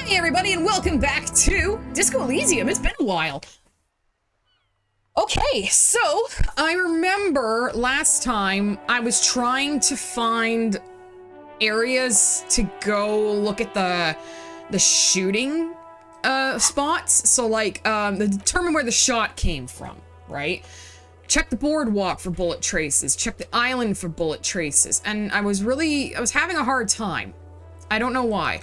Hey everybody, and welcome back to Disco Elysium. It's been a while. Okay, so I remember last time I was trying to find areas to go look at the shooting spots. So like determine where the shot came from, right? Check the boardwalk for bullet traces, check the island for bullet traces, and I was having a hard time. I don't know why.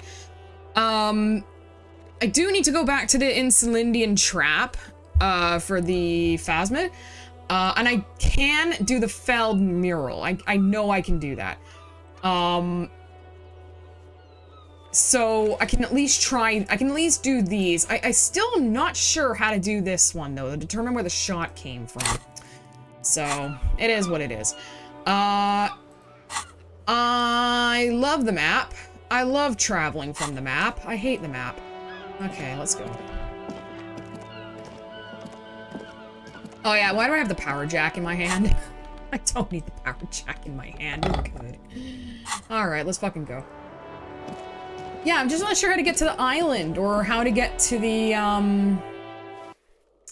I do need to go back to the Insulindian trap, for the phasmid, and I can do the Feld mural. I know I can do that. So I can at least do these. I still am not sure how to do this one, though, to determine where the shot came from. So, it is what it is. I love the map. I love traveling from the map. I hate the map. Okay, let's go. Oh yeah, why do I have the power jack in my hand? I don't need the power jack in my hand. We're good. Alright, let's fucking go. Yeah, I'm just not sure how to get to the island, or how to get to the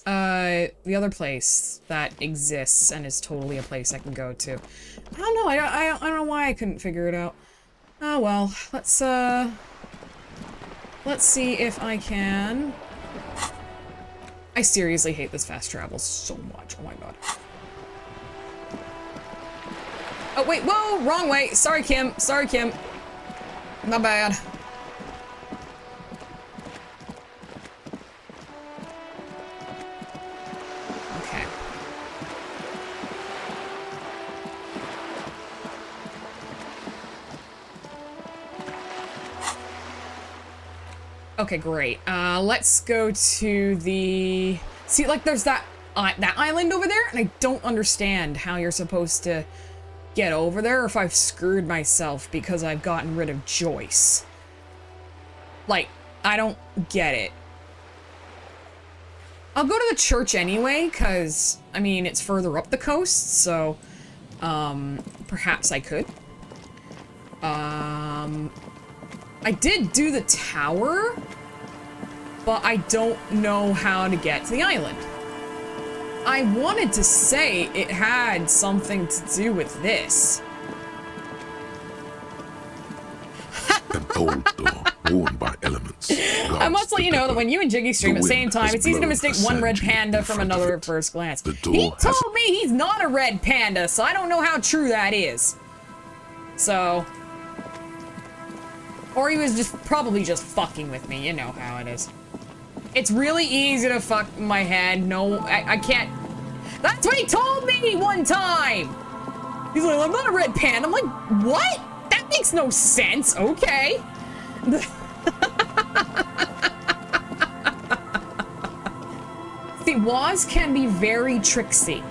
other place that exists and is totally a place I can go to. I don't know, I don't know why I couldn't figure it out. Oh well, let's see if I can. I seriously hate this fast travel so much. Oh my god. Oh wait, whoa, wrong way. Sorry, Kim. Sorry, Kim. My bad. Okay. Okay, great. Let's go to the... See, like, there's that island over there, and I don't understand how you're supposed to get over there, or if I've screwed myself because I've gotten rid of Joyce. Like, I don't get it. I'll go to the church anyway, because, I mean, it's further up the coast, so, perhaps I could. I did do the tower, but I don't know how to get to the island. I wanted to say it had something to do with this. An old door worn by elements. I must let you know that when you and Jiggy stream at the same time, it's easy to mistake one red panda from another at first glance. He told me he's not a red panda, so I don't know how true that is. So... Or he was probably just fucking with me, you know how it is. It's really easy to fuck my head. No, I can't. That's what he told me one time! He's like, I'm not a red panda. I'm like, what? That makes no sense. Okay. See, Waz can be very tricksy.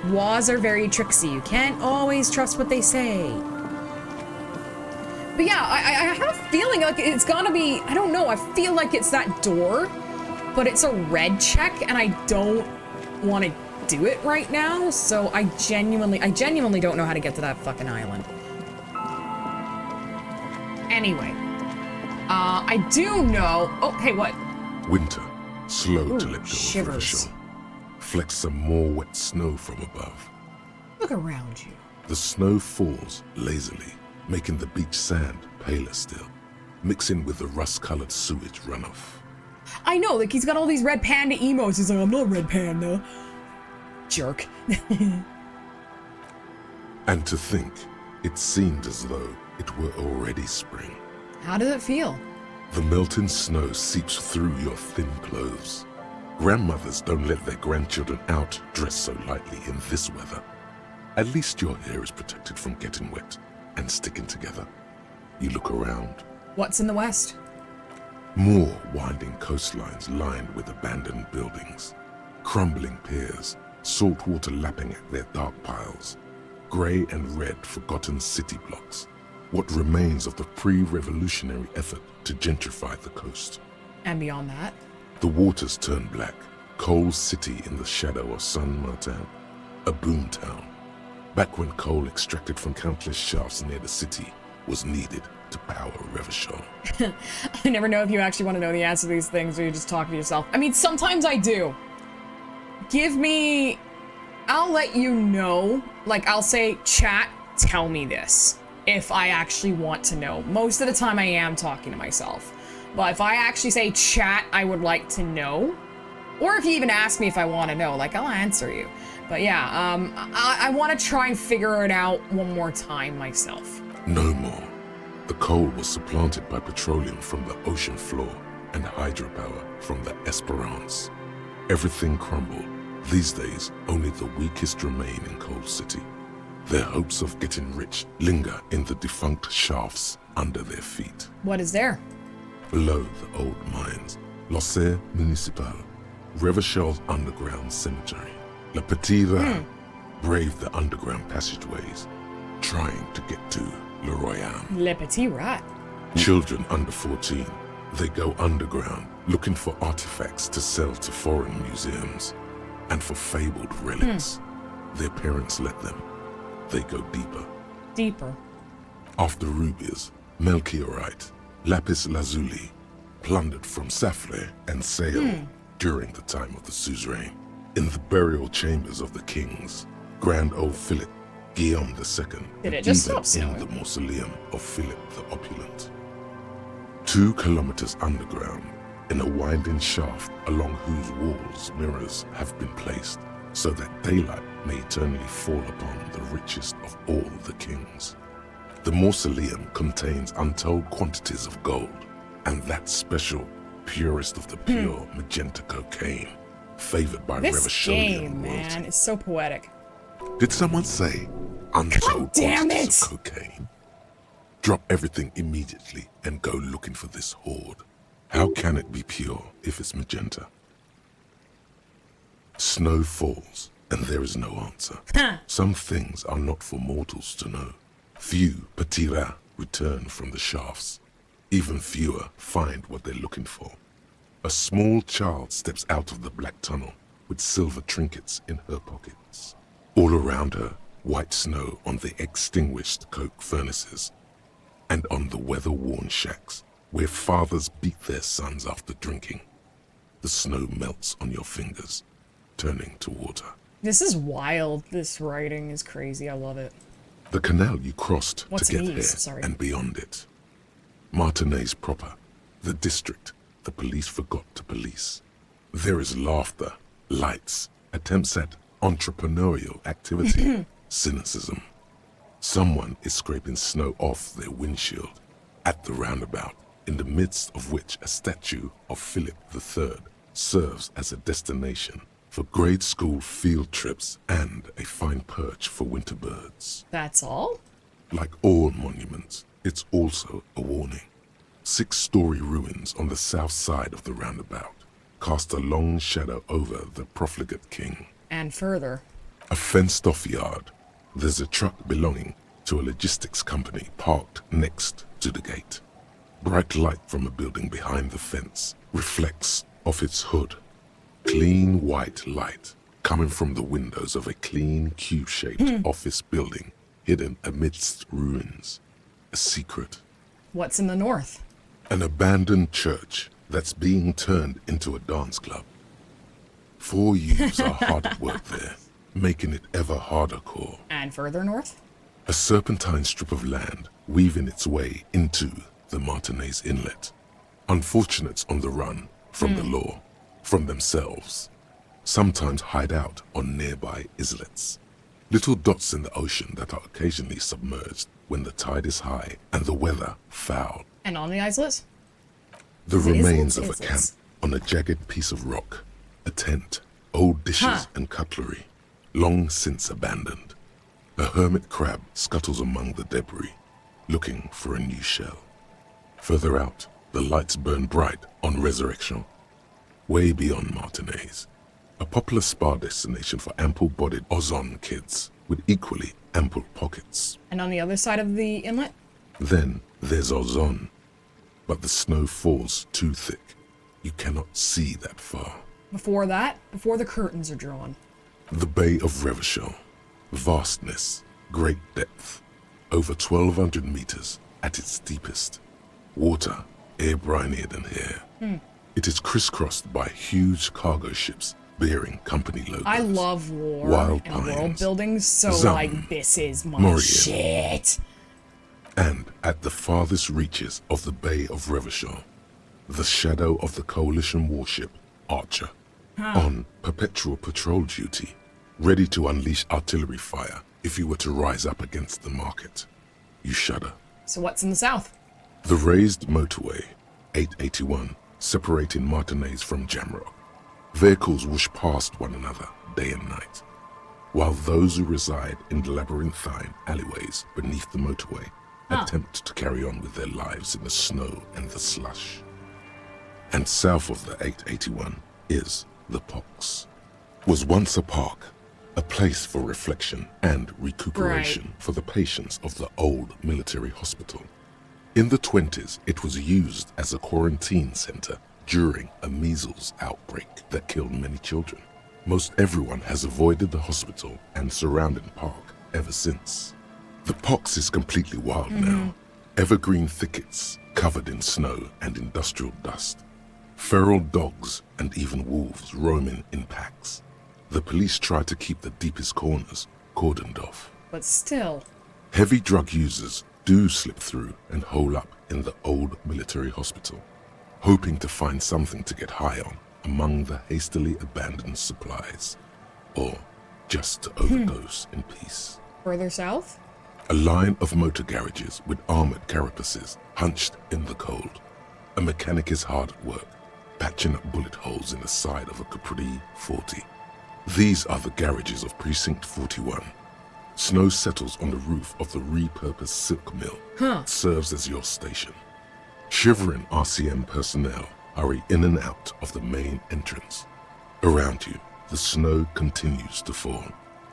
Waz are very tricksy. You can't always trust what they say. But yeah, I have a feeling like it's gonna be, I don't know, I feel like it's that door, but it's a red check, and I don't want to do it right now, so I genuinely don't know how to get to that fucking island. Anyway, I do know, oh, hey, what? Winter, slow to let go shivers. of the shore. Flecks some more wet snow from above. Look around you. The snow falls lazily, making the beach sand paler still, mixing with the rust-colored sewage runoff. I know, like, he's got all these red panda emotes. He's like, I'm not a red panda. Jerk. And to think, it seemed as though it were already spring. How does it feel? The melting snow seeps through your thin clothes. Grandmothers don't let their grandchildren out dressed so lightly in this weather. At least your hair is protected from getting wet and sticking together. You look around. What's in the west? More winding coastlines lined with abandoned buildings. Crumbling piers, salt water lapping at their dark piles. Grey and red forgotten city blocks. What remains of the pre-revolutionary effort to gentrify the coast. And beyond that? The waters turn black. Coal City in the shadow of San Martin. A boom town. Back when coal extracted from countless shafts near the city was needed to power Revachol. I never know if you actually want to know the answer to these things or you just talk to yourself. I mean, sometimes I do. I'll let you know. Like, I'll say, chat, tell me this. If I actually want to know. Most of the time I am talking to myself. But if I actually say, chat, I would like to know. Or if you even ask me if I want to know, like, I'll answer you. But yeah, I want to try and figure it out one more time myself. No more. The coal was supplanted by petroleum from the ocean floor and hydropower from the Esperance. Everything crumbled. These days, only the weakest remain in Coal City. Their hopes of getting rich linger in the defunct shafts under their feet. What is there? Below the old mines, l'Océan Municipal, Revachol's underground cemetery. Le Petit Rat braved the underground passageways, trying to get to Le Royaume. Le Petit Rat. Children under 14, they go underground looking for artifacts to sell to foreign museums. And for fabled relics, their parents let them. They go deeper. Deeper. After rubies, melchiorite, lapis lazuli, plundered from Safle and Sale during the time of the suzerain. In the burial chambers of the kings, Grand Old Philip, Guillaume II, Did it and just even stop snowing? in the mausoleum of Philip the Opulent. 2 kilometers underground, in a winding shaft along whose walls mirrors have been placed, so that daylight may eternally fall upon the richest of all the kings. The mausoleum contains untold quantities of gold, and that special, purest of the pure magenta cocaine, favored by This Revacholian game, royalty. man, is so poetic. Did someone say untold damn quantities it! of cocaine? Drop everything immediately and go looking for this hoard. How can it be pure if it's magenta? Snow falls, and there is no answer. Some things are not for mortals to know. Few Petit Rats return from the shafts. Even fewer find what they're looking for. A small child steps out of the black tunnel with silver trinkets in her pockets. All around her, white snow on the extinguished coke furnaces and on the weather-worn shacks where fathers beat their sons after drinking. The snow melts on your fingers, turning to water. This is wild. This writing is crazy. I love it. The canal you crossed What's to get these? there Sorry. and beyond it. Martinez proper, the district the police forgot to police. There is laughter, lights, attempts at entrepreneurial activity, cynicism. Someone is scraping snow off their windshield at the roundabout, in the midst of which a statue of Philip III serves as a destination for grade school field trips and a fine perch for winter birds. That's all? Like all monuments, it's also a warning. 6-story ruins on the south side of the roundabout cast a long shadow over the profligate king. And further. A fenced-off yard. There's a truck belonging to a logistics company parked next to the gate. Bright light from a building behind the fence reflects off its hood. Clean white light coming from the windows of a clean cube-shaped office building hidden amidst ruins. A secret. What's in the north? An abandoned church that's being turned into a dance club. 4 youths are hard at work there, making it ever harder core. And further north? A serpentine strip of land weaving its way into the Martinez Inlet. Unfortunates on the run from the law, from themselves, sometimes hide out on nearby islets. Little dots in the ocean that are occasionally submerged when the tide is high and the weather foul. And on the islets? The Is it remains islets? of a camp on a jagged piece of rock, a tent, old dishes and cutlery, long since abandoned. A hermit crab scuttles among the debris, looking for a new shell. Further out, the lights burn bright on Resurrection. Way beyond Martinez, a popular spa destination for ample-bodied Ozon kids with equally ample pockets. And on the other side of the inlet? Then there's Ozon, but the snow falls too thick. You cannot see that far. Before that? Before the curtains are drawn. The Bay of Revachol, vastness, great depth, over 1,200 meters, at its deepest. Water, air brinier than hair. It is crisscrossed by huge cargo ships bearing company logos. I love war Wild and world pines, building, so Zam, like this is my Morian. shit. And at the farthest reaches of the Bay of Revachol, the shadow of the Coalition warship, Archer, on perpetual patrol duty, ready to unleash artillery fire if you were to rise up against the market. You shudder. So what's in the south? The raised motorway, 881, separating Martinez from Jamrock. Vehicles whoosh past one another day and night, while those who reside in the labyrinthine alleyways beneath the motorway attempt to carry on with their lives in the snow and the slush. And south of the 881 is the Pox. Was once a park, a place for reflection and recuperation for the patients of the old military hospital. In the 20s, it was used as a quarantine center during a measles outbreak that killed many children. Most everyone has avoided the hospital and surrounding park ever since. The Pox is completely wild now. Evergreen thickets covered in snow and industrial dust. Feral dogs and even wolves roaming in packs. The police try to keep the deepest corners cordoned off. But still. Heavy drug users do slip through and hole up in the old military hospital, hoping to find something to get high on among the hastily abandoned supplies, or just to overdose in peace. Further south? A line of motor garages with armored carapaces hunched in the cold. A mechanic is hard at work, patching up bullet holes in the side of a Capri 40. These are the garages of Precinct 41. Snow settles on the roof of the repurposed silk mill. Serves as your station. Shivering RCM personnel hurry in and out of the main entrance. Around you, the snow continues to fall.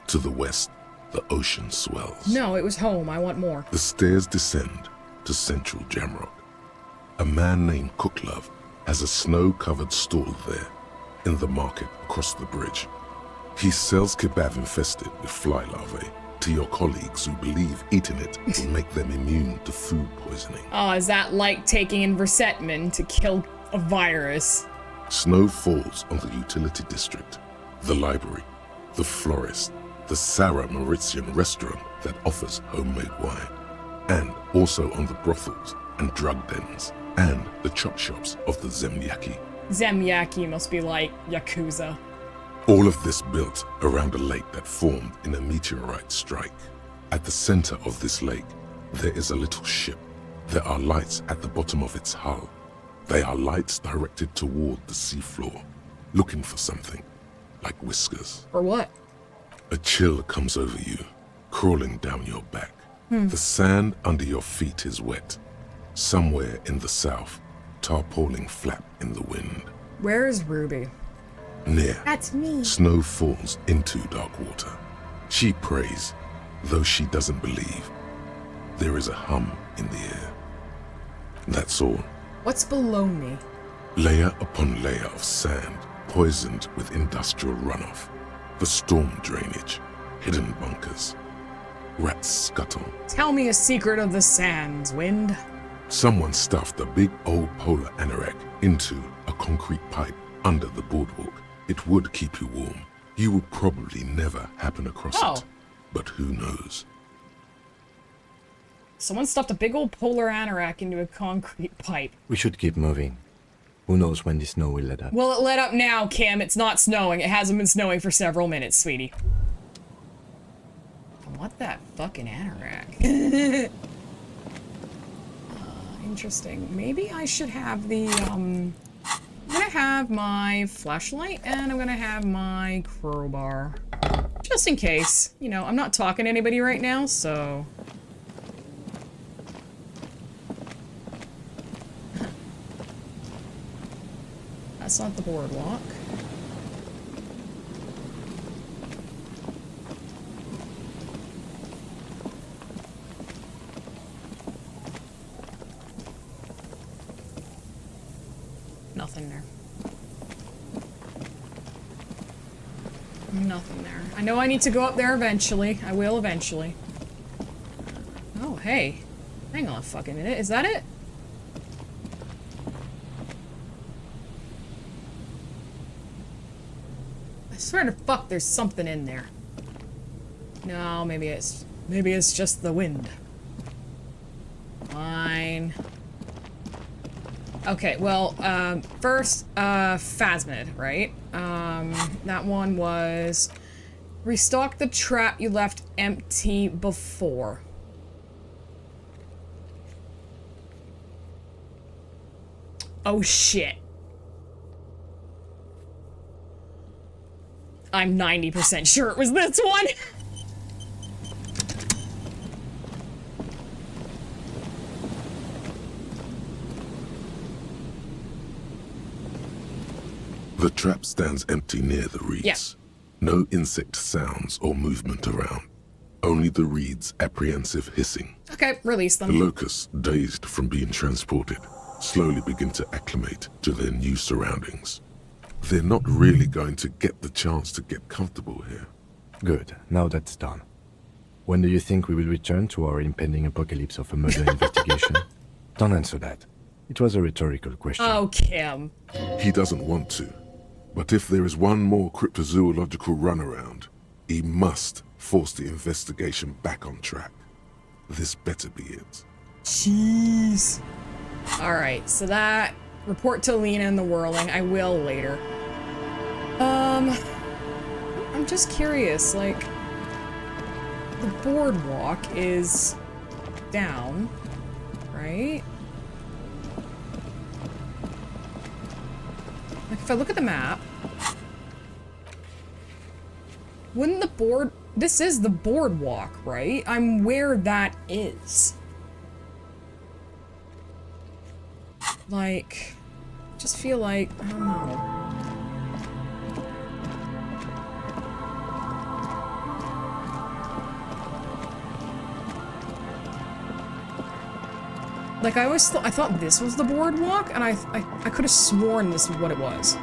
To the west, the ocean swells. No, it was home. I want more. The stairs descend to central Jamrock. A man named Cooklove has a snow-covered stall there in the market across the bridge. He sells kebab infested with fly larvae to your colleagues who believe eating it will make them immune to food poisoning. Oh, is that like taking Inversetmin to kill a virus? Snow falls on the utility district, the library, the florist, the Sarah Mauritian restaurant that offers homemade wine, and also on the brothels and drug dens, and the chop shops of the Zemyaki. Zemyaki must be like Yakuza. All of this built around a lake that formed in a meteorite strike. At the center of this lake, there is a little ship. There are lights at the bottom of its hull. They are lights directed toward the seafloor, looking for something, like whiskers. For what? A chill comes over you, crawling down your back. The sand under your feet is wet. Somewhere in the south, tarpaulin flap in the wind. Where is Ruby? Near, That's me. snow falls into dark water. She prays, though she doesn't believe. There is a hum in the air. That's all. What's below me? Layer upon layer of sand, poisoned with industrial runoff. The storm drainage, hidden bunkers. Rats scuttle. Tell me a secret of the sands, Wind. Someone stuffed a big old polar anorak into a concrete pipe under the boardwalk. It would keep you warm. You would probably never happen across it. But who knows? Someone stuffed a big old polar anorak into a concrete pipe. We should keep moving. Who knows when the snow will let up? Well, it let up now, Kim. It's not snowing. It hasn't been snowing for several minutes, sweetie. I want that fucking anorak. Interesting. Maybe I should have the, I'm gonna have my flashlight and I'm gonna have my crowbar. Just in case. You know, I'm not talking to anybody right now, so... That's not the boardwalk. Nothing there. Nothing there. I know I need to go up there eventually. I will eventually. Oh, hey. Hang on a fucking minute. Is that it? I swear to fuck there's something in there. No, maybe it's just the wind. Fine. Okay, well, first, Phasmid, right? That one was restock the trap you left empty before. Oh shit. I'm 90% sure it was this one. The trap stands empty near the reeds. Yeah. No insect sounds or movement around. Only the reeds' apprehensive hissing. Okay, release them. The locusts, dazed from being transported, slowly begin to acclimate to their new surroundings. They're not really going to get the chance to get comfortable here. Good, now that's done. When do you think we will return to our impending apocalypse of a murder investigation? Don't answer that. It was a rhetorical question. Oh, Kim. He doesn't want to. But if there is one more cryptozoological runaround, he must force the investigation back on track. This better be it. Jeez. Alright, so that... Report to Lena and the Whirling. I will later. I'm just curious, like... The boardwalk is... down, right? Like, if I look at the map... Wouldn't the board... This is the boardwalk, right? I'm where that is. Like... Just feel like... I don't know. Like, I thought this was the boardwalk, and I could have sworn this was what it was.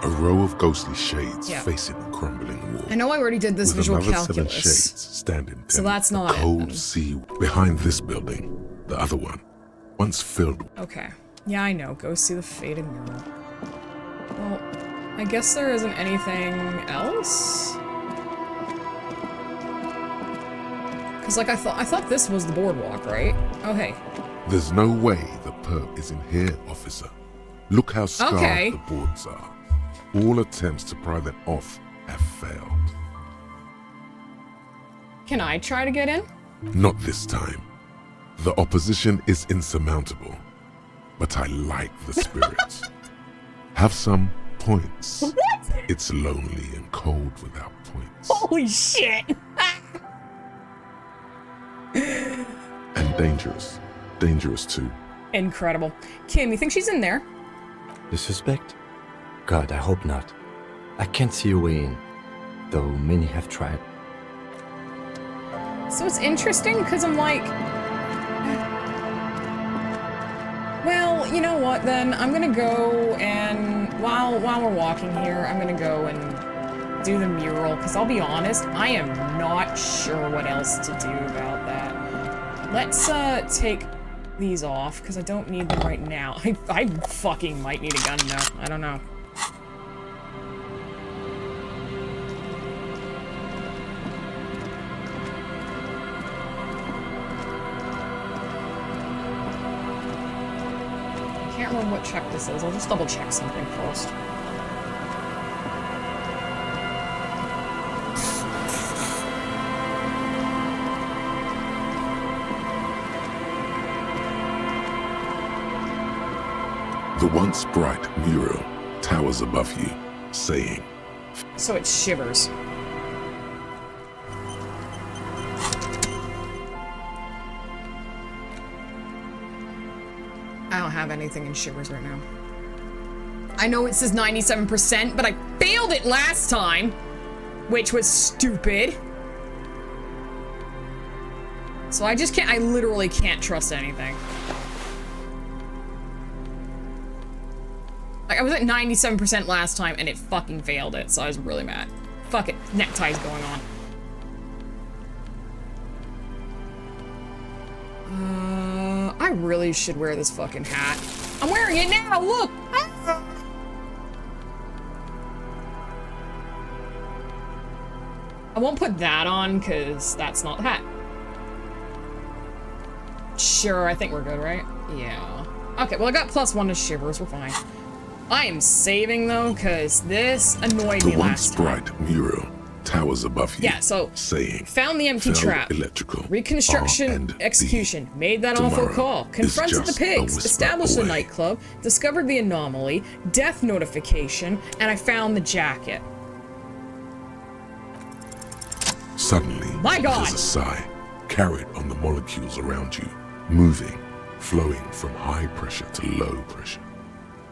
A row of ghostly shades Yeah. facing the crumbling wall. I know I already did this with visual another 7 calculus. shades standing So that's not it, cold then. sea behind this building. The other one, once filled. Okay. Yeah, I know. Go see the faded mural. Well, I guess there isn't anything else? Because, like, I thought this was the boardwalk, right? Oh, hey. There's no way the perp is in here, officer. Look how scarred Okay. the boards are. All attempts to pry them off have failed. Can I try to get in? Not this time. The opposition is insurmountable, but I like the spirit. Have some points. What? It's lonely and cold without points. Holy shit! And dangerous. Dangerous too. Incredible. Kim, you think she's in there? The suspect? God, I hope not. I can't see a way in, though many have tried. So it's interesting, because I'm like... Well, you know what, then? I'm gonna go and... While we're walking here, I'm gonna go and do the mural, because I'll be honest, I am not sure what else to do about that. Let's, take these off, because I don't need them right now. I fucking might need a gun, though. I don't know. I can't remember what check this is. I'll just double check something first. The once bright mural towers above you, saying, So it shivers. I don't have anything in shivers right now. I know it says 97%, but I failed it last time, which was stupid. So I just can't, I literally can't trust anything. Like, I was at 97% last time, and it fucking failed it, so I was really mad. Fuck it. Necktie's going on. I really should wear this fucking hat. I'm wearing it now, look! I won't put that on, because that's not the hat. Sure, I think we're good, right? Yeah. Okay, well I got +1 to shivers, we're fine. I am saving, though, because this annoyed me last time. The once bright mural towers above you, Yeah, so, saying, found the empty trap. Electrical, Reconstruction, execution, made that awful call, confronted the pigs, established the nightclub, discovered the anomaly, death notification, and I found the jacket. Suddenly, My God! there's a sigh, carried on the molecules around you, moving, flowing from high pressure to low pressure,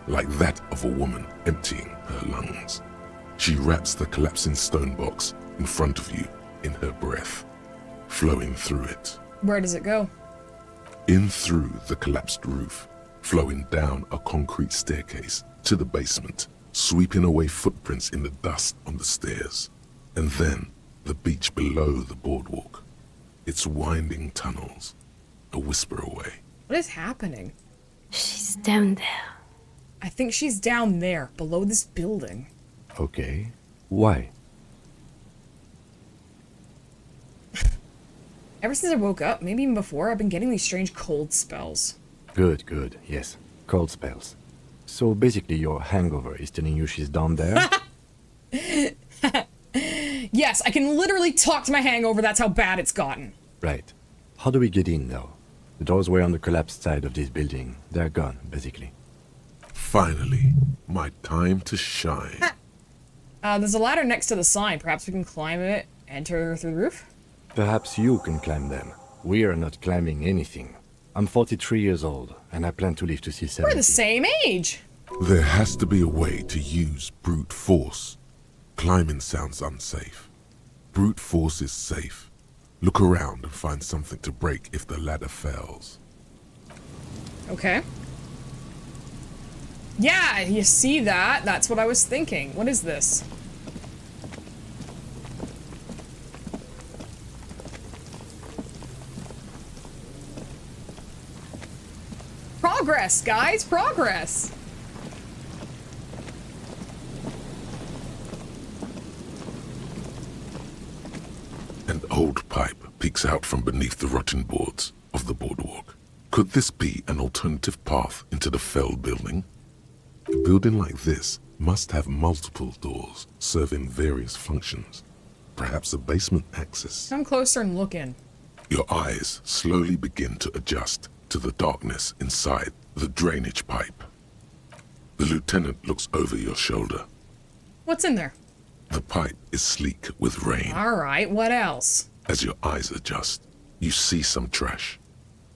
like that of a woman emptying her lungs. She wraps the collapsing stone box in front of you in her breath, flowing through it. Where does it go? In through the collapsed roof, flowing down a concrete staircase to the basement, sweeping away footprints in the dust on the stairs, and then the beach below the boardwalk, its winding tunnels, a whisper away. What is happening? She's down there. I think she's down there, below this building. Okay. Why? Ever since I woke up, maybe even before, I've been getting these strange cold spells. Good, good. Yes. Cold spells. So basically your hangover is telling you she's down there? Yes, I can literally talk to my hangover, that's how bad it's gotten. Right. How do we get in, though? The doors were on the collapsed side of this building. They're gone, basically. Finally, my time to shine. There's a ladder next to the sign. Perhaps we can climb it, enter through the roof? Perhaps you can climb them. We are not climbing anything. I'm 43 years old, and I plan to live to see 70. We're the same age! There has to be a way to use brute force. Climbing sounds unsafe. Brute force is safe. Look around and find something to break if the ladder fails. Okay. Yeah, you see that? That's what I was thinking. What is this? Progress, guys! Progress! An old pipe peeks out from beneath the rotten boards of the boardwalk. Could this be an alternative path into the fell building? A building like this must have multiple doors serving various functions. Perhaps a basement access. Come closer and look in. Your eyes slowly begin to adjust to the darkness inside the drainage pipe. The lieutenant looks over your shoulder. What's in there? The pipe is sleek with rain. Alright, what else? As your eyes adjust, you see some trash.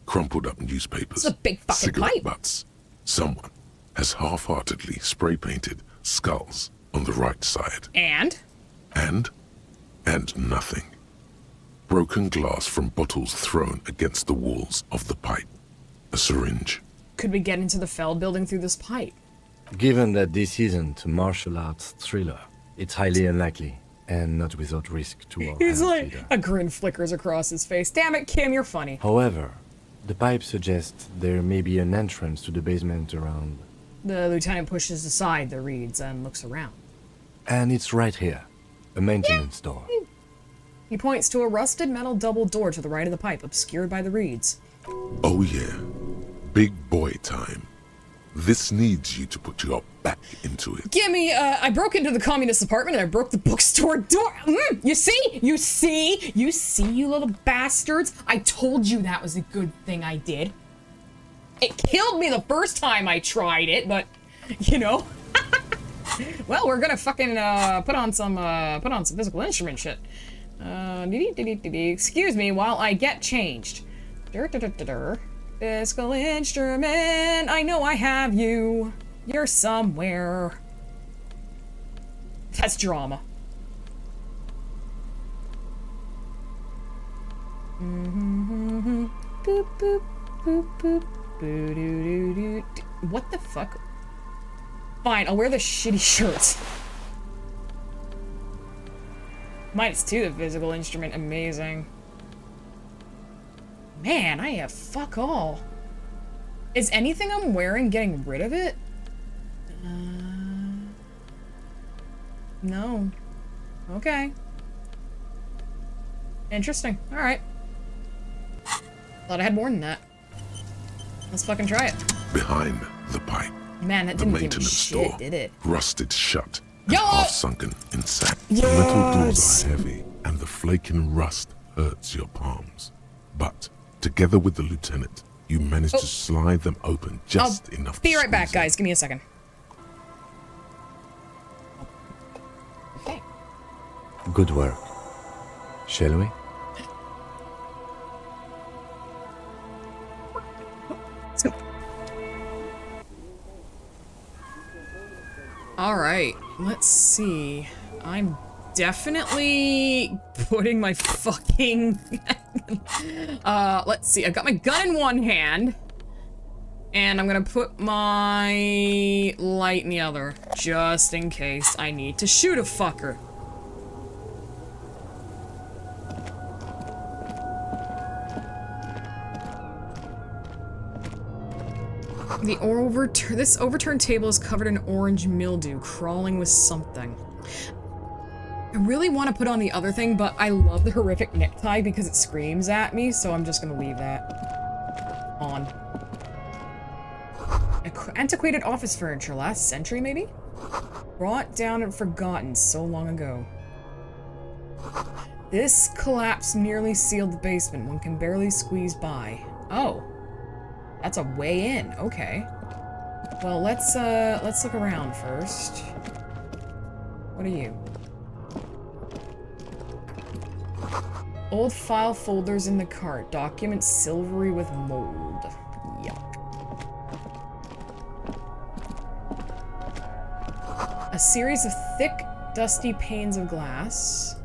Crumpled up newspapers. It's a big fucking cigarette pipe. butts. Someone has half-heartedly spray-painted skulls on the right side. And? And nothing. Broken glass from bottles thrown against the walls of the pipe. A syringe. Could we get into the Feld building through this pipe? Given that this isn't a martial arts thriller, it's highly unlikely, and not without risk to our He's house like, either. a grin flickers across his face. Damn it, Kim, you're funny. However, the pipe suggests there may be an entrance to the basement around. The lieutenant pushes aside the reeds and looks around. And it's right here. A maintenance door. He points to a rusted metal double door to the right of the pipe, obscured by the reeds. Oh yeah. Big boy time. This needs you to put your back into it. Gimme, I broke into the communist apartment and I broke the bookstore door. You see? You see? You see, you little bastards? I told you that was a good thing I did. It killed me the first time I tried it, but, you know. Well, we're gonna fucking, put on some physical instrument shit. Excuse me while I get changed. Physical instrument, I know I have you. You're somewhere. That's drama. Boop, boop, boop, boop, boo, doo, doo, doo. What the fuck? Fine, I'll wear the shitty shirts. -2, the physical instrument, amazing. Man, I have fuck all. Is anything I'm wearing getting rid of it? No. Okay. Interesting. Alright. Thought I had more than that. Let's fucking try it. Behind the pipe, Man, that the didn't give me maintenance shit, door, did it? rusted shut and Yo! half-sunken in sand. The metal doors are heavy, and the flaking rust hurts your palms. But together with the lieutenant, you manage to slide them open just enough. Be to right back, squeeze in. guys. Give me a second. Okay. Good work. Shall we? All right, let's see. I'm definitely putting my fucking... let's see. I've got my gun in one hand. And I'm gonna put my light in the other. Just in case I need to shoot a fucker. This overturned table is covered in orange mildew, crawling with something. I really want to put on the other thing, but I love the horrific necktie because it screams at me, so I'm just gonna leave that on. Antiquated office furniture, last century maybe? Brought down and forgotten so long ago. This collapse nearly sealed the basement. One can barely squeeze by. Oh. That's a way in. Okay. Well, let's look around first. What are you? Old file folders in the cart. Documents silvery with mold. Yuck. A series of thick, dusty panes of glass.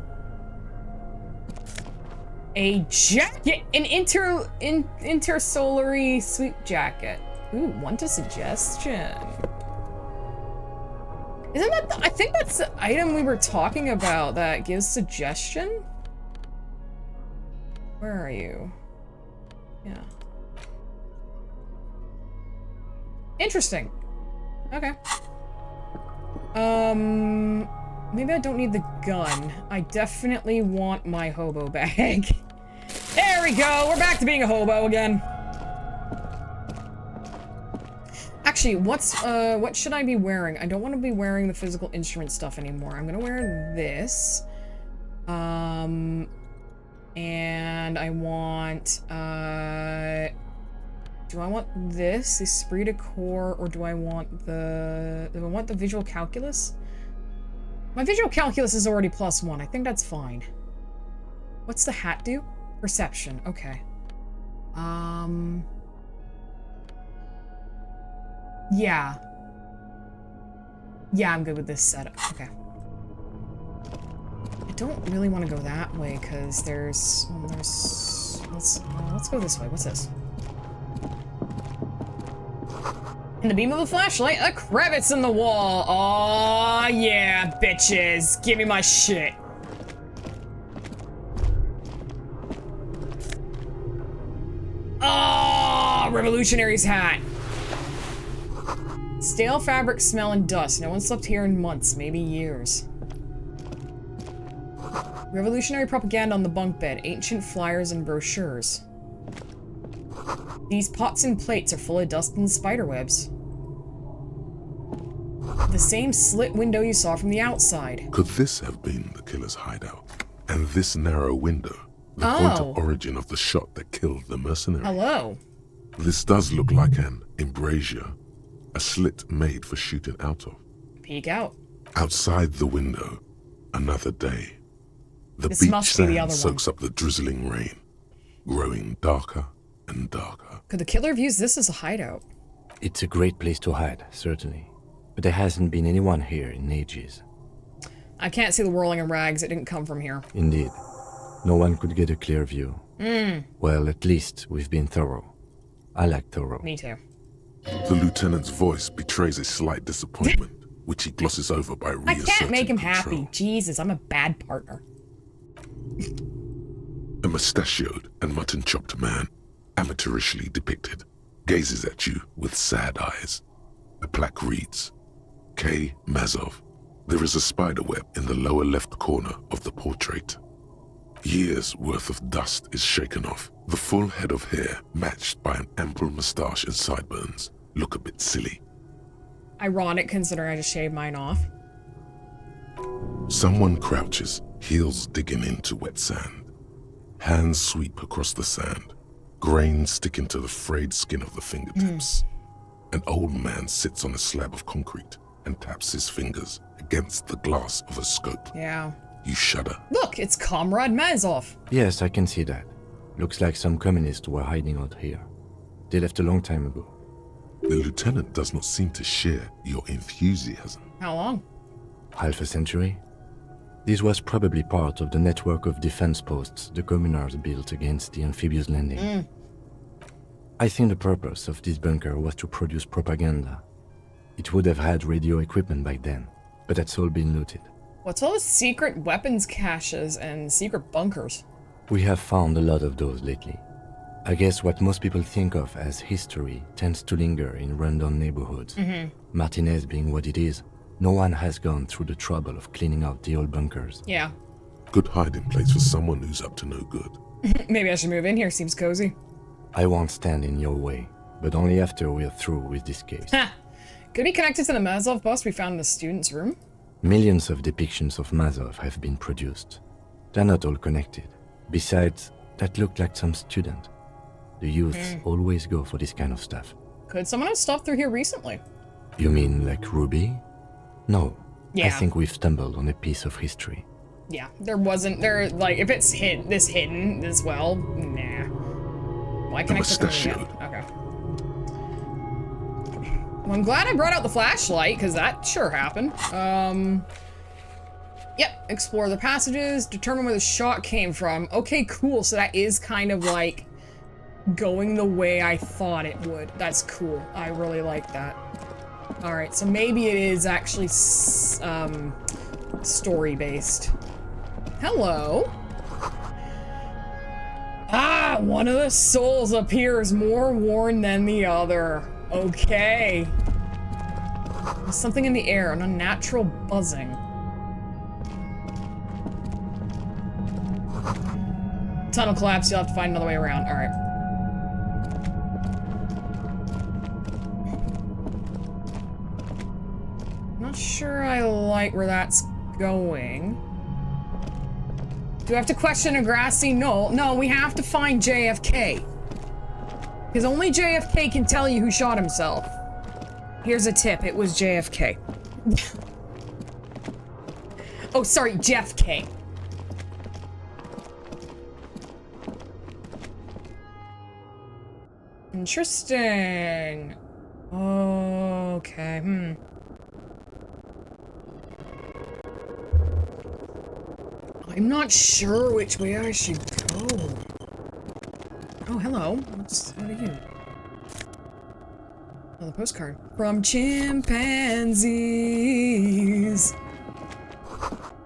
A jacket! An intersolary sweep jacket. Ooh, want a suggestion. Isn't that I think that's the item we were talking about that gives suggestion? Where are you? Yeah. Interesting. Okay. Maybe I don't need the gun. I definitely want my hobo bag. There we go! We're back to being a hobo again. Actually, what should I be wearing? I don't want to be wearing the physical instrument stuff anymore. I'm gonna wear this. And I want, do I want this, esprit de corps, or do I want the visual calculus? My visual calculus is already +1. I think that's fine. What's the hat do? Perception. Okay. Yeah. Yeah, I'm good with this setup. Okay. I don't really want to go that way because let's go this way. What's this? In the beam of the flashlight, a crevice in the wall. Aw, yeah, bitches. Give me my shit. Oh, revolutionary's hat. Stale fabric smell and dust. No one slept here in months, maybe years. Revolutionary propaganda on the bunk bed. Ancient flyers and brochures. These pots and plates are full of dust and spiderwebs. The same slit window you saw from the outside. Could this have been the killer's hideout? And this narrow window, the point of origin of the shot that killed the mercenary? Hello. This does look like an embrasure, a slit made for shooting out of. Peek out. Outside the window, another day. The This beach must be the sand other one. soaks up the drizzling rain, growing darker and darker. Could the killer have used this as a hideout? It's a great place to hide, certainly. But there hasn't been anyone here in ages. I can't see the whirling in rags. It didn't come from here. Indeed. No one could get a clear view. Well, at least we've been thorough. I like thorough. Me too. The lieutenant's voice betrays a slight disappointment, which he glosses over by I reasserting can't make him control. happy. Jesus, I'm a bad partner. A mustachioed and mutton-chopped man, amateurishly depicted. gazes at you with sad eyes. The plaque reads, K. Mazov. There is a spiderweb in the lower left corner of the portrait. Years' worth of dust is shaken off. The full head of hair, matched by an ample moustache and sideburns, look a bit silly. Ironic considering I just shaved mine off. Someone crouches, heels digging into wet sand. Hands sweep across the sand. Grains stick into the frayed skin of the fingertips. An old man sits on a slab of concrete and taps his fingers against the glass of a scope. Yeah. You shudder. Look, it's Comrade Mazov. Yes, I can see that. Looks like some communists were hiding out here. They left a long time ago. The lieutenant does not seem to share your enthusiasm. How long? Half a century? This was probably part of the network of defense posts the communards built against the amphibious landing. I think the purpose of this bunker was to produce propaganda. It would have had radio equipment back then, but that's all been looted. What's all the secret weapons caches and secret bunkers? We have found a lot of those lately. I guess what most people think of as history tends to linger in rundown neighborhoods. Martinez being what it is, no one has gone through the trouble of cleaning out the old bunkers. Yeah. Good hiding place for someone who's up to no good. Maybe I should move in here, seems cozy. I won't stand in your way, but only after we're through with this case. Ha! Could be connected to the Mazov bust we found in the student's room? Millions of depictions of Mazov have been produced. They're not all connected. Besides, that looked like some student. The youths always go for this kind of stuff. Could someone have stopped through here recently? You mean like Ruby? No. Yeah. I think we've stumbled on a piece of history. Yeah, like, if it's hidden as well, nah. Why can I click on it again? Okay. Well, I'm glad I brought out the flashlight, because that sure happened. Yep, explore the passages, determine where the shot came from. Okay, cool, so that is kind of like going the way I thought it would. That's cool. I really like that. Alright, so maybe it is actually, story-based. Hello? Ah, one of the souls appears more worn than the other. Okay. There's something in the air, an unnatural buzzing. Tunnel collapse, you'll have to find another way around. Alright. Not sure I like where that's going. Do I have to question a grassy knoll? No, we have to find JFK. Because only JFK can tell you who shot himself. Here's a tip, it was JFK. Oh, sorry, Jeff K. Interesting. Okay, I'm not sure which way I should go. Oh, hello. What are you? Oh, the postcard. From chimpanzees.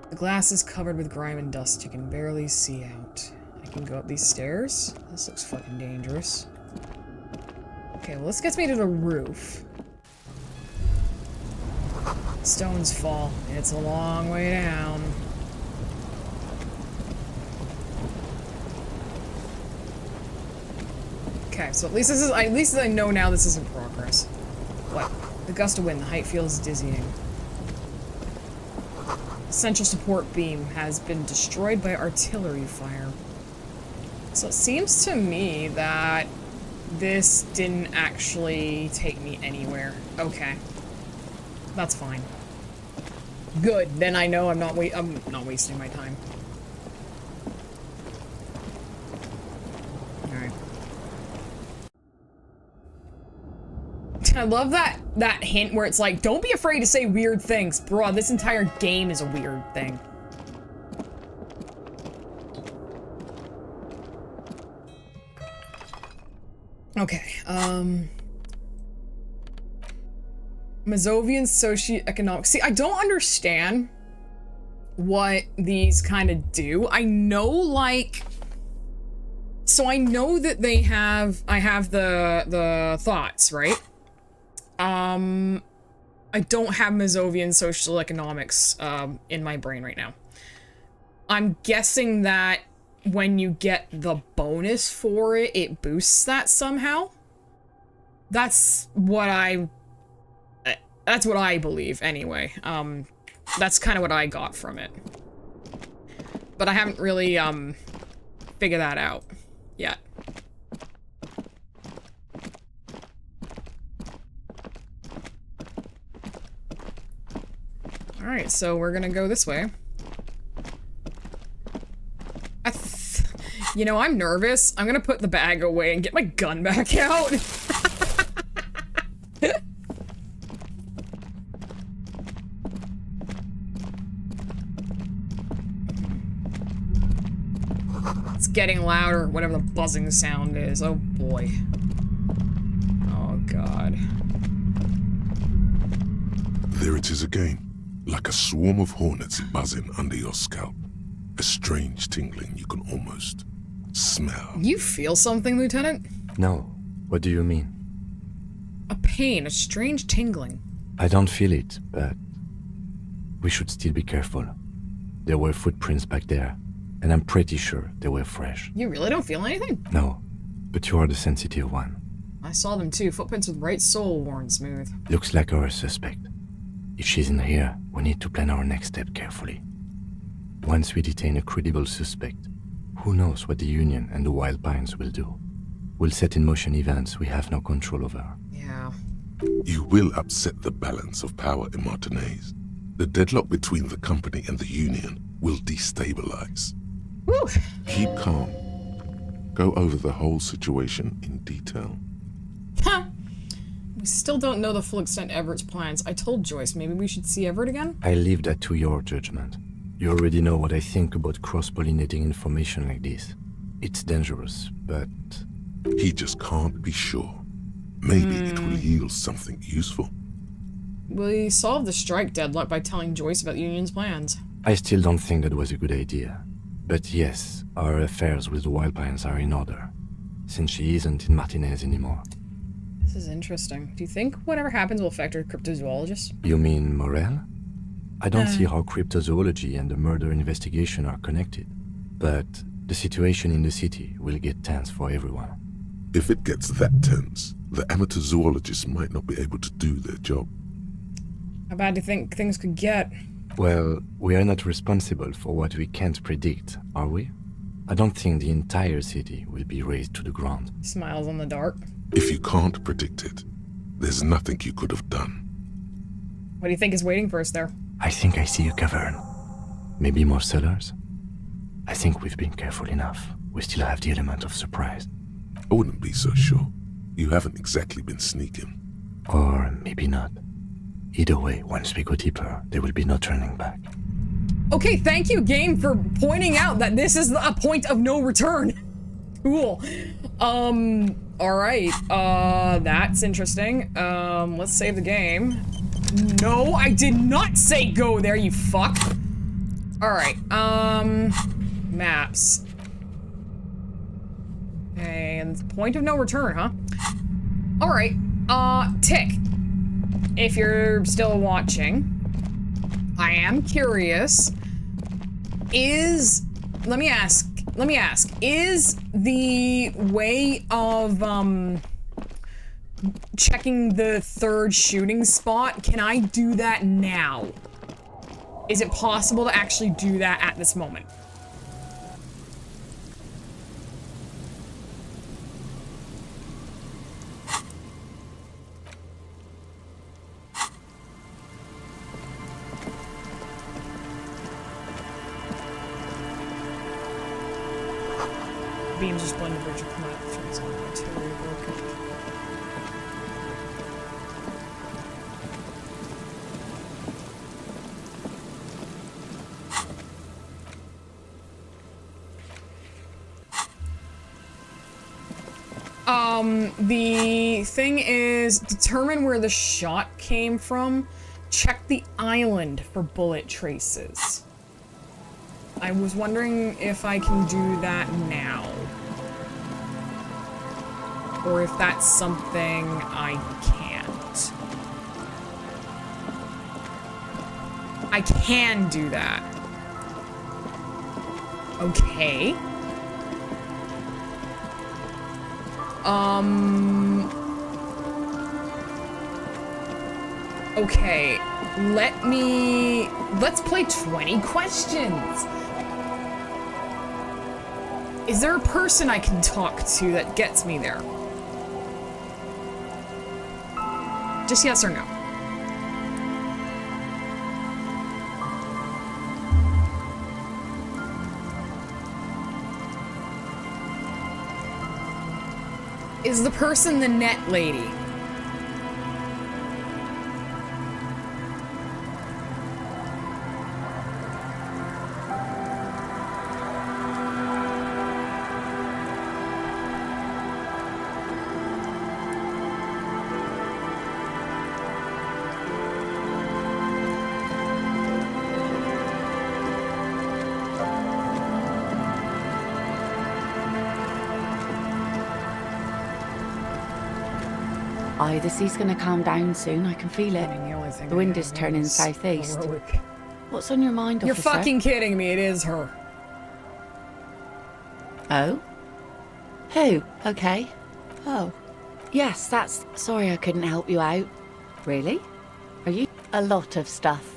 The glass is covered with grime and dust. You can barely see out. I can go up these stairs. This looks fucking dangerous. Okay, well, this gets me to the roof. Stones fall. It's a long way down. Okay, so at least I know now this is in progress. What? The gust of wind, the height feels dizzying. The central support beam has been destroyed by artillery fire. So it seems to me that this didn't actually take me anywhere. Okay. That's fine. Good, then I know I'm not wasting my time. Alright. I love that hint where it's like, don't be afraid to say weird things. Bro, this entire game is a weird thing. Okay, Mazovian socioeconomic. See, I don't understand what these kind of do. I know, like, so I know that they have, I have the thoughts, right? I don't have Mazovian social economics, in my brain right now. I'm guessing that when you get the bonus for it, it boosts that somehow. That's what I believe, anyway. That's kind of what I got from it. But I haven't really, figured that out yet. Alright, so we're gonna go this way. You know, I'm nervous. I'm gonna put the bag away and get my gun back out. It's getting louder, whatever the buzzing sound is. Oh boy. Oh god. There it is again, like a swarm of hornets buzzing under your scalp. A strange tingling you can almost smell. You feel something, Lieutenant? No. What do you mean? A pain, a strange tingling. I don't feel it, but we should still be careful. There were footprints back there, and I'm pretty sure they were fresh. You really don't feel anything? No, but you are the sensitive one. I saw them too. Footprints with right sole worn smooth. Looks like our suspect. If she's in here, we need to plan our next step carefully. Once we detain a credible suspect, who knows what the Union and the Wild Pines will do? We'll set in motion events we have no control over. Yeah. You will upset the balance of power in Martinez. The deadlock between the company and the Union will destabilize. Woo! Keep calm. Go over the whole situation in detail. Huh. We still don't know the full extent of Everett's plans. I told Joyce maybe we should see Everett again? I leave that to your judgment. You already know what I think about cross-pollinating information like this. It's dangerous, but... He just can't be sure. Maybe it will yield something useful. We solved the strike deadlock by telling Joyce about the Union's plans. I still don't think that was a good idea. But yes, our affairs with the Wild Pines are in order, since she isn't in Martinez anymore. This is interesting. Do you think whatever happens will affect our cryptozoologist? You mean Morel? I don't see how cryptozoology and the murder investigation are connected. But the situation in the city will get tense for everyone. If it gets that tense, the amateur zoologists might not be able to do their job. How bad do you think things could get? Well, we are not responsible for what we can't predict, are we? I don't think the entire city will be razed to the ground. Smiles on the dark. If you can't predict it, there's nothing you could have done. What do you think is waiting for us there? I think I see a cavern. Maybe more cellars? I think we've been careful enough. We still have the element of surprise. I wouldn't be so sure. You haven't exactly been sneaking. Or maybe not. Either way, once we go deeper, there will be no turning back. Okay, thank you, game, for pointing out that this is a point of no return. Cool. Alright. That's interesting. Let's save the game. No, I did not say go there, you fuck. Alright, maps. Okay, and point of no return, huh? Alright, Tick. If you're still watching, I am curious, let me ask, is the way of, checking the third shooting spot, can I do that now? Is it possible to actually do that at this moment? Beams just blend the bridge of command friends on artillery broken. The thing is, determine where the shot came from. Check the island for bullet traces. I was wondering if I can do that now. or if that's something I can't. I can do that. Okay. Okay, let's play 20 questions. Is there a person I can talk to that gets me there? Just yes or no. Is the person the net lady? Aye, the sea's gonna calm down soon. I can feel it. I mean, the only thing The wind is turning southeast. heroic. What's on your mind, You're officer? fucking kidding me. It is her. Oh? Who? Okay. Oh. Yes, that's... Sorry I couldn't help you out. Really? Are you... A lot of stuff.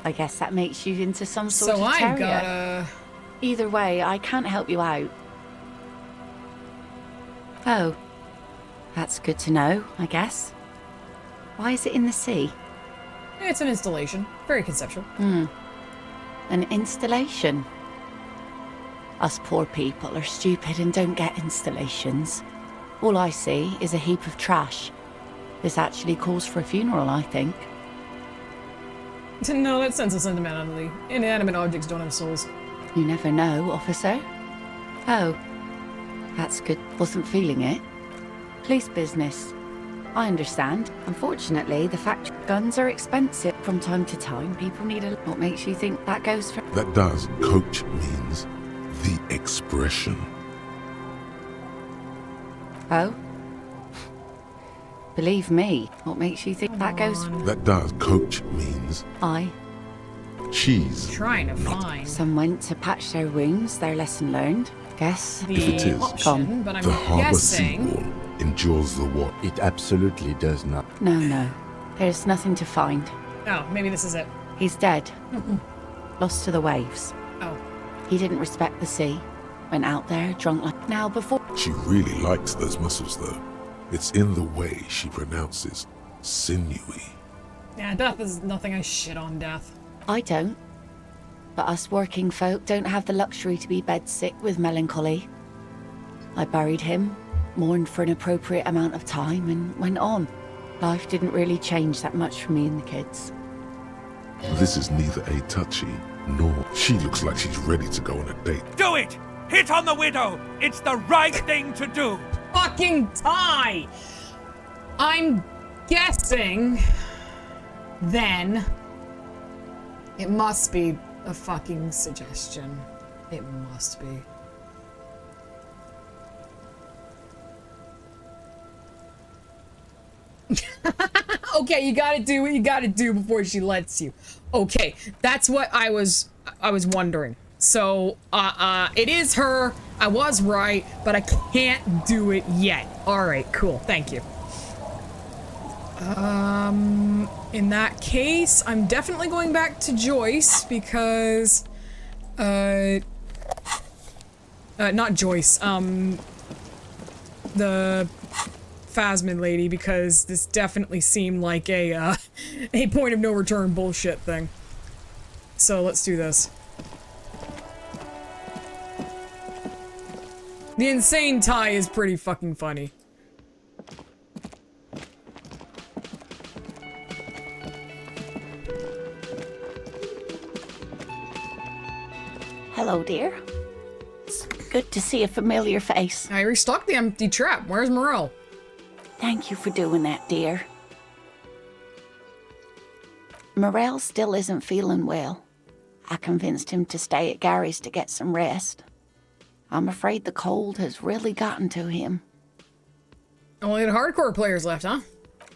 I guess that makes you into some sort So of I terrier. gotta... Either way, I can't help you out. Oh. That's good to know, I guess. Why is it in the sea? It's an installation. Very conceptual. An installation? Us poor people are stupid and don't get installations. All I see is a heap of trash. This actually calls for a funeral, I think. No, that sense of sentimentality. Inanimate objects don't have souls. You never know, officer. Oh. That's good. Wasn't feeling it. Police business. I understand. Unfortunately, the fact guns are expensive. From time to time, people need a... What makes you think that goes for... That does. Coach means the expression. Oh? Believe me, what makes you think that goes for... That does. Coach means I. cheese. Trying to find Some went to patch their wounds, their lesson learned. Guess. the If it is, option, but I'm The harbour guessing... seawall endures the what? It absolutely does not. No. There's nothing to find. Oh, maybe this is it. He's dead. Lost to the waves. Oh. He didn't respect the sea. Went out there drunk like... Now before... She really likes those muscles, though. It's in the way she pronounces sinewy. Yeah, death is nothing I shit on death. I don't. But us working folk don't have the luxury to be bedsick with melancholy. I buried him, mourned for an appropriate amount of time, and went on. Life didn't really change that much for me and the kids. This is neither a touchy nor... She looks like she's ready to go on a date. Do it! Hit on the widow! It's the right thing to do! Fucking tie! I'm guessing... Then... It must be a fucking suggestion. It must be. Okay, you gotta do what you gotta do before she lets you. Okay, that's what I was wondering. So, it is her. I was right, but I can't do it yet. Alright, cool. Thank you. In that case, I'm definitely going back to Joyce because, not Joyce, the Phasmid lady, because this definitely seemed like a point of no return bullshit thing. So let's do this. The insane tie is pretty fucking funny. Hello, dear. It's good to see a familiar face. I restocked the empty trap. Where's Morel? Thank you for doing that, dear. Morel still isn't feeling well. I convinced him to stay at Gary's to get some rest. I'm afraid the cold has really gotten to him. Only the hardcore players left, huh?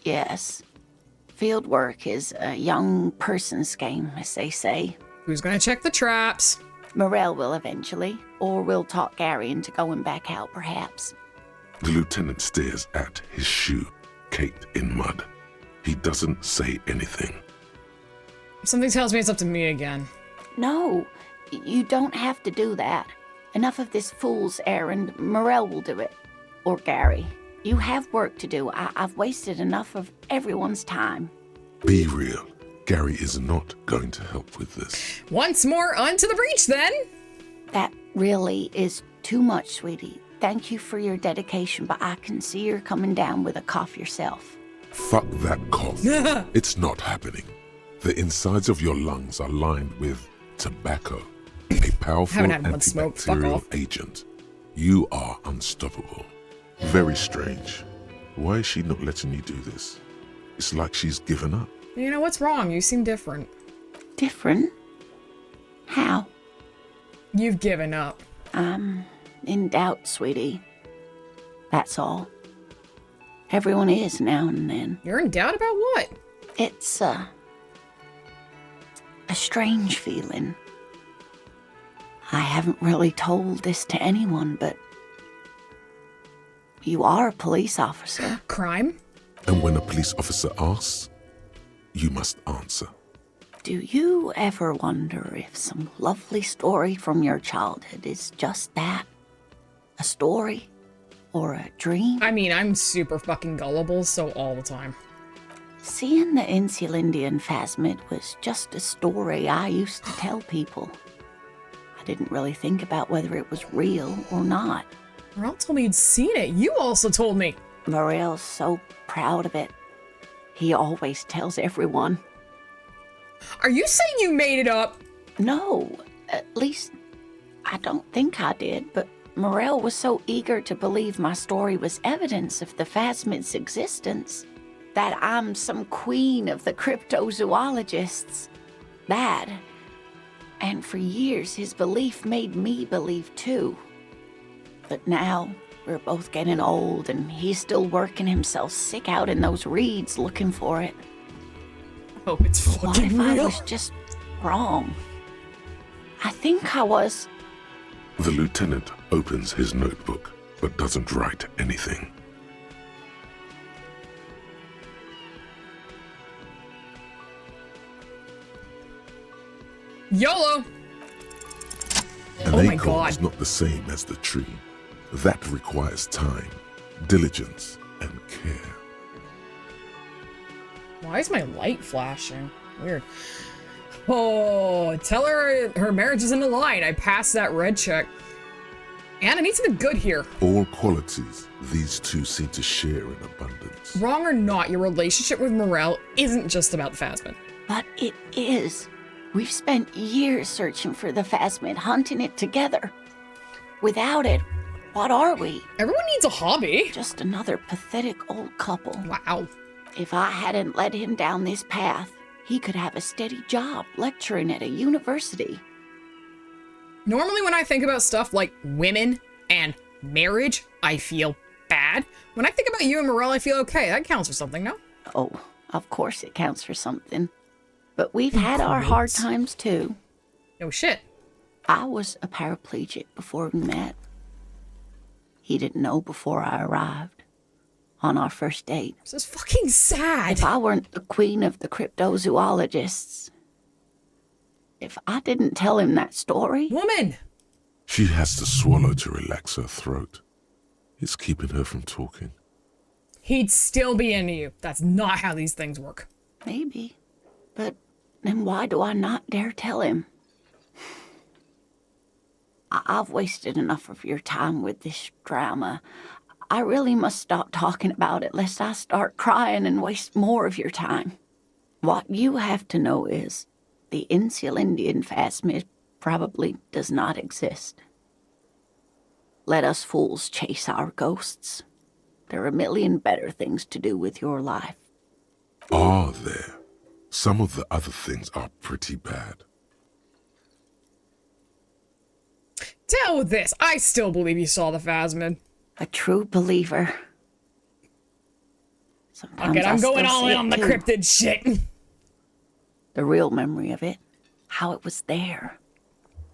Yes. Field work is a young person's game, as they say. Who's gonna check the traps? Morel will eventually, or we'll talk Gary into going back out, perhaps. The lieutenant stares at his shoe, caked in mud. He doesn't say anything. Something tells me it's up to me again. No, you don't have to do that. Enough of this fool's errand. Morel will do it. Or Gary. You have work to do. I've wasted enough of everyone's time. Be real. Gary is not going to help with this. Once more, onto the breach, then! That really is too much, sweetie. Thank you for your dedication, but I can see you're coming down with a cough yourself. Fuck that cough. It's not happening. The insides of your lungs are lined with tobacco, a powerful Haven't had one smoke. Fuck antibacterial off. agent. You are unstoppable. Very strange. Why is she not letting you do this? It's like she's given up. You know, what's wrong? You seem different. Different? How? You've given up. I'm in doubt, sweetie. That's all. Everyone is now and then. You're in doubt about what? It's a strange feeling. I haven't really told this to anyone, but you are a police officer. Crime? And when a police officer asks, you must answer. Do you ever wonder if some lovely story from your childhood is just that? A story? Or a dream? I mean, I'm super fucking gullible, so all the time. Seeing the Insulindian phasmid was just a story I used to tell people. I didn't really think about whether it was real or not. Morel told me you'd seen it. You also told me. Morel's so proud of it. He always tells everyone. Are you saying you made it up? No, at least I don't think I did, but Morel was so eager to believe my story was evidence of the phasmid's existence that I'm some queen of the cryptozoologists. That. And for years, his belief made me believe too. But now, we're both getting old, and he's still working himself sick out in those reeds looking for it. Oh, it's What fucking if I real. was just wrong? I think I was. The lieutenant opens his notebook, but doesn't write anything. YOLO! An Oh my acorn God. is not the same as the tree. That requires time, diligence, and care. Why is my light flashing? Weird. Oh, tell her her marriage is in the line. I passed that red check. And I need something good here. All qualities these two seem to share in abundance. Wrong or not, your relationship with Morel isn't just about the phasmid. But it is. We've spent years searching for the phasmid, hunting it together. Without it, what are we? Everyone needs a hobby. Just another pathetic old couple. Wow. If I hadn't led him down this path, he could have a steady job lecturing at a university. Normally when I think about stuff like women and marriage, I feel bad. When I think about you and Morel, I feel okay. That counts for something, no? Oh, of course it counts for something. But we've had our hard times too. No shit. I was a paraplegic before we met. He didn't know before I arrived. On our first date. This is fucking sad. If I weren't the queen of the cryptozoologists, if I didn't tell him that story, Woman! She has to swallow to relax her throat. It's keeping her from talking. He'd still be into you. That's not how these things work. maybe. But then why do I not dare tell him? I've wasted enough of your time with this drama. I really must stop talking about it lest I start crying and waste more of your time. What you have to know is the Insulindian phasmid probably does not exist. Let us fools chase our ghosts. There are a million better things to do with your life. Are there? Some of the other things are pretty bad. To hell with this. I still believe you saw the phasmid. A true believer. Sometimes Okay, I'm I going still all see in it on the too. cryptid shit. The real memory of it. How it was there.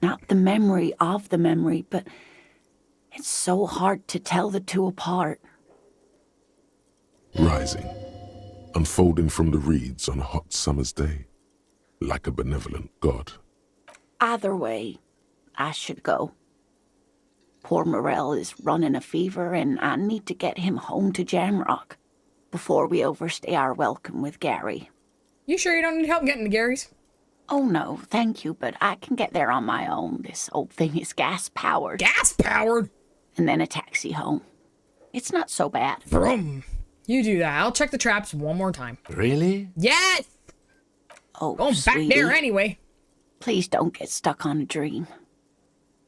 Not the memory of the memory, but it's so hard to tell the two apart. Rising, unfolding from the reeds on a hot summer's day, like a benevolent god. Either way, I should go. Poor Morel is running a fever, and I need to get him home to Jamrock before we overstay our welcome with Gary. You sure you don't need help getting to Gary's? Oh no, thank you, but I can get there on my own. This old thing is gas-powered. Gas-powered? And then a taxi home. It's not so bad. Vroom. You do that. I'll check the traps one more time. Really? Yes! Oh, Going sweetie, back there anyway. please don't get stuck on a dream.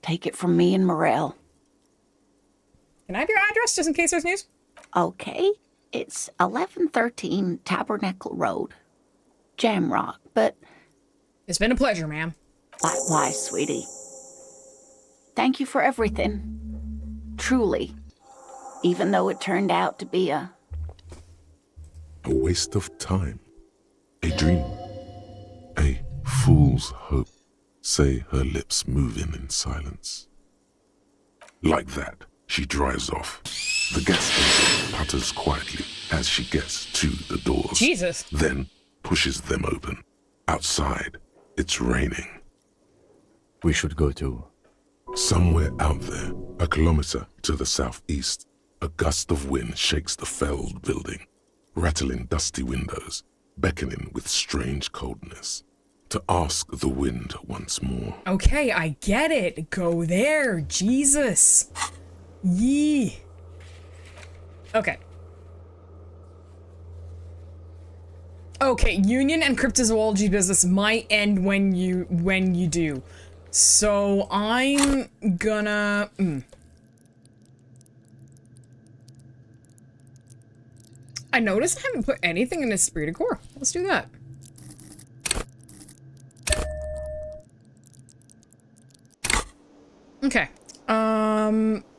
Take it from me and Morel. Can I have your address just in case there's news? Okay, it's 1113 Tabernacle Road. Jamrock, but It's been a pleasure, ma'am. likewise, sweetie. Thank you for everything. Truly. Even though it turned out to be a waste of time. A dream. A fool's hope. Say her lips moving in silence. Like that, she drives off. The gas engine putters quietly as she gets to the doors. Jesus. Then pushes them open. Outside, it's raining. We should go too. Somewhere out there, a kilometer to the southeast, a gust of wind shakes the felled building, rattling dusty windows, beckoning with strange coldness. To ask the wind once more. Okay, I get it. Go there. Jesus. Yee. Okay. Okay, union and cryptozoology business might end when you do. So I'm gonna I noticed I haven't put anything in Esprit de Corps. Let's do that. Okay.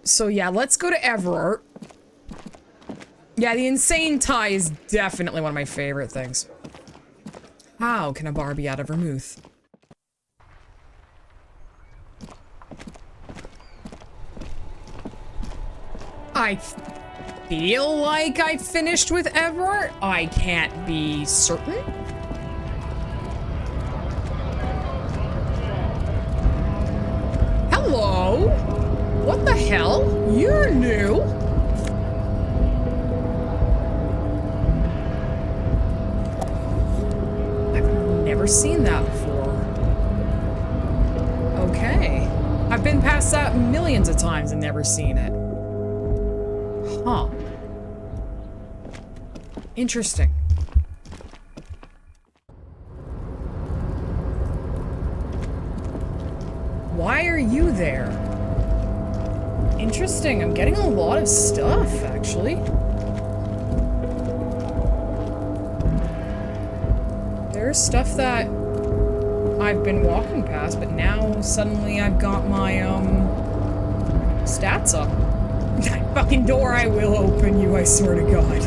So yeah, let's go to Everard. Yeah, the insane tie is definitely one of my favorite things. How can a bar be out of vermouth? I feel like I finished with Everard. I can't be certain. Hello? What the hell? You're new? I've never seen that before. Okay. I've been past that millions of times and never seen it. Huh. Interesting. Why are you there? Interesting. I'm getting a lot of stuff, actually. There's stuff that I've been walking past, but now suddenly I've got my, stats up. That fucking door I will open you, I swear to God.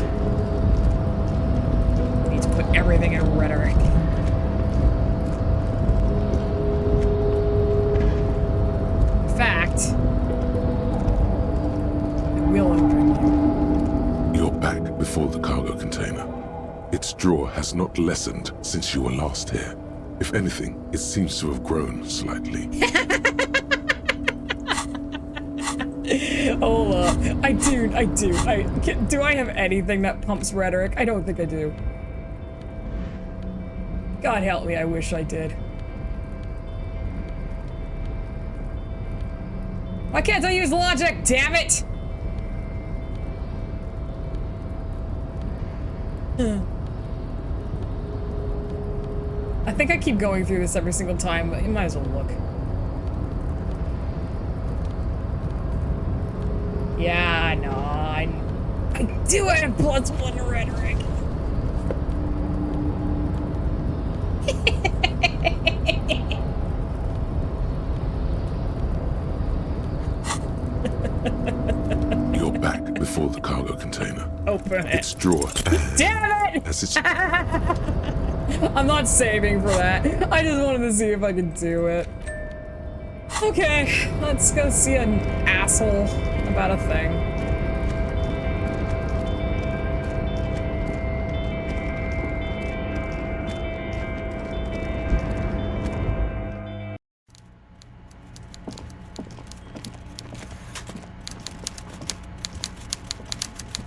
I need to put everything in rhetoric. In fact, I will open you. You're back before the cargo container. Its drawer has not lessened since you were last here. If anything, it seems to have grown slightly. Hold up. I do. Do I have anything that pumps rhetoric? I don't think I do. God help me, I wish I did. Why can't I use logic, damn it? I think I keep going through this every single time, but you might as well look. Yeah, no, I do have +1 rhetoric. You're back before the cargo container. Open it. Its drawer and Damn it! as it's I'm not saving for that. I just wanted to see if I could do it. Okay, let's go see an asshole about a thing.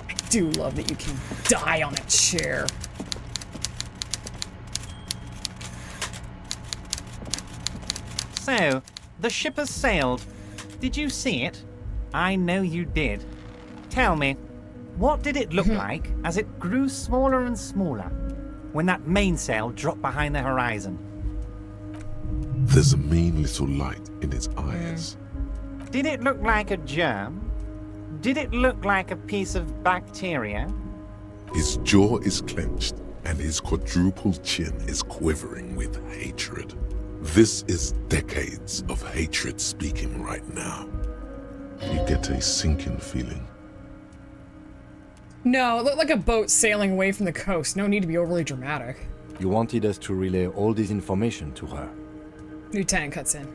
I do love that you can die on a chair. So, the ship has sailed. Did you see it? I know you did. Tell me, what did it look like as it grew smaller and smaller when that mainsail dropped behind the horizon? there's a mean little light in its eyes. Did it look like a germ? Did it look like a piece of bacteria? His jaw is clenched, and his quadruple chin is quivering with hatred. This is decades of hatred speaking right now. You get a sinking feeling. No, it looked like a boat sailing away from the coast. No need to be overly dramatic. You wanted us to relay all this information to her. Lieutenant cuts in.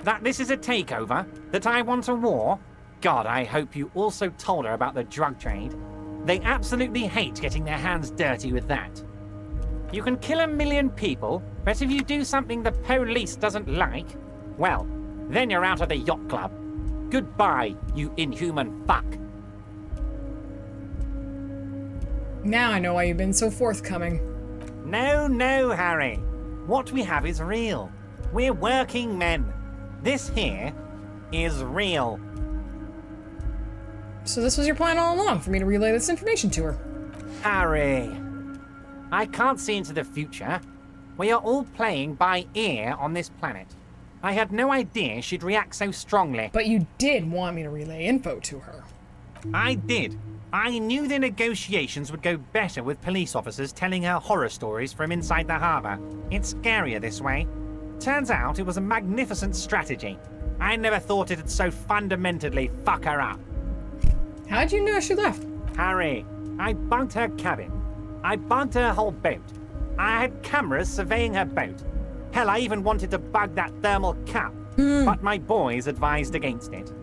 That this is a takeover? That I want a war? God, I hope you also told her about the drug trade. They absolutely hate getting their hands dirty with that. You can kill 1 million people, but if you do something the police doesn't like, well, then you're out of the yacht club. Goodbye, you inhuman fuck. Now I know why you've been so forthcoming. No, no, Harry. What we have is real. We're working men. This here is real. So this was your plan all along, for me to relay this information to her. Harry, I can't see into the future. We are all playing by ear on this planet. I had no idea she'd react so strongly. But you did want me to relay info to her. I did. I knew the negotiations would go better with police officers telling her horror stories from inside the harbour. It's scarier this way. Turns out it was a magnificent strategy. I never thought it'd so fundamentally fuck her up. How'd you know she left? Harry, I bugged her cabin. I bugged her whole boat. I had cameras surveying her boat. Hell, I even wanted to bug that thermal cap, but my boys advised against it.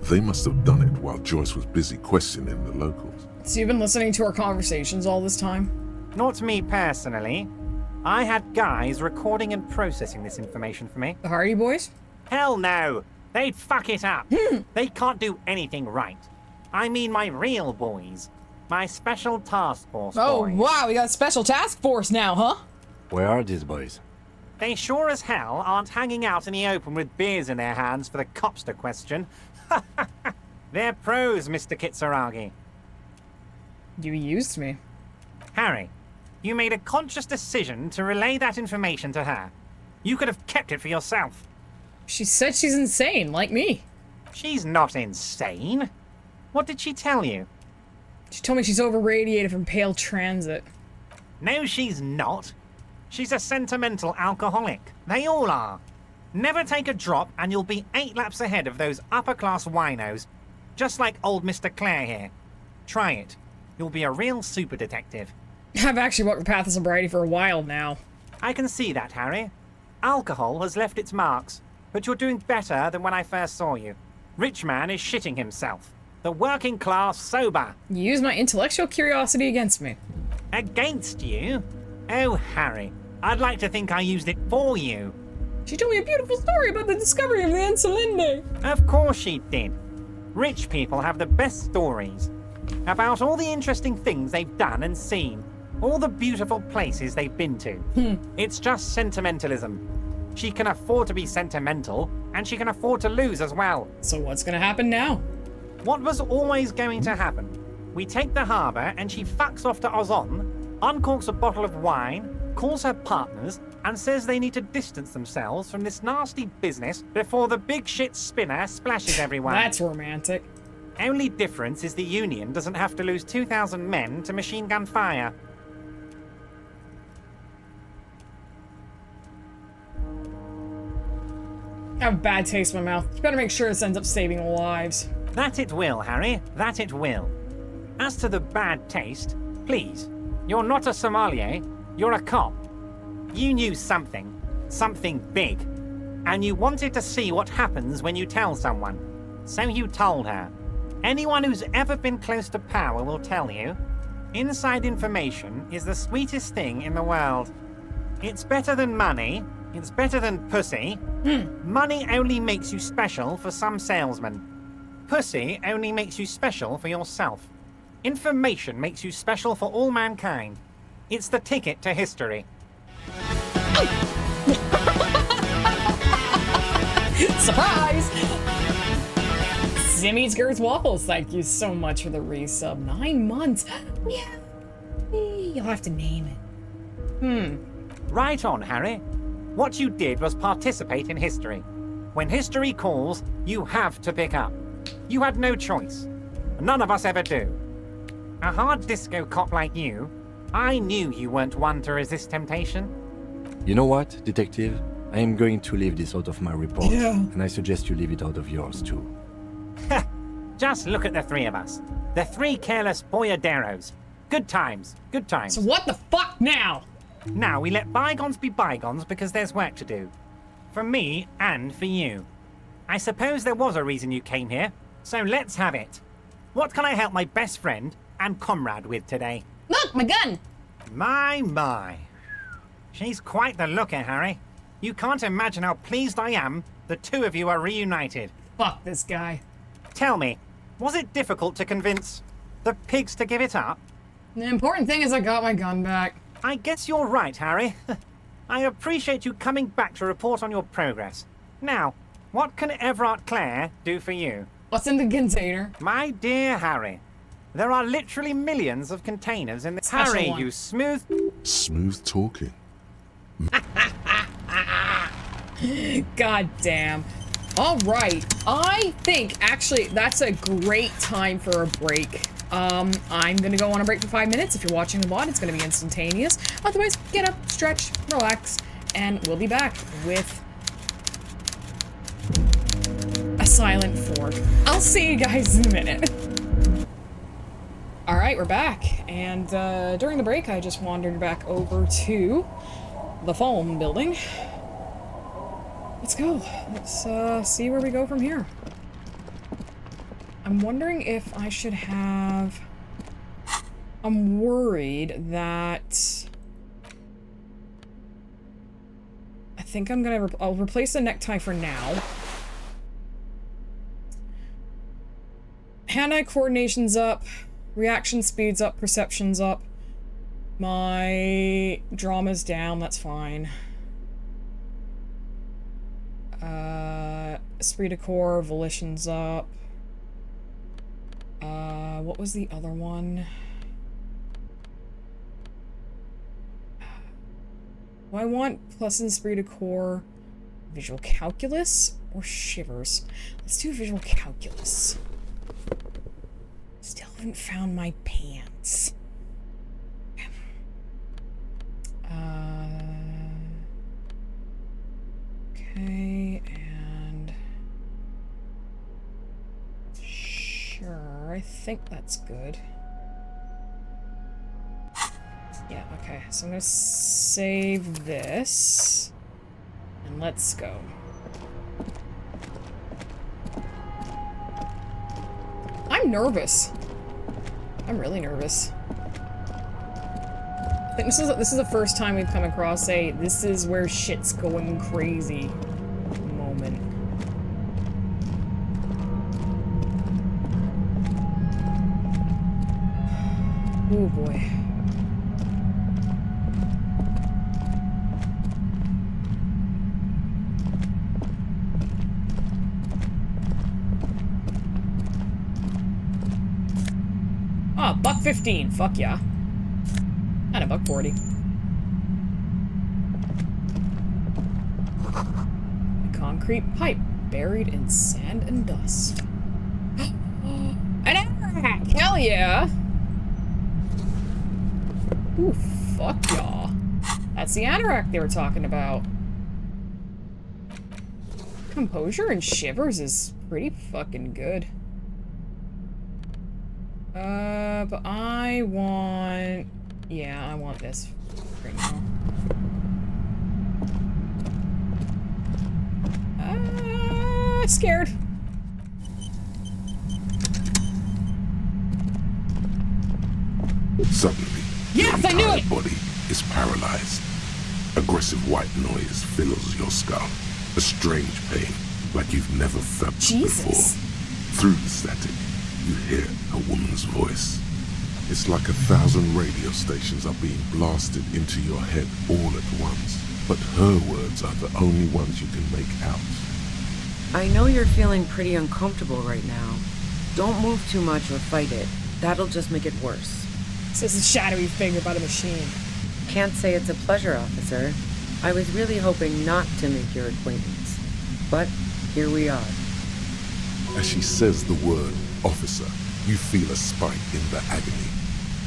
They must have done it while Joyce was busy questioning the locals. So you've been listening to our conversations all this time? Not me personally. I had guys recording and processing this information for me. The Hardy Boys? Hell no! They'd fuck it up. They can't do anything right. I mean my real boys. My special task force boys. Wow, we got a special task force now, huh? Where are these boys? They sure as hell aren't hanging out in the open with beers in their hands for the cops to question. They're pros, Mr. Kitsuragi. You used me. Harry, you made a conscious decision to relay that information to her. You could have kept it for yourself. She said she's insane, like me. She's not insane. What did she tell you? She told me she's over-radiated from pale transit. No, she's not. She's a sentimental alcoholic. They all are. Never take a drop and you'll be 8 laps ahead of those upper-class winos. Just like old Mr. Clare here. Try it. You'll be a real super detective. I've actually walked the path of sobriety for a while now. I can see that, Harry. Alcohol has left its marks, but you're doing better than when I first saw you. Rich man is shitting himself. The working class sober. You used my intellectual curiosity against me. Against you? Oh, Harry, I'd like to think I used it for you. She told me a beautiful story about the discovery of the Encelinde. Of course she did. Rich people have the best stories. About all the interesting things they've done and seen. All the beautiful places they've been to. It's just sentimentalism. She can afford to be sentimental, and she can afford to lose as well. So what's gonna happen now? What was always going to happen? We take the harbour and she fucks off to Ozon, uncorks a bottle of wine, calls her partners, and says they need to distance themselves from this nasty business before the big shit spinner splashes everyone. That's romantic. Only difference is the Union doesn't have to lose 2,000 men to machine gun fire. I have a bad taste in my mouth. You better make sure this ends up saving lives. That it will, Harry. That it will. As to the bad taste, please, you're not a sommelier, you're a cop. You knew something big, and you wanted to see what happens when you tell someone. So you told her. Anyone who's ever been close to power will tell you, inside information is the sweetest thing in the world. It's better than money, it's better than pussy. Money only makes you special for some salesmen. Pussy only makes you special for yourself. Information makes you special for all mankind. It's the ticket to history. Surprise! Zimmy Girth Waffles, thank you so much for the resub. 9 months. Yeah. You'll have to name it. Right on, Harry. What you did was participate in history. When history calls, you have to pick up. You had no choice. None of us ever do. A hard disco cop like you, I knew you weren't one to resist temptation. You know what, detective? I am going to leave this out of my report, and I suggest you leave it out of yours too. Just look at the three of us. The three careless boyaderos. Good times, good times. So what the fuck now? Now we let bygones be bygones because there's work to do. For me and for you. I suppose there was a reason you came here, so let's have it. What can I help my best friend and comrade with today? Look, my gun! My. She's quite the looker, Harry. You can't imagine how pleased I am the two of you are reunited. Fuck this guy. Tell me, was it difficult to convince the pigs to give it up? The important thing is I got my gun back. I guess you're right, Harry. I appreciate you coming back to report on your progress. Now, what can Everard Clare do for you? What's in the container? My dear Harry, there are literally millions of containers in the... Special Harry, one. you smooth... Smooth talking. God damn. All right. I think actually that's a great time for a break. I'm gonna go on a break for 5 minutes. If you're watching the VOD, it's gonna be instantaneous. Otherwise, get up, stretch, relax, and we'll be back with a silent fork. I'll see you guys in a minute. All right, we're back. And during the break, I just wandered back over to the foam building. Let's go. Let's see where we go from here. I'm wondering if I should have... I'm worried that... I think I'm gonna... I'll replace the necktie for now. Hand-eye coordination's up. Reaction speed's up. Perception's up. My drama's down. That's fine. Esprit de corps, volition's up. What was the other one? Do I want plus esprit de corps, visual calculus, or shivers? Let's do visual calculus. Still haven't found my pants. Okay, and sure, I think that's good. Yeah, okay, so I'm gonna save this, and let's go. I'm nervous. I'm really nervous. I think this is the first time we've come across a this is where shit's going crazy moment. Oh boy. Ah, $1.15. Fuck yeah. And $1.40. A concrete pipe buried in sand and dust. An anorak! Hell yeah! Ooh, fuck y'all. That's the anorak they were talking about. Composure and shivers is pretty fucking good. But I want... Yeah, I want this right now. Scared. Suddenly, Yes, your I knew entire it! body is paralyzed. Aggressive white noise fills your skull. A strange pain, like you've never felt Jesus. before. Through the static, you hear a woman's voice. It's like 1,000 radio stations are being blasted into your head all at once. But her words are the only ones you can make out. I know you're feeling pretty uncomfortable right now. Don't move too much or fight it. That'll just make it worse. It's just a shadowy figure by the machine. Can't say it's a pleasure, officer. I was really hoping not to make your acquaintance. But here we are. As she says the word officer, you feel a spike in the agony.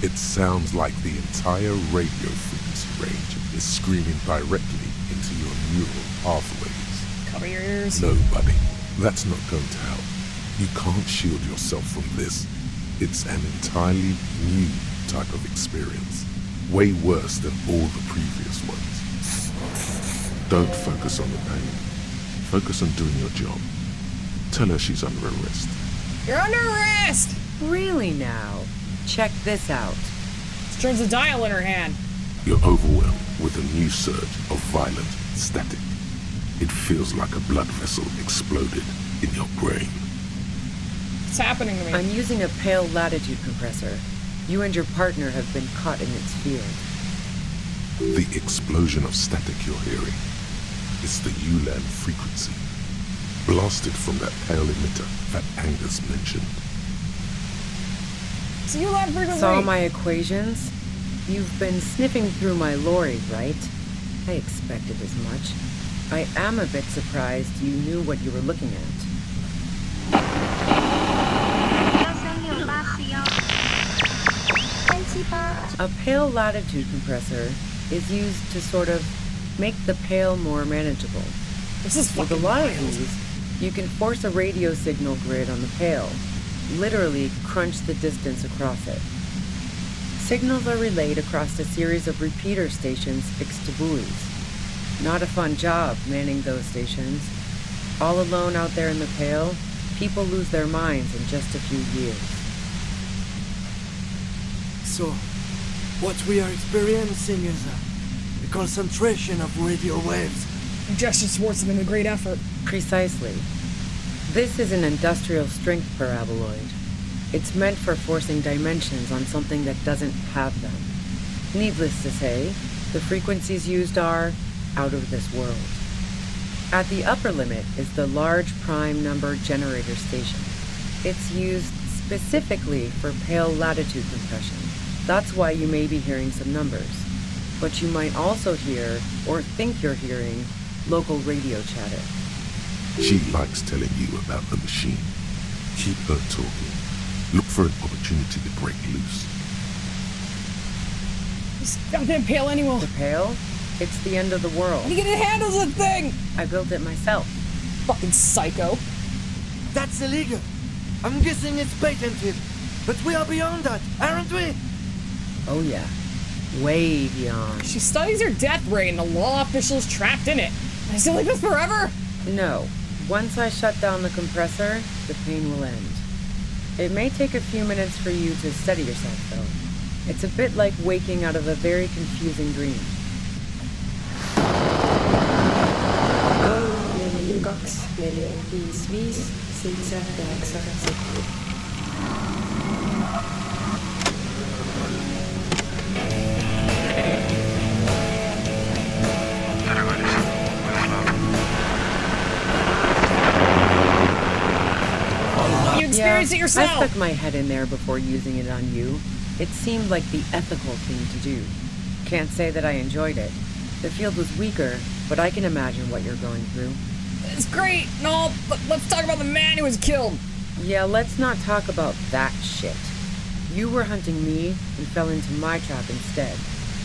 It sounds like the entire radio frequency range is screaming directly into your neural pathways. Cover your ears. No, buddy, that's not going to help. You can't shield yourself from this. It's an entirely new type of experience. Way worse than all the previous ones. Don't focus on the pain. Focus on doing your job. Tell her she's under arrest. You're under arrest! Really now? Check this out. She turns the dial in her hand. You're overwhelmed with a new surge of violent static. It feels like a blood vessel exploded in your brain. What's happening to me? I'm using a pale latitude compressor. You and your partner have been caught in its field. The explosion of static you're hearing is the ULAN frequency, blasted from that pale emitter that Angus mentioned. So you left for Saw my equations? You've been sniffing through my lorry, right? I expected as much. I am a bit surprised you knew what you were looking at. A pale latitude compressor is used to sort of make the pale more manageable. This is With a fucking lot wild. of these, you can force a radio signal grid on the pale, literally crunch the distance across it. Signals are relayed across a series of repeater stations fixed to buoys. Not a fun job manning those stations. All alone out there in the pale, people lose their minds in just a few years. So, what we are experiencing is a concentration of radio waves. Gesture towards them in a great effort. Precisely. This is an industrial strength paraboloid. It's meant for forcing dimensions on something that doesn't have them. Needless to say, the frequencies used are out of this world. At the upper limit is the large prime number generator station. It's used specifically for pale latitude compression. That's why you may be hearing some numbers. But you might also hear, or think you're hearing, local radio chatter. She likes telling you about the machine. Keep her talking. Look for an opportunity to break loose. This goddamn pale animal. The pale? It's the end of the world. You get handles the thing! I built it myself. Fucking psycho. That's illegal. I'm guessing it's patented. But we are beyond that, aren't we? Oh yeah. Way beyond. She studies her death rate and the law officials trapped in it. I still like this forever? No. Once I shut down the compressor, the pain will end. It may take a few minutes for you to steady yourself, though. It's a bit like waking out of a very confusing dream. You experience it I yourself! stuck my head in there before using it on you. It seemed like the ethical thing to do. Can't say that I enjoyed it. The field was weaker, but I can imagine what you're going through. It's great and all, but let's talk about the man who was killed. Yeah, let's not talk about that shit. You were hunting me and fell into my trap instead.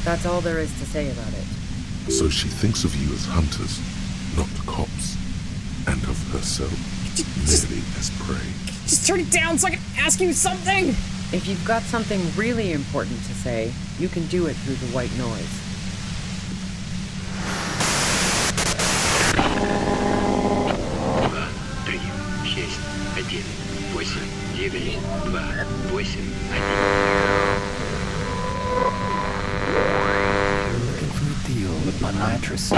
That's all there is to say about it. So she thinks of you as hunters, not cops, and of herself merely as prey. Just turn it down so I can ask you something. If you've got something really important to say, you can do it through the white noise. You're looking for a deal with my mattress.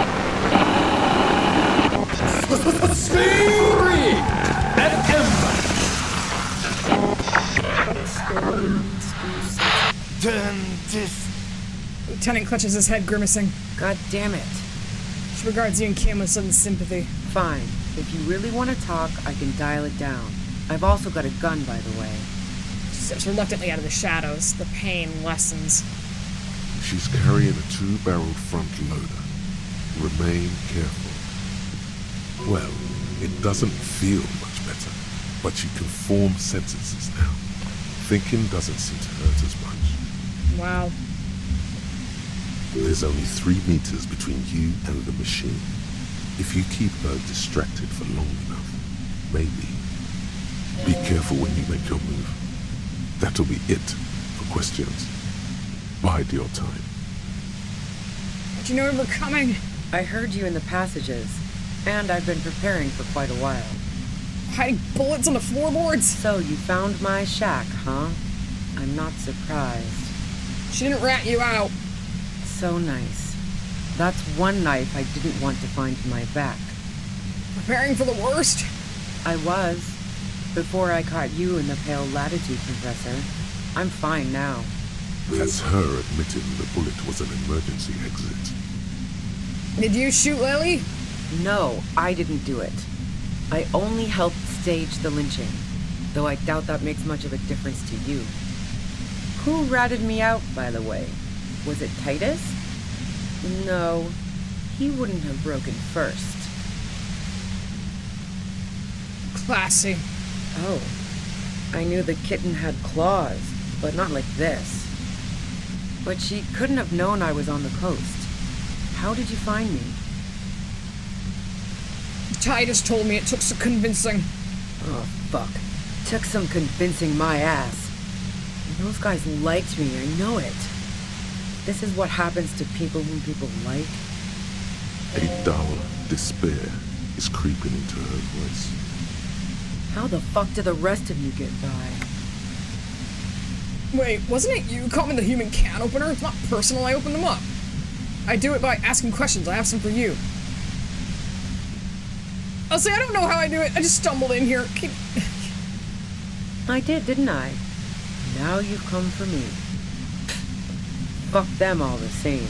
Turn this. Lieutenant clutches his head, grimacing. God damn it. She regards you and Kim with sudden sympathy. Fine. If you really want to talk, I can dial it down. I've also got a gun, by the way. She steps reluctantly out of the shadows. The pain lessens. She's carrying a 2-barreled front loader. Remain careful. Well, it doesn't feel much better, but you can form sentences now. Thinking doesn't seem to hurt as much. Wow. There's only 3 meters between you and the machine. If you keep her distracted for long enough, maybe. Be careful when you make your move. That'll be it for questions. Bide your time. Did you know we were coming? I heard you in the passages, and I've been preparing for quite a while. Hiding bullets on the floorboards? So you found my shack, huh? I'm not surprised. She didn't rat you out. So nice. That's one knife I didn't want to find in my back. Preparing for the worst? I was. Before I caught you in the pale latitude compressor. I'm fine now. That's her admitting the bullet was an emergency exit. Did you shoot Lily? No, I didn't do it. I only helped stage the lynching, though I doubt that makes much of a difference to you. Who ratted me out, by the way? Was it Titus? No, he wouldn't have broken first. Classy. Oh, I knew the kitten had claws, but not like this. But she couldn't have known I was on the coast. How did you find me? Titus told me it took some convincing. Oh, fuck. Took some convincing my ass. Those guys liked me, I know it. This is what happens to people whom people like. A dull despair is creeping into her voice. How the fuck do the rest of you get by? Wait, wasn't it you caught me the human can opener? It's not personal, I opened them up. I do it by asking questions. I have some for you. I'll say I don't know how I do it. I just stumbled in here. I did, didn't I? Now you've come for me. Fuck them all the same.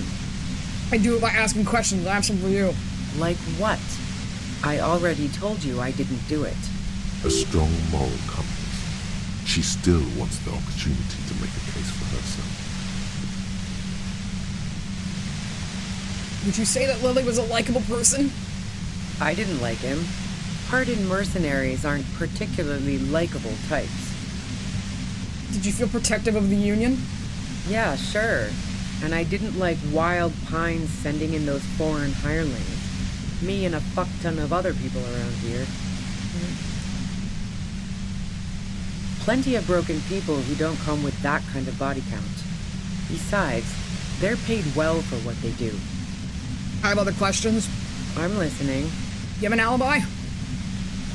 I do it by asking questions. I have some for you. Like what? I already told you I didn't do it. A strong moral compass. She still wants the opportunity to make a case for herself. Would you say that Lily was a likable person? I didn't like him. Hardened mercenaries aren't particularly likable types. Did you feel protective of the Union? Yeah, sure. And I didn't like Wild Pines sending in those foreign hirelings. Me and a fuck ton of other people around here. Plenty of broken people who don't come with that kind of body count. Besides, they're paid well for what they do. I have other questions. I'm listening. You have an alibi?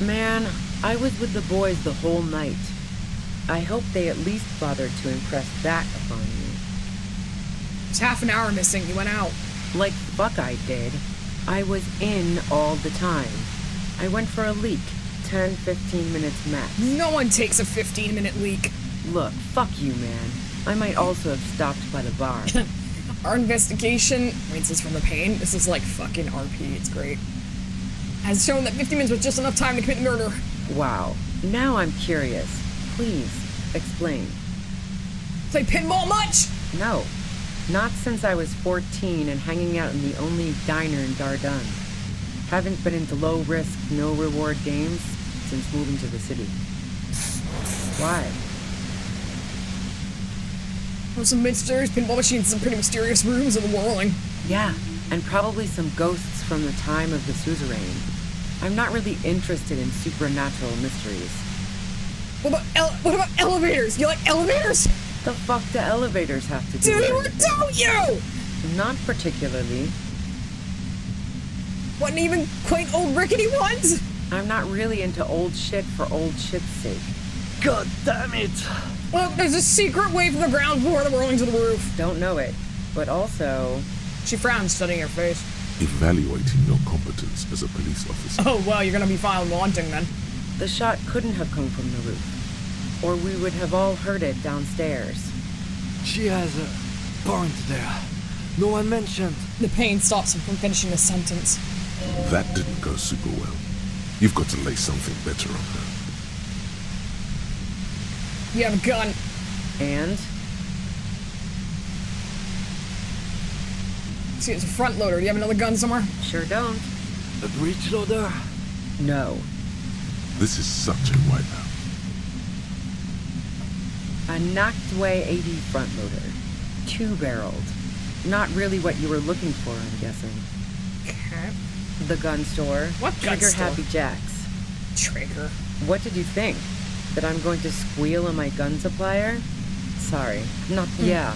Man, I was with the boys the whole night. I hope they at least bothered to impress that upon you. It's half an hour missing. You went out. Like fuck I did. I was in all the time. I went for a leak. 10-15 minutes max. No one takes a 15-minute leak. Look, fuck you, man. I might also have stopped by the bar. Our investigation, rinses from the pain, this is like fucking RP, it's great, has shown that 50 minutes was just enough time to commit murder. Wow. Now I'm curious. Please, explain. Play pinball much? No. Not since I was 14 and hanging out in the only diner in Dardun. Haven't been into low-risk, no-reward games since moving to the city. Why? There's some mysterious pinball machines in some pretty mysterious rooms in the whirling. Yeah, and probably some ghosts from the time of the suzerain. I'm not really interested in supernatural mysteries. What about elevators? You like elevators? The fuck do elevators have to do Do with or anything? don't you? Not particularly. Wasn't even quaint old rickety ones? I'm not really into old shit for old shit's sake. God damn it! Well, there's a secret way from the ground floor that we're only to the roof. Don't know it, but also... She frowned, studying her face. Evaluating your competence as a police officer. Oh, well, you're gonna be found wanting then. The shot couldn't have come from the roof, or we would have all heard it downstairs. She has a point there. No one mentioned. The pain stops him from finishing a sentence. That didn't go super well. You've got to lay something better on her. You have a gun. And? See, it's a front loader. Do you have another gun somewhere? Sure don't. A breech loader? No. This is such a wipeout. A Necktie 80 front loader. 2-barreled. Not really what you were looking for, I'm guessing. Okay. The gun store. What gun Trigger store? Happy Jacks. Trigger. What did you think? That I'm going to squeal on my gun supplier? Sorry. Not... Yeah.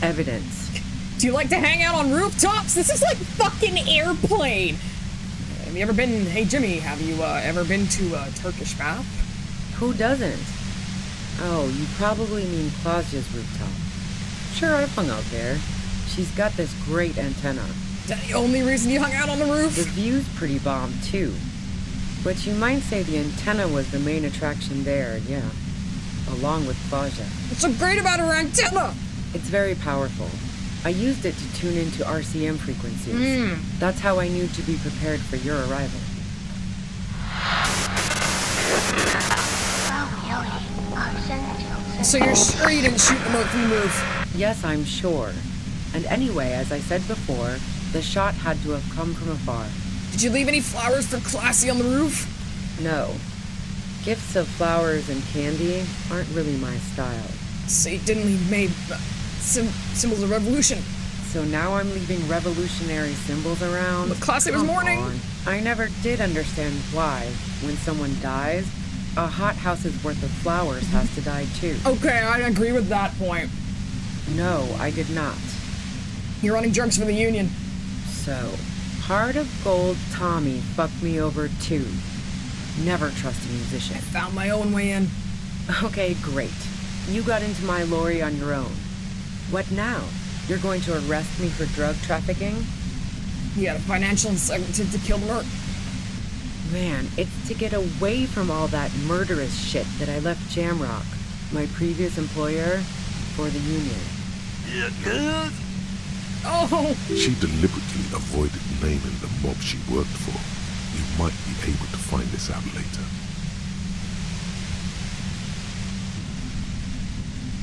Evidence. Do you like to hang out on rooftops? This is like fucking Airplane. Have you ever been... Hey, Jimmy, have you ever been to a Turkish bath? Who doesn't? Oh, you probably mean Claudia's rooftop. Sure, I've hung out there. She's got this great antenna. Is that the only reason you hung out on the roof? The view's pretty bomb, too. But you might say the antenna was the main attraction there, yeah. Along with Claudia. What's so great about her antenna? It's very powerful. I used it to tune into RCM frequencies. That's how I knew to be prepared for your arrival. So you're sure you didn't shoot the Merc from the roof? Yes, I'm sure. And anyway, as I said before, the shot had to have come from afar. Did you leave any flowers for Classy on the roof? No. Gifts of flowers and candy aren't really my style. So you didn't leave made symbols of revolution. So now I'm leaving revolutionary symbols around? But Classy was Come mourning. on. I never did understand why, when someone dies, a hothouse's worth of flowers has to die too. Okay, I agree with that point. No, I did not. You're running drugs for the Union. So, Heart of Gold Tommy fucked me over too. Never trust a musician. Found my own way in. Okay, great. You got into my lorry on your own. What now? You're going to arrest me for drug trafficking? You had a financial incentive to kill the Merc. Man, it's to get away from all that murderous shit that I left Jamrock, my previous employer, for the Union. Oh! She deliberately avoided naming the mob she worked for. You might be able to find this out later.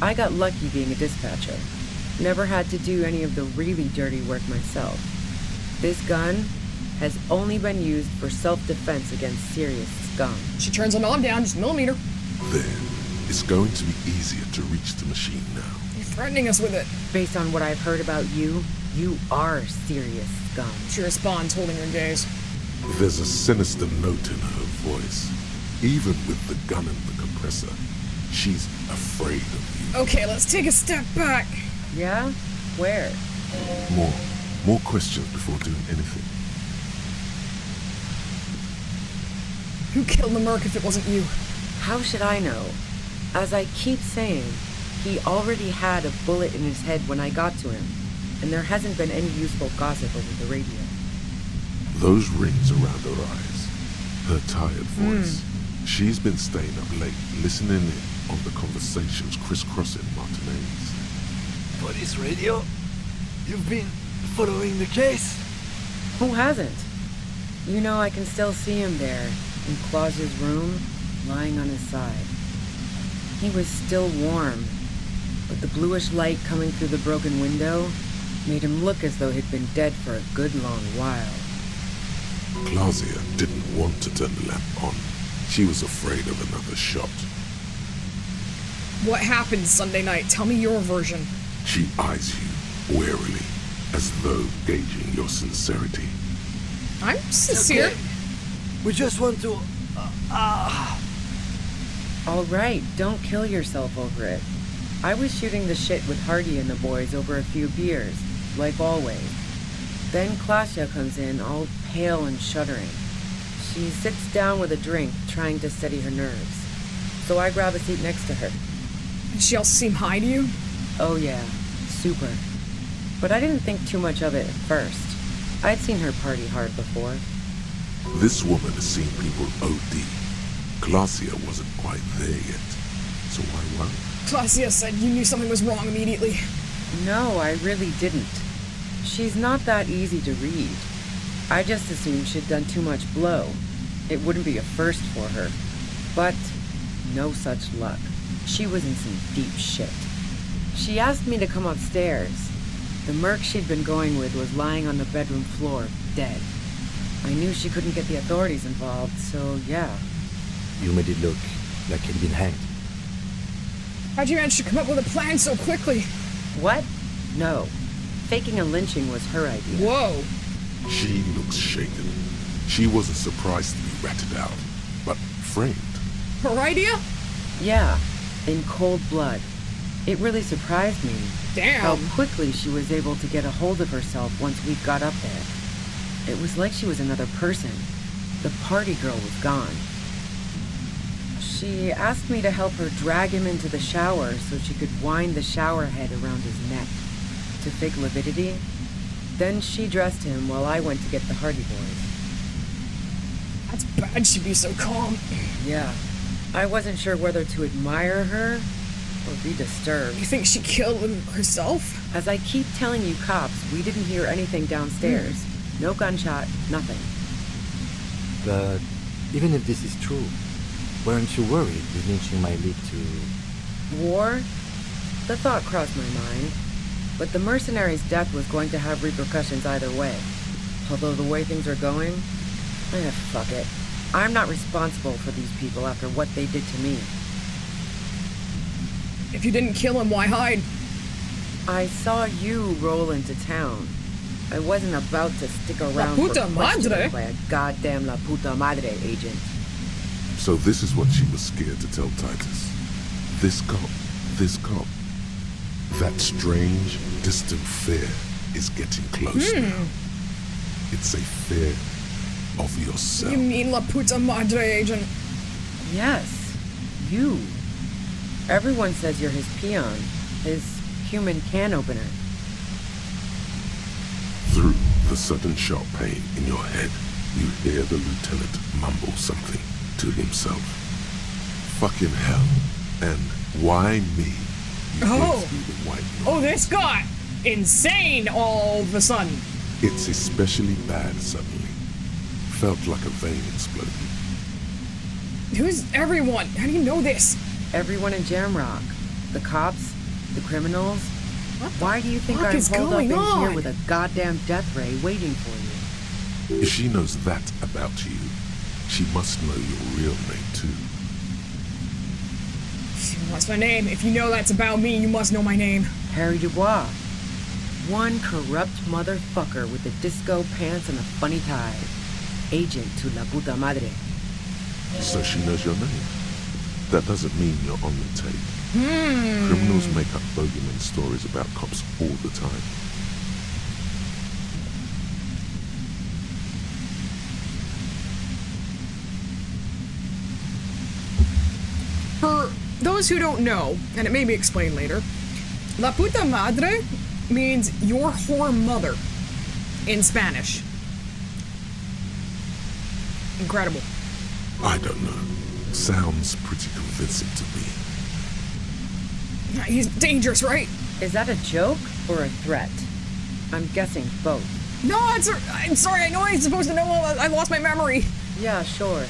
I got lucky being a dispatcher. Never had to do any of the really dirty work myself. This gun has only been used for self-defense against serious scum. She turns the knob down just a millimeter. There. It's going to be easier to reach the machine now. You're threatening us with it. Based on what I've heard about you, you are serious scum. She responds, holding her gaze. There's a sinister note in her voice. Even with the gun and the compressor, she's afraid of you. Okay, let's take a step back. Yeah? Where? More questions before doing anything. Who killed the Merc if it wasn't you? How should I know? As I keep saying, he already had a bullet in his head when I got to him, and there hasn't been any useful gossip over the radio. Those rings around her eyes, her tired voice. She's been staying up late, listening in on the conversations crisscrossing Martinez. Police radio? You've been following the case? Who hasn't? You know, I can still see him there, in Claus's room, lying on his side. He was still warm, but the bluish light coming through the broken window made him look as though he'd been dead for a good long while. Claudia didn't want to turn the lamp on. She was afraid of another shot. What happened Sunday night? Tell me your version. She eyes you warily, as though gauging your sincerity. I'm sincere. Okay. We just want to... Alright, don't kill yourself over it. I was shooting the shit with Hardy and the boys over a few beers, like always. Then Klasha comes in, all pale and shuddering. She sits down with a drink, trying to steady her nerves. So I grab a seat next to her. Did she also seem high to you? Oh yeah, super. But I didn't think too much of it at first. I'd seen her party hard before. This woman has seen people OD. Glacia wasn't quite there yet. So why worry? Glacia said you knew something was wrong immediately. No, I really didn't. She's not that easy to read. I just assumed she'd done too much blow. It wouldn't be a first for her. But no such luck. She was in some deep shit. She asked me to come upstairs. The merc she'd been going with was lying on the bedroom floor, dead. I knew she couldn't get the authorities involved, so yeah. You made it look like he'd been hanged. How'd you manage to come up with a plan so quickly? What? No. Faking a lynching was her idea. Whoa. She looks shaken. She wasn't surprised to be ratted out, but framed. Her idea? Yeah, in cold blood. It really surprised me. Damn. How quickly she was able to get a hold of herself once we got up there. It was like she was another person. The party girl was gone. She asked me to help her drag him into the shower so she could wind the shower head around his neck to fake lividity. Then she dressed him while I went to get the Hardy Boys. That's bad she'd be so calm. Yeah. I wasn't sure whether to admire her or be disturbed. You think she killed him herself? As I keep telling you cops, we didn't hear anything downstairs. No gunshot, nothing. But even if this is true, weren't you worried the lynching might lead to... War? The thought crossed my mind. But the mercenary's death was going to have repercussions either way. Although the way things are going, fuck it. I'm not responsible for these people after what they did to me. If you didn't kill him, why hide? I saw you roll into town. I wasn't about to stick around for puta questioning madre. by a goddamn La Puta Madre agent. So this is what she was scared to tell Titus. This cop. That strange, distant fear is getting close now. It's a fear of yourself. You mean La Puta Madre agent? Yes, you. Everyone says you're his peon, his human can opener. Through the sudden sharp pain in your head, you hear the lieutenant mumble something to himself. Fucking hell. And why me? You Oh. through the white noise. Oh, this got insane all of a sudden. It's especially bad suddenly. Felt like a vein exploded. Who's everyone? How do you know this? Everyone in Jamrock. The cops, the criminals. Why do you think fuck I'm is holed up in going here on? with a goddamn death ray waiting for you? If she knows that about you, she must know your real name too. What's my name? If you know that's about me, you must know my name. Harry Dubois. One corrupt motherfucker with the disco pants and a funny tie. Agent to La Puta Madre. So she knows your name. That doesn't mean you're on the tape. Criminals make up bogeyman stories about cops all the time. For those who don't know, and it may be explained later, La Puta Madre means your whore mother in Spanish. Incredible. I don't know. Sounds pretty convincing to me. He's dangerous, right? Is that a joke or a threat? I'm guessing both. No, I'm sorry, I know I'm supposed to know all that. I lost my memory. Yeah, sure.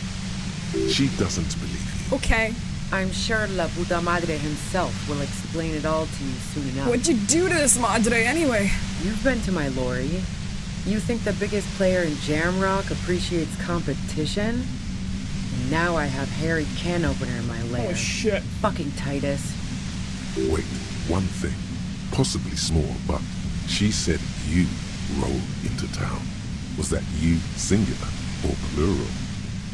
She doesn't believe you. Okay. I'm sure La Puta Madre himself will explain it all to you soon enough. What'd you do to this Madre anyway? You've been to my lorry. You think the biggest player in Jamrock appreciates competition? And now I have Harry Can Opener in my lair. Oh shit. Fucking Titus. Wait, one thing. Possibly small, but she said you rolled into town. Was that you singular or plural?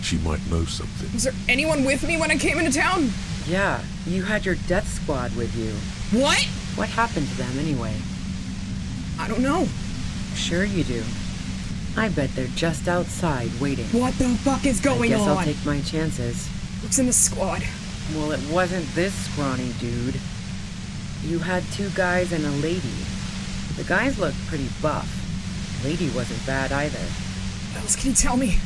She might know something. Was there anyone with me when I came into town? Yeah, you had your death squad with you. What? What happened to them anyway? I don't know. Sure you do. I bet they're just outside waiting. What the fuck is going I guess on? I'll take my chances. What's in the squad? Well, it wasn't this scrawny dude. You had 2 guys and a lady. The guys looked pretty buff. Lady wasn't bad either. What else can you tell me?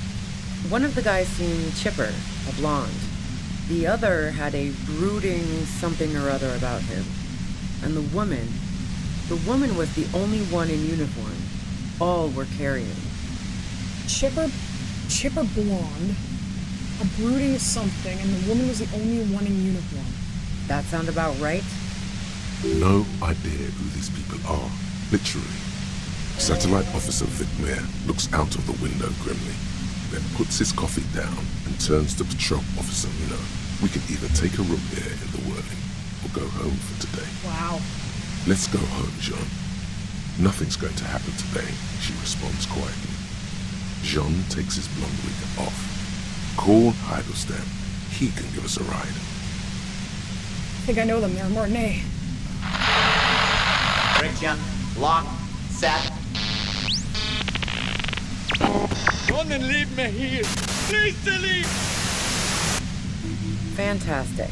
One of the guys seemed chipper, a blonde. The other had a brooding something or other about him. And the woman was the only one in uniform. All were carrying. Chipper blonde, a brooding something, and the woman was the only one in uniform. That sound about right? No idea who these people are, literally. Satellite Officer Vic Mayer looks out of the window grimly, then puts his coffee down and turns to Patrol Officer Miller. We can either take a room here in the whirling or go home for today. Wow. Let's go home, Jean. Nothing's going to happen today, she responds quietly. Jean takes his blonde wig off. Call Heidelstein. He can give us a ride. I think I know them. They're in Martinez. Friction, lock, set. Don't leave me here. Please leave. Fantastic.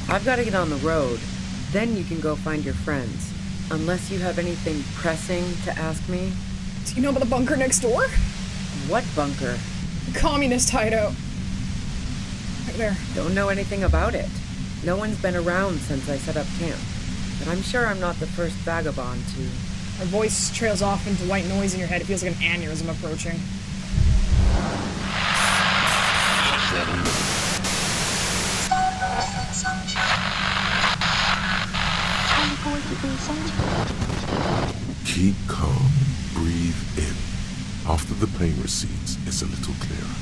I've got to get on the road. Then you can go find your friends. Unless you have anything pressing to ask me. Do you know about the bunker next door? What bunker? The communist hideout. Right there. Don't know anything about it. No one's been around since I set up camp. But I'm sure I'm not the first vagabond to... My voice trails off into white noise in your head. It feels like an aneurysm approaching. Keep calm. Breathe in. After the pain recedes, it's a little clearer.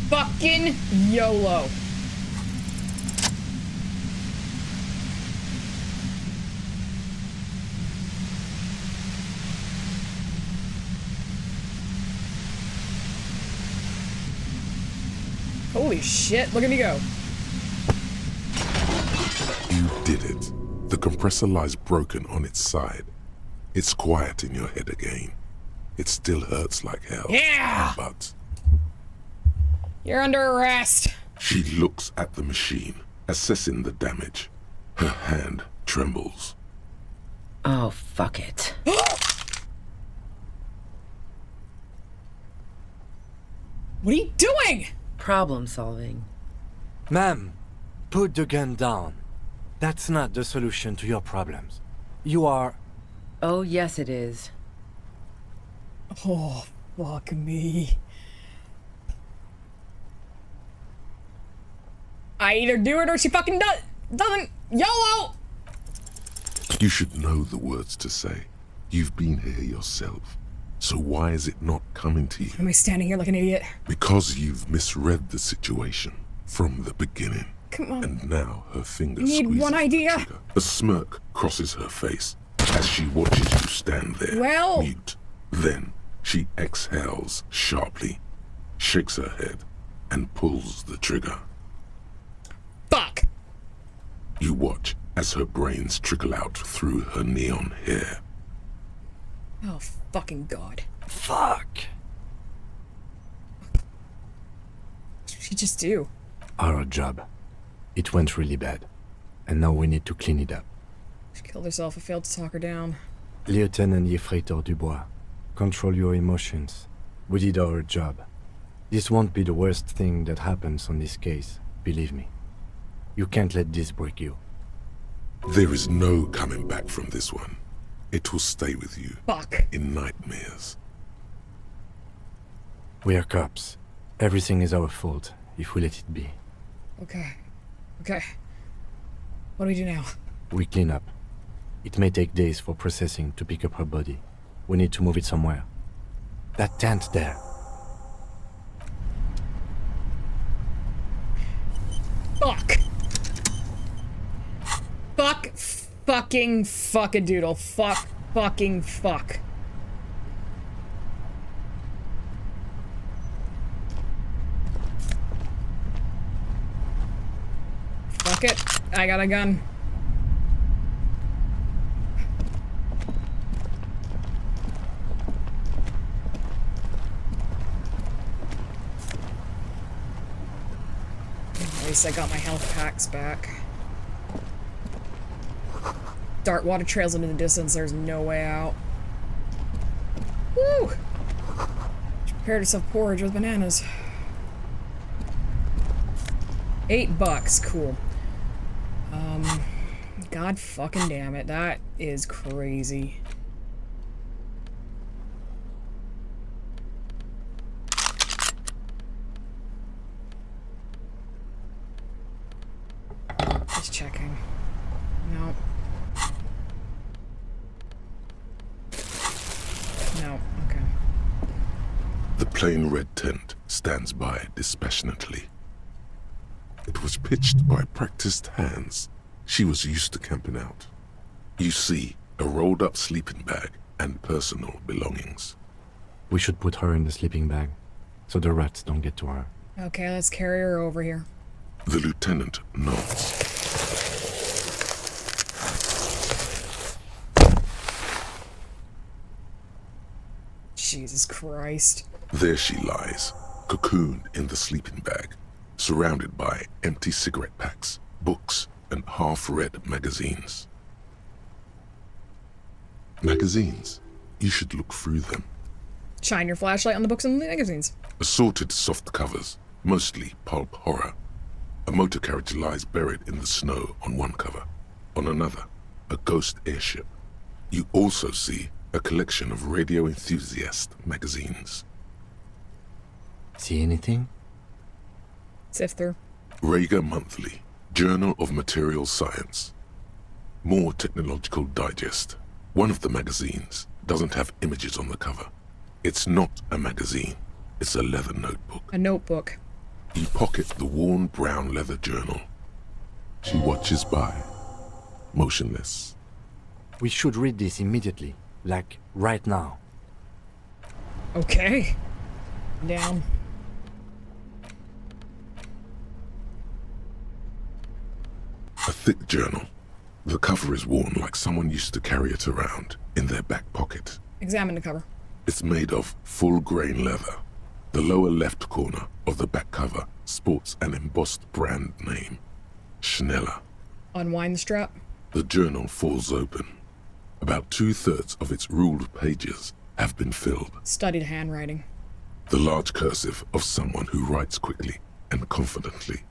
Fucking YOLO. Holy shit, look at me go. You did it. The compressor lies broken on its side. It's quiet in your head again. It still hurts like hell. Yeah! But... You're under arrest. She looks at the machine, assessing the damage. Her hand trembles. Oh, fuck it. What are you doing? Problem solving. Ma'am, put the gun down. That's not the solution to your problems. You are... Oh, yes it is. Oh, fuck me. I either do it or she fucking doesn't. YOLO! You should know the words to say. You've been here yourself. So why is it not coming to you? Am I standing here like an idiot? Because you've misread the situation from the beginning. Come on. And now her finger Need squeezes one idea. the trigger. A smirk crosses her face as she watches you stand there, Well- mute. Then she exhales sharply, shakes her head, and pulls the trigger. Fuck. You watch as her brains trickle out through her neon hair. Oh, fucking God. Fuck. What did she just do? Our job. It went really bad. And now we need to clean it up. She killed herself. I failed to talk her down. Lieutenant Yefreitor Dubois, control your emotions. We did our job. This won't be the worst thing that happens on this case, believe me. You can't let this break you. There is no coming back from this one. It will stay with you Fuck. in nightmares. We are cops. Everything is our fault if we let it be. Okay. Okay. What do we do now? We clean up. It may take days for processing to pick up her body. We need to move it somewhere. That tent there. Fuck. Fuck. Fucking fuck-a-doodle. Fuck. Fucking fuck. Fuck it. I got a gun. At least I got my health packs back. Dark water trails into the distance. There's no way out. Woo! Prepare yourself porridge with bananas. $8. Cool. God fucking damn it. That is crazy. Just checking. No. No. Okay. The plain red tent stands by dispassionately. It was pitched by practiced hands. She was used to camping out. You see a rolled-up sleeping bag and personal belongings. We should put her in the sleeping bag, so the rats don't get to her. Okay, let's carry her over here. The lieutenant nods. Jesus Christ. There she lies, cocooned in the sleeping bag, surrounded by empty cigarette packs, books, and half-read magazines. Magazines? You should look through them. Shine your flashlight on the books and the magazines. Assorted soft covers, mostly pulp horror. A motor carriage lies buried in the snow on one cover. On another, a ghost airship. You also see a collection of radio enthusiast magazines. See anything? Sift through. Rager Monthly, Journal of Material Science. More Technological Digest. One of the magazines doesn't have images on the cover. It's not a magazine, it's a leather notebook. A notebook. You pocket the worn brown leather journal. She watches by, motionless. We should read this immediately, like right now. Okay. Down. A thick journal. The cover is worn like someone used to carry it around in their back pocket. Examine the cover. It's made of full-grain leather. The lower left corner of the back cover sports an embossed brand name, Schneller. Unwind the strap. The journal falls open. About 2/3 of its ruled pages have been filled. Studied handwriting. The large cursive of someone who writes quickly and confidently.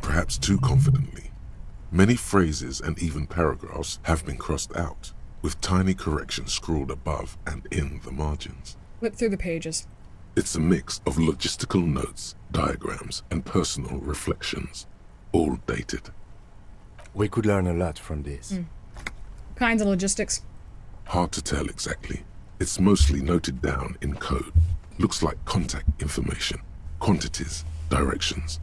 Perhaps too confidently. Many phrases and even paragraphs have been crossed out, with tiny corrections scrawled above and in the margins. Flip through the pages. It's a mix of logistical notes, diagrams, and personal reflections, all dated. We could learn a lot from this. Kinds of logistics. Hard to tell exactly. It's mostly noted down in code. Looks like contact information, quantities, directions.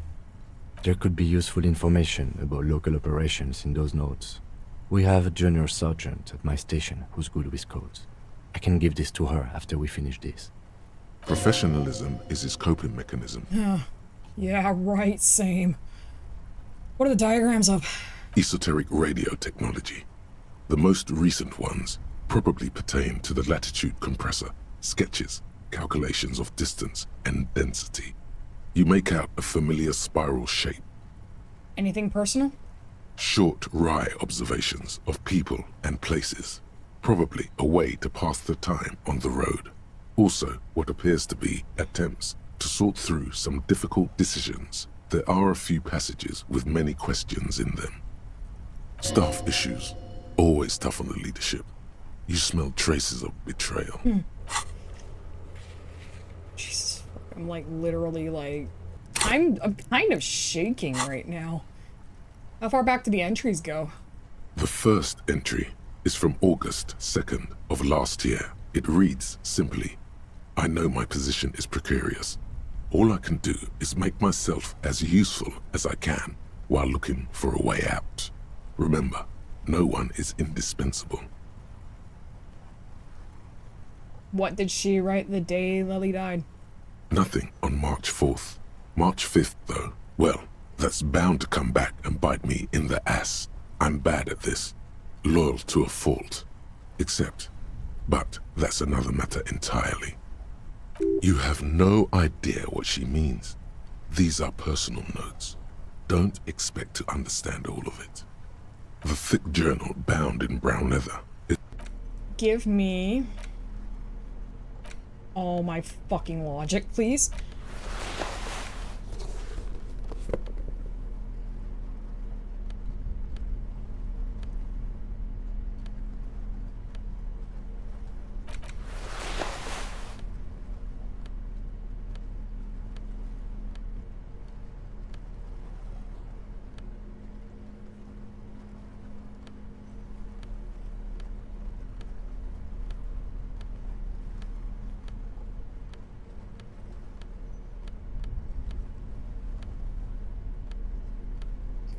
There could be useful information about local operations in those notes. We have a junior sergeant at my station who's good with codes. I can give this to her after we finish this. Professionalism is his coping mechanism. Yeah, right, same. What are the diagrams of? Esoteric radio technology. The most recent ones probably pertain to the latitude compressor, sketches, calculations of distance and density. You make out a familiar spiral shape. Anything personal? Short, wry observations of people and places. Probably a way to pass the time on the road. Also, what appears to be attempts to sort through some difficult decisions. There are a few passages with many questions in them. Staff issues. Always tough on the leadership. You smell traces of betrayal. Jesus, I'm like literally like... I'm kind of shaking right now. How far back do the entries go? The first entry is from August 2nd of last year. It reads simply, I know my position is precarious. All I can do is make myself as useful as I can while looking for a way out. Remember, no one is indispensable. What did she write the day Lily died? Nothing on March 4th. March 5th, though, well, that's bound to come back and bite me in the ass. I'm bad at this, loyal to a fault. But that's another matter entirely. You have no idea what she means. These are personal notes. Don't expect to understand all of it. The thick journal bound in brown leather. Give me all my fucking logic, please.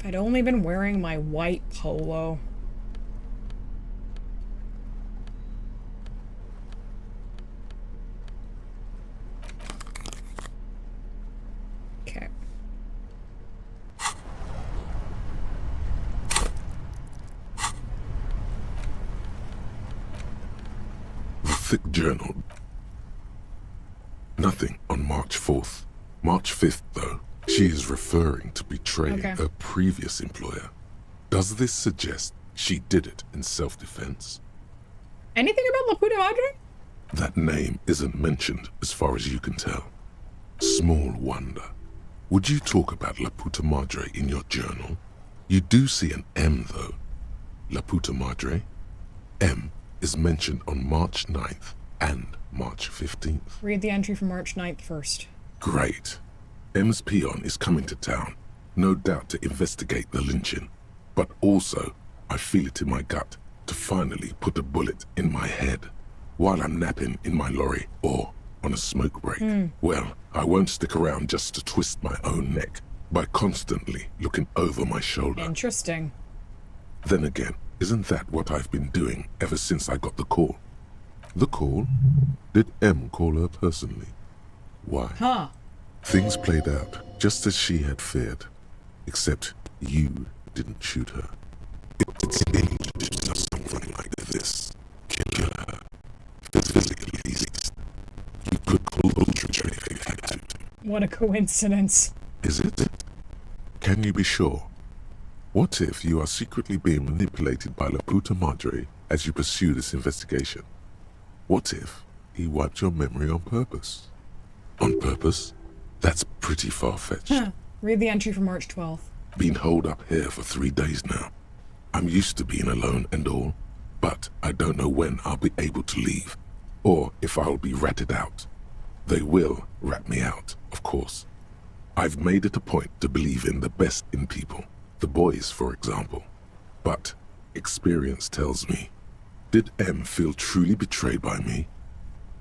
I'd only been wearing my white polo. Okay. The thick journal. Nothing on March 4th. March 5th, though. She is referring to betraying her previous employer. Does this suggest she did it in self-defense? Anything about La Puta Madre? That name isn't mentioned as far as you can tell. Small wonder. Would you talk about La Puta Madre in your journal? You do see an M, though. La Puta Madre. M is mentioned on March 9th and March 15th. Read the entry from March 9th first. Great. M's peon is coming to town, no doubt to investigate the lynching. But also, I feel it in my gut to finally put a bullet in my head while I'm napping in my lorry or on a smoke break. Well, I won't stick around just to twist my own neck by constantly looking over my shoulder. Interesting. Then again, isn't that what I've been doing ever since I got the call? The call? Did M call her personally? Why? Huh. Things played out just as she had feared, except you didn't shoot her. It's dangerous to do something like this. Kill her. Physically easy. You could pull the trigger if you had to. What a coincidence. Is it? Can you be sure? What if you are secretly being manipulated by La Puta Madre as you pursue this investigation? What if he wiped your memory on purpose? On purpose? That's pretty far-fetched. Read the entry from March 12th. Been holed up here for 3 days now. I'm used to being alone and all, but I don't know when I'll be able to leave, or if I'll be ratted out. They will rat me out, of course. I've made it a point to believe in the best in people, the boys, for example. But experience tells me, did M feel truly betrayed by me?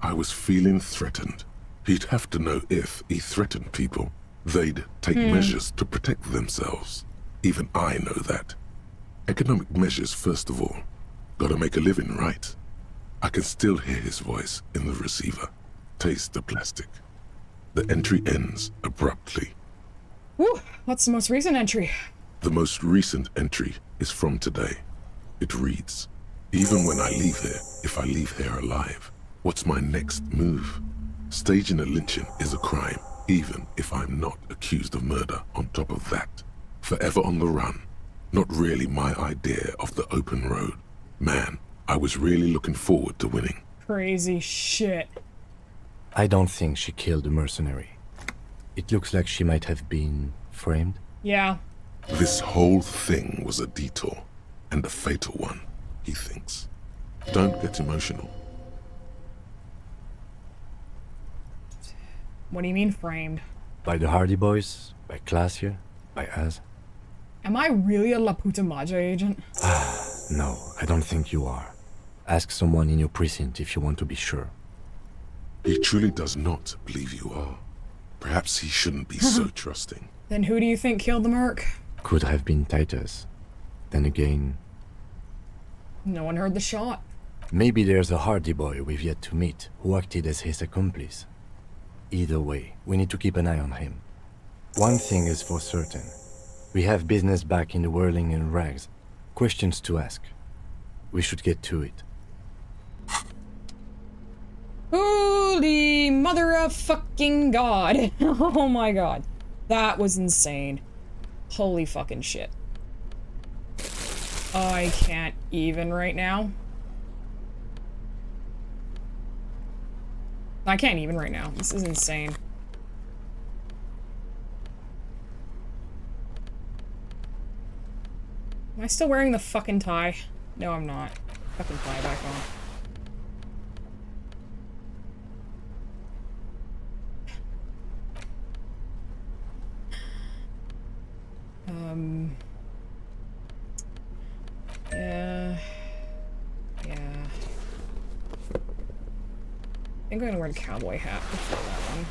I was feeling threatened. He'd have to know if he threatened people, they'd take measures to protect themselves. Even I know that. Economic measures first of all. Gotta make a living, right? I can still hear his voice in the receiver. Taste the plastic. The entry ends abruptly. Woo! What's the most recent entry? The most recent entry is from today. It reads, even when I leave here, if I leave here alive, what's my next move? Staging a lynching is a crime, even if I'm not accused of murder on top of that. Forever on the run. Not really my idea of the open road. Man, I was really looking forward to winning. Crazy shit. I don't think she killed the mercenary. It looks like she might have been framed. Yeah. This whole thing was a detour, and a fatal one, he thinks. Don't get emotional. What do you mean framed? By the Hardy Boys? By Classier? By us? Am I really a La Puta Madre agent? No, I don't think you are. Ask someone in your precinct if you want to be sure. He truly does not believe you are. Perhaps he shouldn't be so trusting. Then who do you think killed the merc? Could have been Titus. Then again, No one heard the shot. maybe there's a Hardy Boy we've yet to meet who acted as his accomplice. Either way, we need to keep an eye on him. One thing is for certain. We have business back in the whirling in rags. Questions to ask. We should get to it. Holy mother of fucking god. Oh my god. That was insane. Holy fucking shit. I can't even right now. I can't even right now. This is insane. Am I still wearing the fucking tie? No, I'm not. Fucking tie back on. Yeah. I think I'm gonna wear the cowboy hat before that one.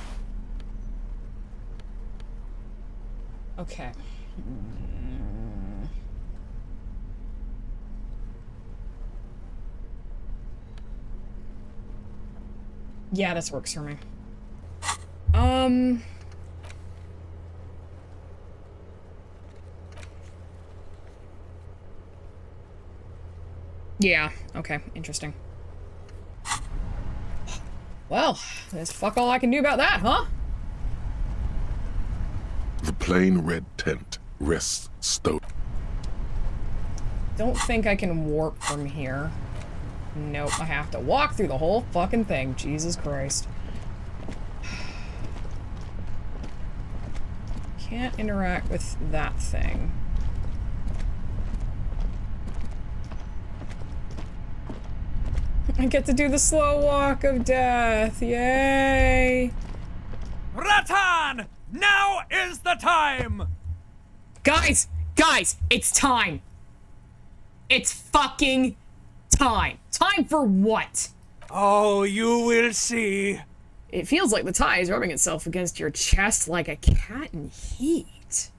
Okay. Yeah, this works for me. Yeah, okay, interesting. Well, there's fuck all I can do about that, huh? The plain red tent rests stone. Don't think I can warp from here. Nope, I have to walk through the whole fucking thing. Jesus Christ. Can't interact with that thing. I get to do the slow walk of death. Yay! Rattan! Now is the time! Guys! Guys! It's time! It's fucking time! Time for what? Oh, you will see. It feels like the tie is rubbing itself against your chest like a cat in heat.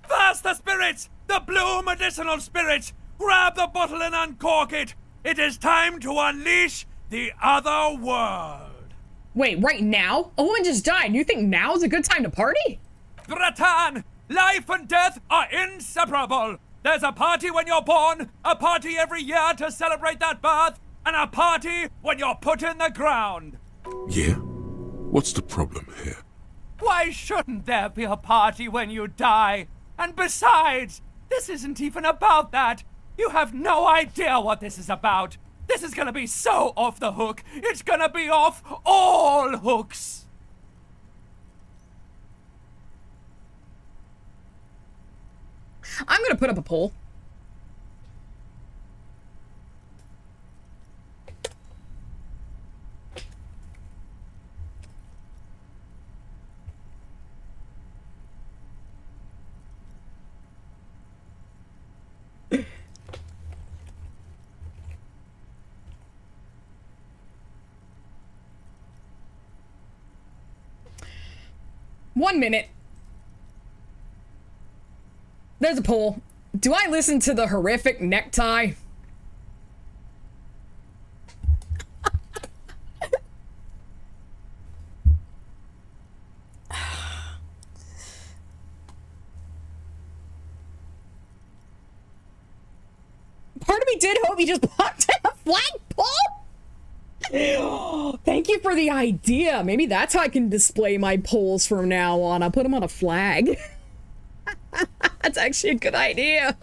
That's the spirit! The blue medicinal spirit! Grab the bottle and uncork it! It is time to unleash the other world! Wait, right now? A woman just died. You think now is a good time to party? Rattan! Life and death are inseparable! There's a party when you're born, a party every year to celebrate that birth, and a party when you're put in the ground! Yeah? What's the problem here? Why shouldn't there be a party when you die? And besides, this isn't even about that! You have no idea what this is about! This is gonna be so off the hook! It's gonna be off all hooks! I'm gonna put up a poll. One minute. There's a poll. Do I listen to the horrific Necktie? Part of me did hope you just popped in a flagpole. Thank you for the idea. Maybe that's how I can display my polls from now on. I'll put them on a flag. That's actually a good idea.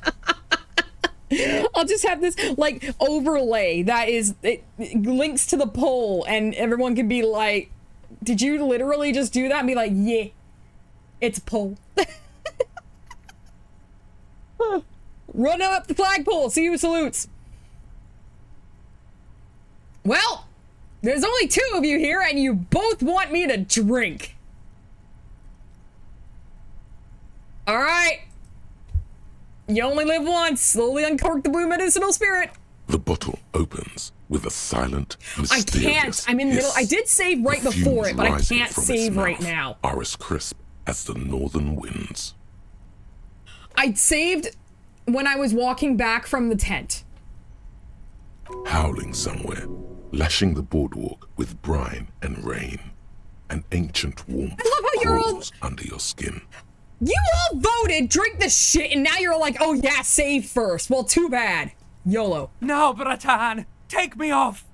I'll just have this like overlay that is it links to the poll, and everyone can be like, did you literally just do that? And be like, yeah, it's a poll. Run up the flagpole, see who salutes. Well, there's only 2 of you here, and you both want me to drink. All right. You only live once. Slowly uncork the blue medicinal spirit. The bottle opens with a silent, I can't. I'm in the middle. I did save right before it, but I can't save right now. Are as crisp as the northern winds. I saved when I was walking back from the tent. Howling somewhere, lashing the boardwalk with brine and rain. An ancient warmth crawls under your skin. You all voted, drink the shit, and now you're like, oh yeah, save first. Well, too bad. YOLO. No, Bratan! Take me off!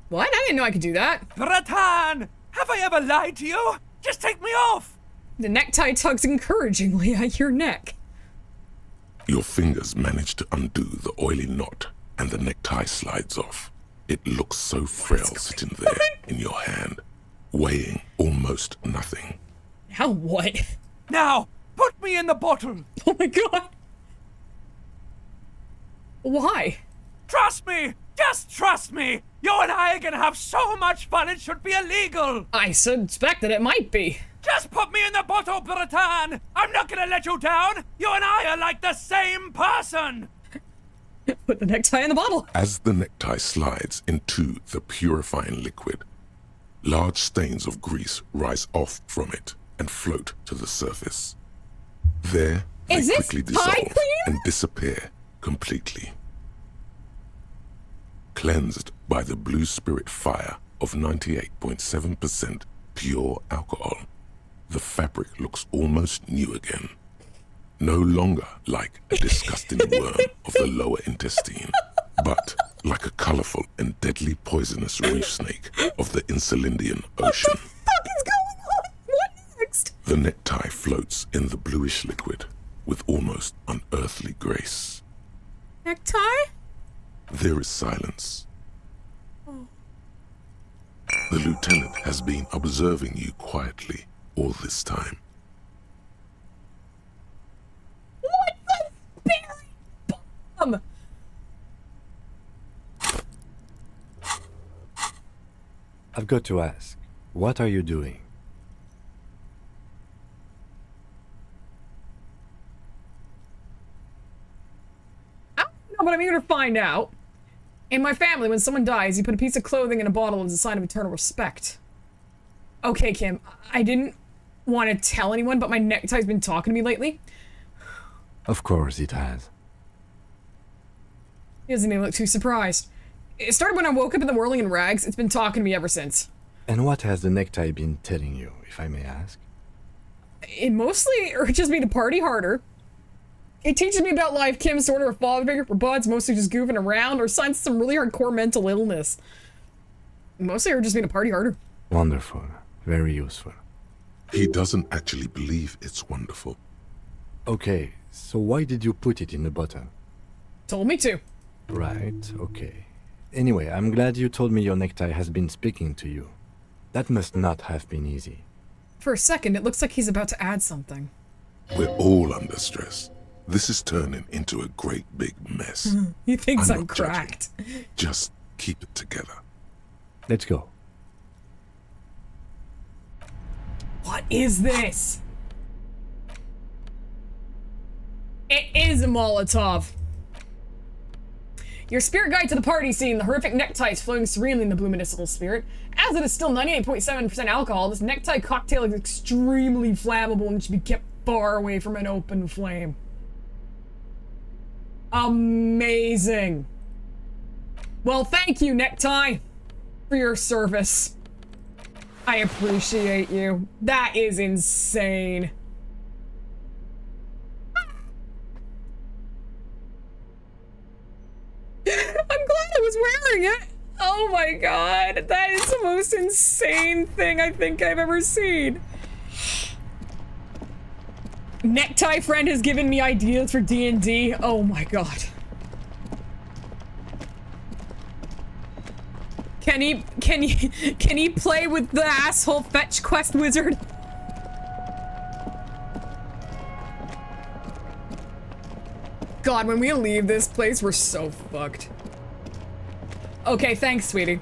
What? I didn't know I could do that. Bratan! Have I ever lied to you? Just take me off! The necktie tugs encouragingly at your neck. Your fingers manage to undo the oily knot, and the necktie slides off. It looks so frail sitting there in your hand, weighing almost nothing. Now what? Now, put me in the bottle! Oh my god! Why? Trust me! Just trust me! You and I are gonna have so much fun it should be illegal! I suspect that it might be. Just put me in the bottle, Bratan! I'm not gonna let you down! You and I are like the same person! Put the necktie in the bottle. As the necktie slides into the purifying liquid, large stains of grease rise off from it and float to the surface. There, they Is this quickly tie dissolve clean? and disappear completely. Cleansed by the blue spirit fire of 98.7% pure alcohol, the fabric looks almost new again. No longer like a disgusting worm of the lower intestine, but like a colorful and deadly poisonous reef snake of the Insulindian Ocean. What the fuck is going on? What next? The necktie floats in the bluish liquid with almost unearthly grace. Necktie? There is silence. The lieutenant has been observing you quietly all this time. What the berry bomb? I've got to ask, what are you doing? I don't know, but I'm here to find out. In my family, when someone dies, you put a piece of clothing in a bottle as a sign of eternal respect. Okay, Kim, I didn't want to tell anyone, but my necktie's been talking to me lately. Of course it has. He doesn't even look too surprised. It started when I woke up in the whirling in rags. It's been talking to me ever since. And what has the necktie been telling you, if I may ask? It mostly urges me to party harder. It teaches me about life. Kim's sort of a father figure for buds, mostly just goofing around, or signs of some really hardcore mental illness. Mostly urges me to party harder. Wonderful. Very useful. He doesn't actually believe it's wonderful. Okay, so why did you put it in the bottle? Told me to. Right, okay. Anyway, I'm glad you told me your necktie has been speaking to you. That must not have been easy. For a second, it looks like he's about to add something. We're all under stress. This is turning into a great big mess. He thinks I'm not judging. cracked. Just keep it together. Let's go. What is this? It is a Molotov. Your spirit guide to the party scene. The horrific necktie is flowing serenely in the blue medicinal spirit. As it is still 98.7% alcohol, this necktie cocktail is extremely flammable and should be kept far away from an open flame. Amazing. Well, thank you, Necktie, for your service. I appreciate you. That is insane. I'm glad I was wearing it. Oh my god, that is the most insane thing I think I've ever seen. Necktie friend has given me ideas for D&D. Oh my god. Can he play with the asshole fetch quest wizard? God, when we leave this place, we're so fucked. Okay, thanks, sweetie.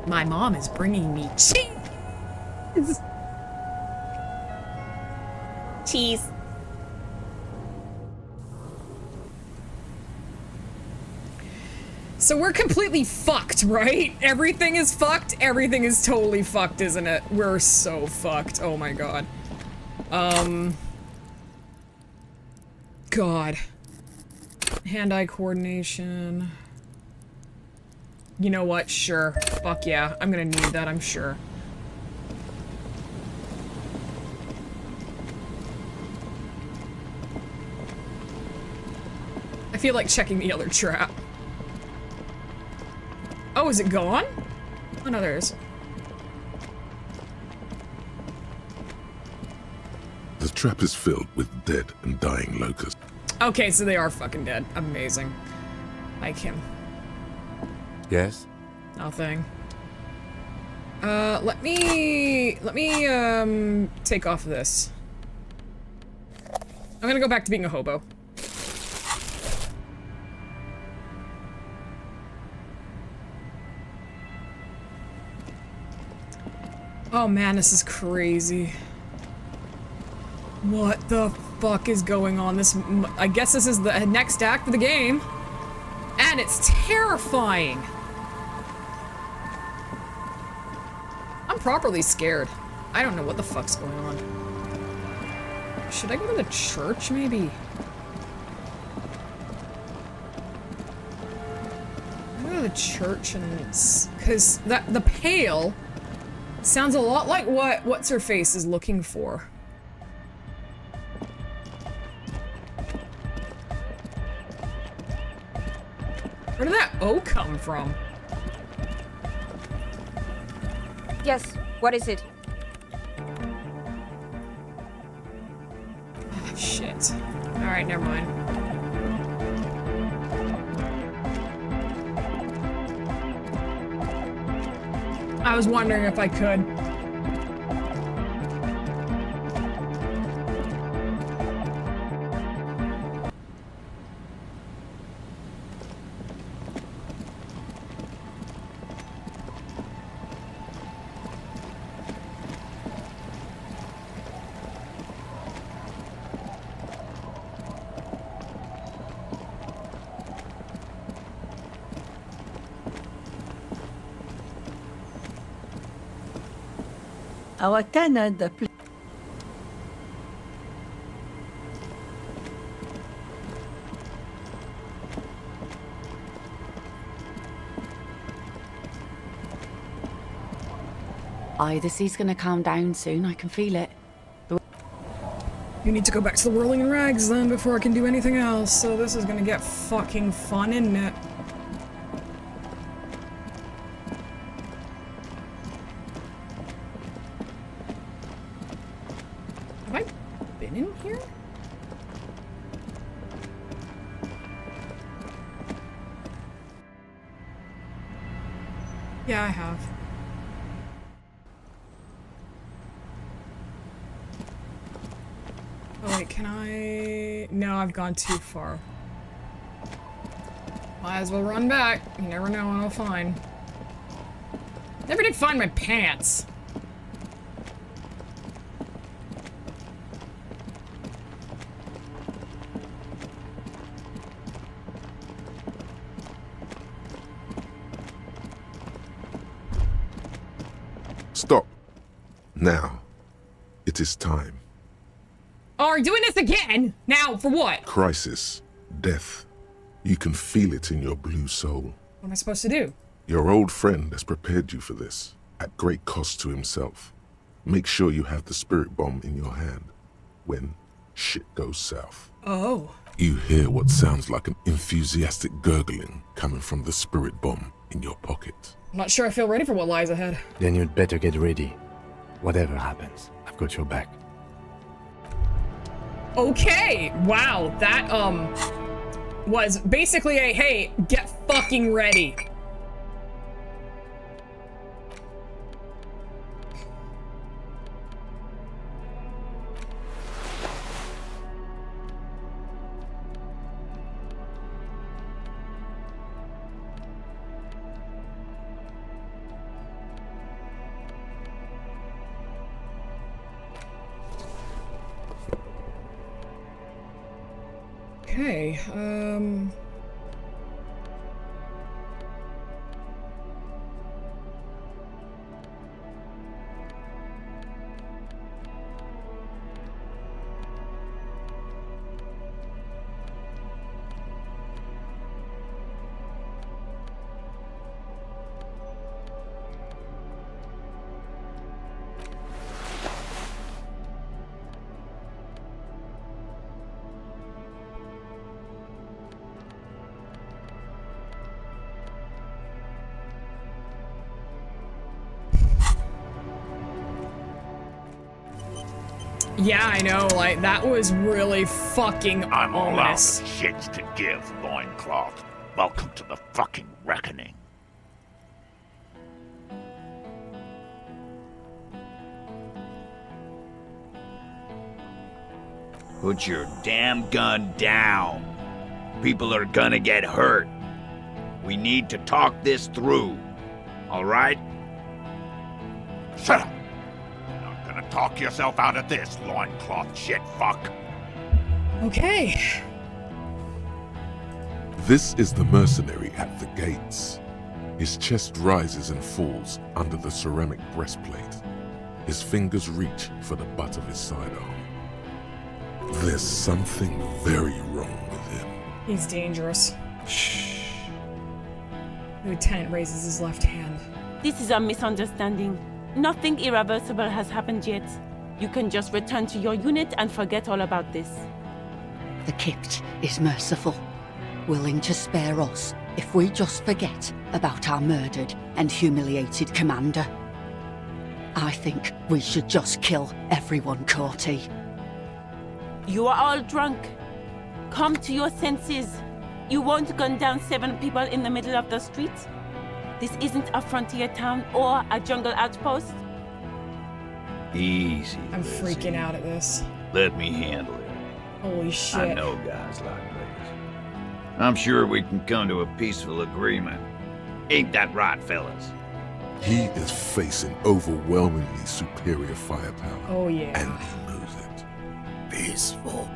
My mom is bringing me cheese. Cheese. So we're completely fucked, right? Everything is fucked. Everything is totally fucked, isn't it? We're so fucked. Oh my god. God. Hand-eye coordination. You know what? Sure. Fuck yeah. I'm gonna need that, I'm sure. I feel like checking the other trap. Oh, is it gone? Oh no, there is. The trap is filled with dead and dying locusts. Okay, so they are fucking dead. Amazing. Like him. Yes? Nothing. Let me take off this. I'm gonna go back to being a hobo. Oh man, this is crazy. What the fuck is going on? I guess this is the next act of the game. And it's terrifying. I'm properly scared. I don't know what the fuck's going on. Should I go to the church, maybe? I'll go to the church and because the pail sounds a lot like what's her face is looking for. Where did that O come from? Yes, what is it? Oh, shit. Alright, never mind. I was wondering if I could. The sea's gonna calm down soon, I can feel it. You need to go back to the whirling in rags then before I can do anything else, so this is gonna get fucking fun, isn't it? Have I been in here? Yeah, I have. Oh wait, can I... No, I've gone too far. Might as well run back. You never know what I'll find. Never did find my pants. Stop. Now. It is time. Oh, are you doing this again? Now, for what? Crisis. Death. You can feel it in your blue soul. What am I supposed to do? Your old friend has prepared you for this, at great cost to himself. Make sure you have the spirit bomb in your hand when shit goes south. Oh. You hear what sounds like an enthusiastic gurgling coming from the spirit bomb in your pocket. I'm not sure I feel ready for what lies ahead. Then you'd better get ready. Whatever happens, I've got your back. Okay, wow, that, was basically a, hey, get fucking ready. Okay, Yeah, I know, like, that was really fucking I'm all out of ominous. shits to give, loincloth. Welcome to the fucking reckoning. Put your damn gun down. People are gonna get hurt. We need to talk this through. All right? Shut up. You're not gonna talk yourself out of this, loincloth shit fuck. Okay. This is the mercenary at the gates. His chest rises and falls under the ceramic breastplate. His fingers reach for the butt of his sidearm. There's something very wrong with him. He's dangerous. Shh. The lieutenant raises his left hand. This is a misunderstanding. Nothing irreversible has happened yet. You can just return to your unit and forget all about this. The Kipt is merciful, willing to spare us if we just forget about our murdered and humiliated commander. I think we should just kill everyone, Corty. You are all drunk. Come to your senses. You won't gun down 7 people in the middle of the street. This isn't a frontier town or a jungle outpost. Easy. I'm freaking out at this. Let me handle it. Holy shit. I know guys like this. I'm sure we can come to a peaceful agreement. Ain't that right, fellas? He is facing overwhelmingly superior firepower. Oh yeah. And he knows it. Peaceful.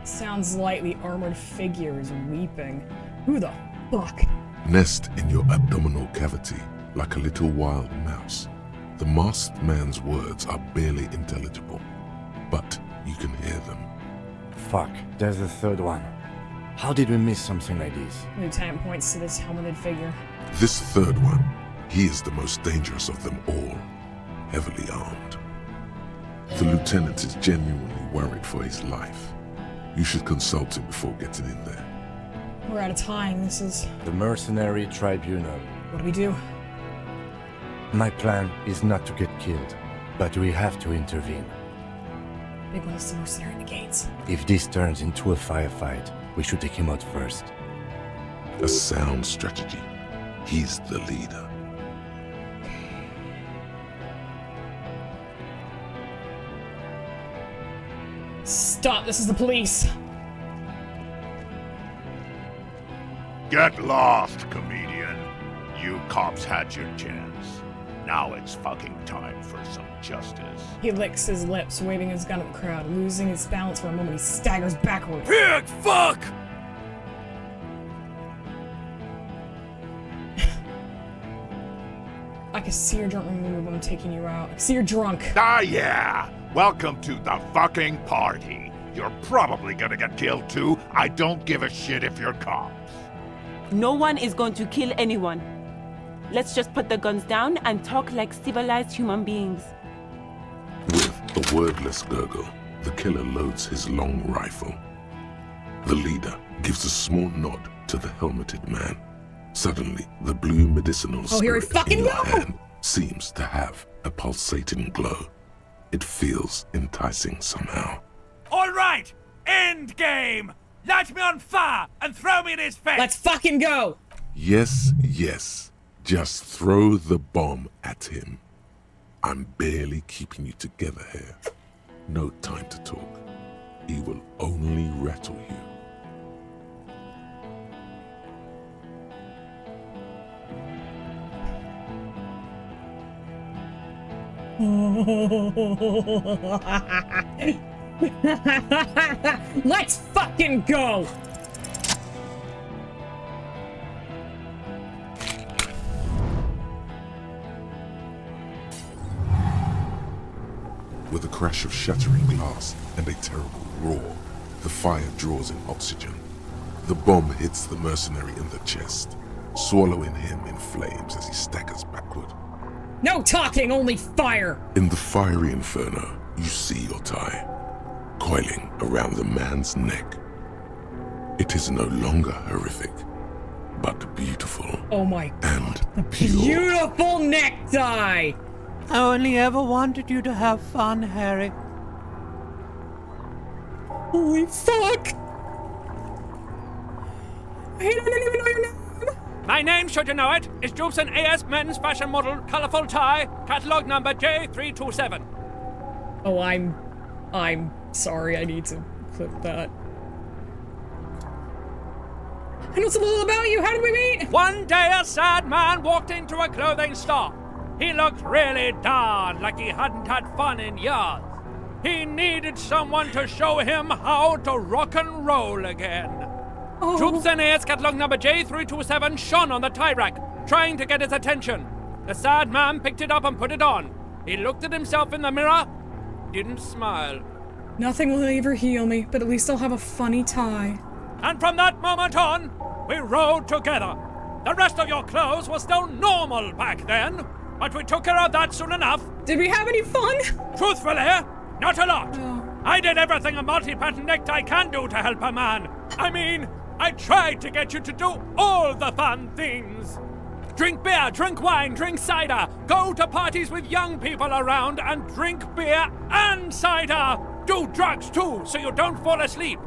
Sounds like the armored figure is weeping. Who the fuck? Nest in your abdominal cavity like a little wild mouse. The masked man's words are barely intelligible, but you can hear them. Fuck, there's a third one. How did we miss something like this? Lieutenant points to this helmeted figure. This third one, he is the most dangerous of them all, heavily armed. The lieutenant is genuinely worried for his life. You should consult him before getting in there. We're out of time. This is... The Mercenary Tribunal. What do we do? My plan is not to get killed, but we have to intervene. Big one is the mercenary at the gates. If this turns into a firefight, we should take him out first. A sound strategy. He's the leader. Stop, this is the police. Get lost, comedian. You cops had your chance. Now it's fucking time for some justice. He licks his lips, waving his gun at the crowd. Losing his balance for a moment, he staggers backwards. Pig fuck! I can see you're drunk. Remove, I'm taking you out. I can see you're drunk. Ah, yeah. Welcome to the fucking party. You're probably gonna get killed too. I don't give a shit if you're cops. No one is going to kill anyone. Let's just put the guns down and talk like civilized human beings. With a wordless gurgle, the killer loads his long rifle. The leader gives a small nod to the helmeted man. Suddenly, the blue medicinal spirit in your hand seems to have a pulsating glow. It feels enticing somehow. All right, end game. Light me on fire and throw me in his face. Let's fucking go. Yes, yes. Just throw the bomb at him. I'm barely keeping you together here. No time to talk. He will only rattle you. Let's fucking go! With a crash of shattering glass and a terrible roar, the fire draws in oxygen. The bomb hits the mercenary in the chest, swallowing him in flames as he staggers backward. No talking, only fire! In the fiery inferno, you see your tie, coiling around the man's neck. It is no longer horrific, but beautiful. Oh my god, and the beautiful necktie! I only ever wanted you to have fun, Harry. Holy fuck! I don't even know your name! My name, should you know it, is Jubson AS Men's Fashion Model, Colorful Tie, Catalog Number J327. Oh, I'm sorry, I need to clip that. I know so little about you, how did we meet? One day a sad man walked into a clothing store. He looked really darn like he hadn't had fun in years. He needed someone to show him how to rock and roll again. Oh. Jubson AS Catalog Number J327 shone on the tie rack, trying to get his attention. The sad man picked it up and put it on. He looked at himself in the mirror, didn't smile. Nothing will ever heal me, but at least I'll have a funny tie. And from that moment on, we rode together. The rest of your clothes were still normal back then, but we took care of that soon enough. Did we have any fun? Truthfully, not a lot. I did everything a multi-pattern necktie can do to help a man. I mean, I tried to get you to do all the fun things. Drink beer, drink wine, drink cider. Go to parties with young people around and drink beer and cider. Do drugs too, so you don't fall asleep.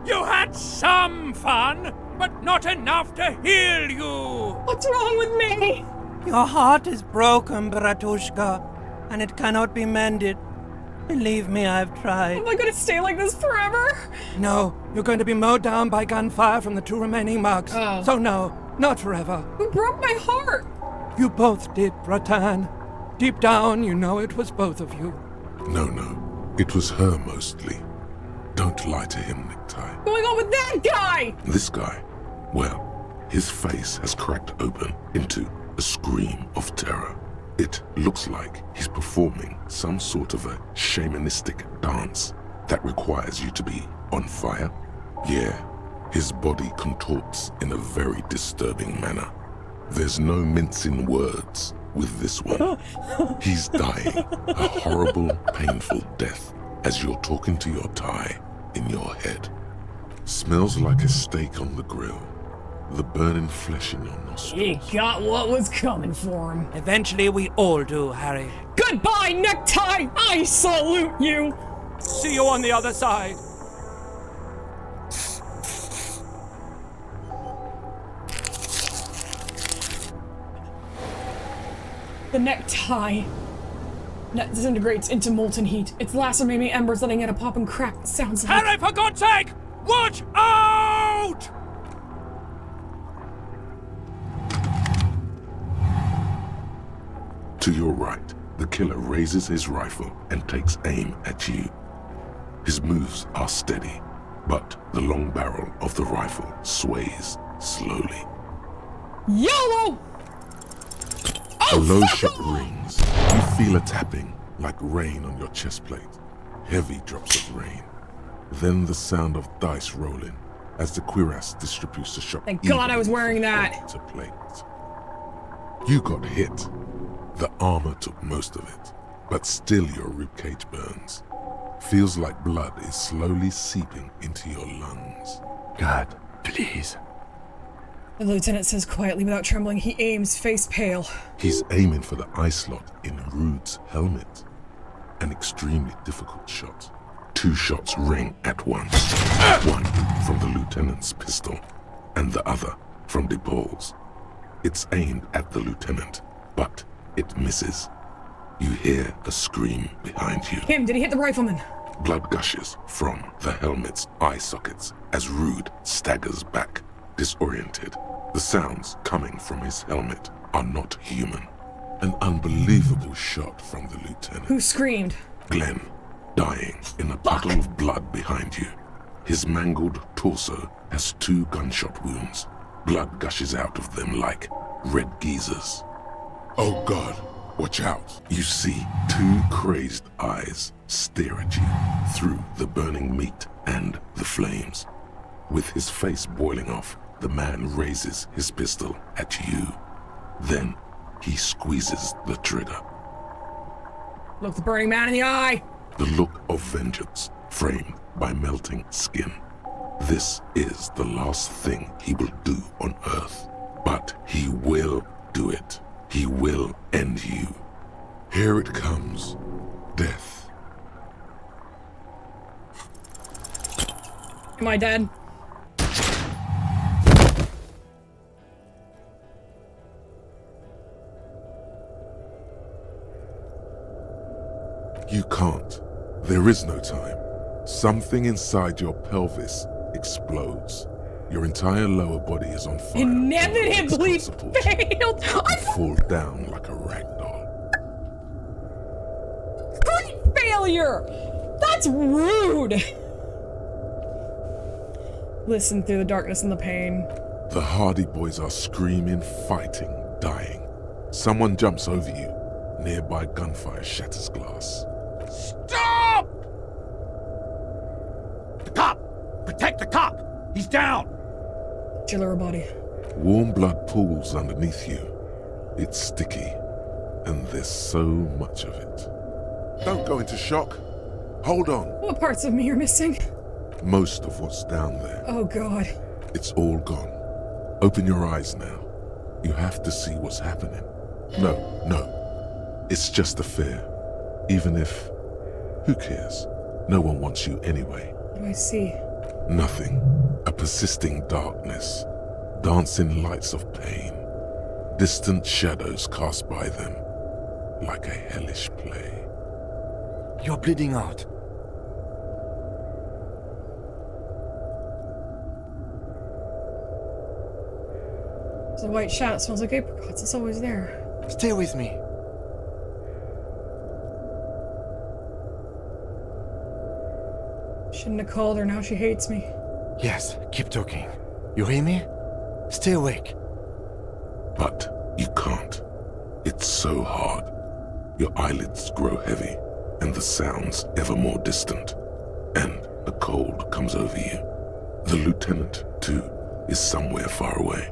You had some fun, but not enough to heal you. What's wrong with me? Your heart is broken, Bratushka, and it cannot be mended. Believe me, I've tried. Am I gonna stay like this forever? No, you're going to be mowed down by gunfire from the 2 remaining mugs. Oh. So no, not forever. Who broke my heart? You both did, Bratan. Deep down, you know it was both of you. No, it was her mostly. Don't lie to him, Necktie. What's going on with that guy? This guy, well, his face has cracked open into a scream of terror. It looks like he's performing some sort of a shamanistic dance that requires you to be on fire. Yeah, his body contorts in a very disturbing manner. There's no mincing words with this one. He's dying a horrible, painful death as you're talking to your tie in your head. Smells like a steak on the grill. The burning flesh in your nostrils. He got what was coming for him. Eventually we all do, Harry. Goodbye, Necktie! I salute you! See you on the other side. The necktie disintegrates into molten heat. Its lacerating embers letting out a pop and crack. It sounds like... Harry, for God's sake! Watch out! To your right, the killer raises his rifle and takes aim at you. His moves are steady, but the long barrel of the rifle sways slowly. YOLO! A low shot rings. You feel a tapping like rain on your chest plate. Heavy drops of rain. Then the sound of dice rolling as the cuirass distributes the shot. Thank God I was wearing that. To plate. You got hit. The armor took most of it, but still your ribcage burns. Feels like blood is slowly seeping into your lungs. God, please. The lieutenant says quietly without trembling. He aims, face pale. He's aiming for the eye slot in Rude's helmet. An extremely difficult shot. 2 shots ring at once. One from the lieutenant's pistol, and the other from DePaul's. It's aimed at the lieutenant, but it misses. You hear a scream behind you. Him, did he hit the rifleman? Blood gushes from the helmet's eye sockets as Rude staggers back, disoriented. The sounds coming from his helmet are not human. An unbelievable shot from the lieutenant. Who screamed? Glenn, dying in a puddle of blood behind you. His mangled torso has 2 gunshot wounds. Blood gushes out of them like red geysers. Oh God, watch out. You see 2 crazed eyes stare at you through the burning meat and the flames. With his face boiling off, the man raises his pistol at you. Then he squeezes the trigger. Look the burning man in the eye! The look of vengeance framed by melting skin. This is the last thing he will do on Earth, but he will do it. He will end you. Here it comes. Death. Am I dead? You can't. There is no time. Something inside your pelvis explodes. Your entire lower body is on fire. Inevitably failed. You fall down like a rag doll. Great failure! That's rude! Listen through the darkness and the pain. The Hardy Boys are screaming, fighting, dying. Someone jumps over you. Nearby gunfire shatters glass. Stop! The cop! Protect the cop! He's down! Lower body. Warm blood pools underneath you. It's sticky, and there's so much of it. Don't go into shock. Hold on. What parts of me are missing? Most of what's down there. Oh god. It's all gone. Open your eyes now. You have to see what's happening. No. It's just a fear. Even if... Who cares? No one wants you anyway. What do I see? Nothing. A persisting darkness. Dancing lights of pain. Distant shadows cast by them. Like a hellish play. You're bleeding out. There's a white shadow. It smells like apricots. It's always there. Stay with me. Shouldn't have called her. Now she hates me. Yes, keep talking. You hear me? Stay awake. But you can't. It's so hard. Your eyelids grow heavy, and the sounds ever more distant. And a cold comes over you. The lieutenant, too, is somewhere far away,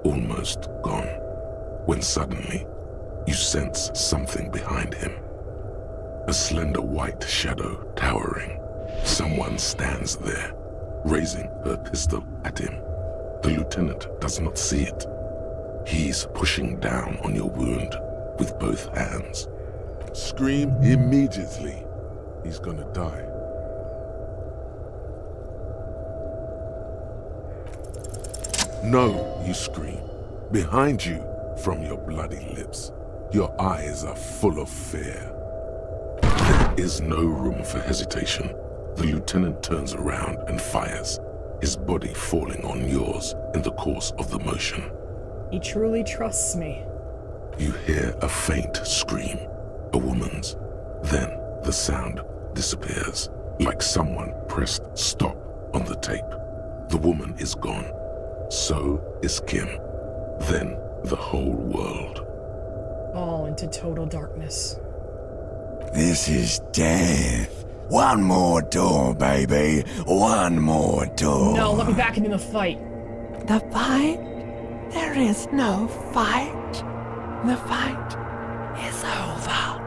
almost gone, when suddenly you sense something behind him. A slender white shadow towering. Someone stands there, raising her pistol at him. The lieutenant does not see it. He's pushing down on your wound with both hands. Scream immediately. He's gonna die. No, you scream. Behind you, from your bloody lips, your eyes are full of fear. There is no room for hesitation. The lieutenant turns around and fires, his body falling on yours in the course of the motion. He truly trusts me. You hear a faint scream, a woman's. Then the sound disappears, like someone pressed stop on the tape. The woman is gone. So is Kim. Then the whole world. All into total darkness. This is death. One more door, baby. One more door. No, let me back into the fight. The fight? There is no fight. The fight is over.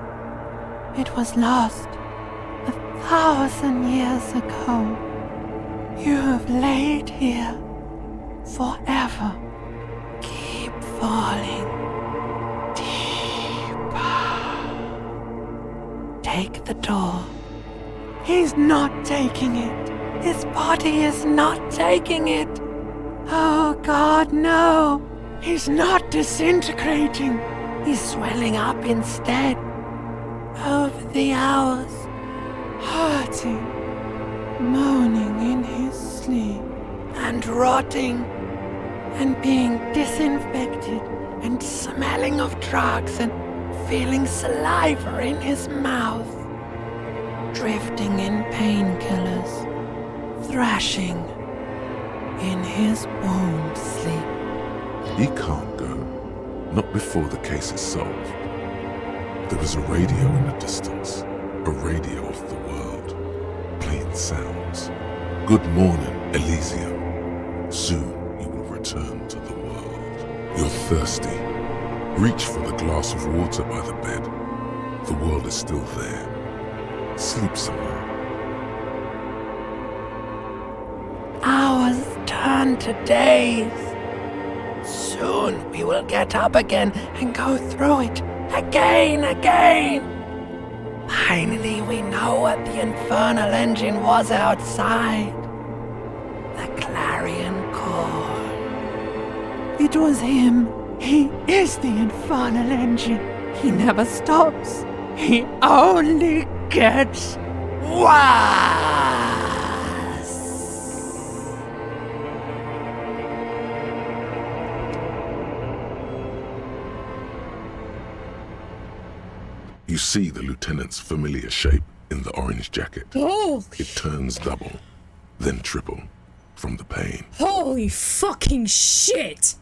It was lost 1,000 years ago. You have laid here forever. Keep falling deeper. Take the door. He's not taking it. His body is not taking it. Oh God, no. He's not disintegrating. He's swelling up instead. Over the hours, hurting, moaning in his sleep, and rotting, and being disinfected, and smelling of drugs, and feeling saliva in his mouth, drifting in painkillers, thrashing in his won't sleep. He can't go. Not before the case is solved. There is a radio in the distance. A radio of the world. Playing sounds. Good morning, Elysium. Soon you will return to the world. You're thirsty. Reach for the glass of water by the bed. The world is still there. Sleep somewhere. Hours turn to days. Soon we will get up again and go through it again. Finally we know what the infernal engine was outside. It was him. He is the infernal engine. He never stops. He only gets worse. You see the lieutenant's familiar shape in the orange jacket. Oh! It turns double, then triple, from the pain. Holy fucking shit!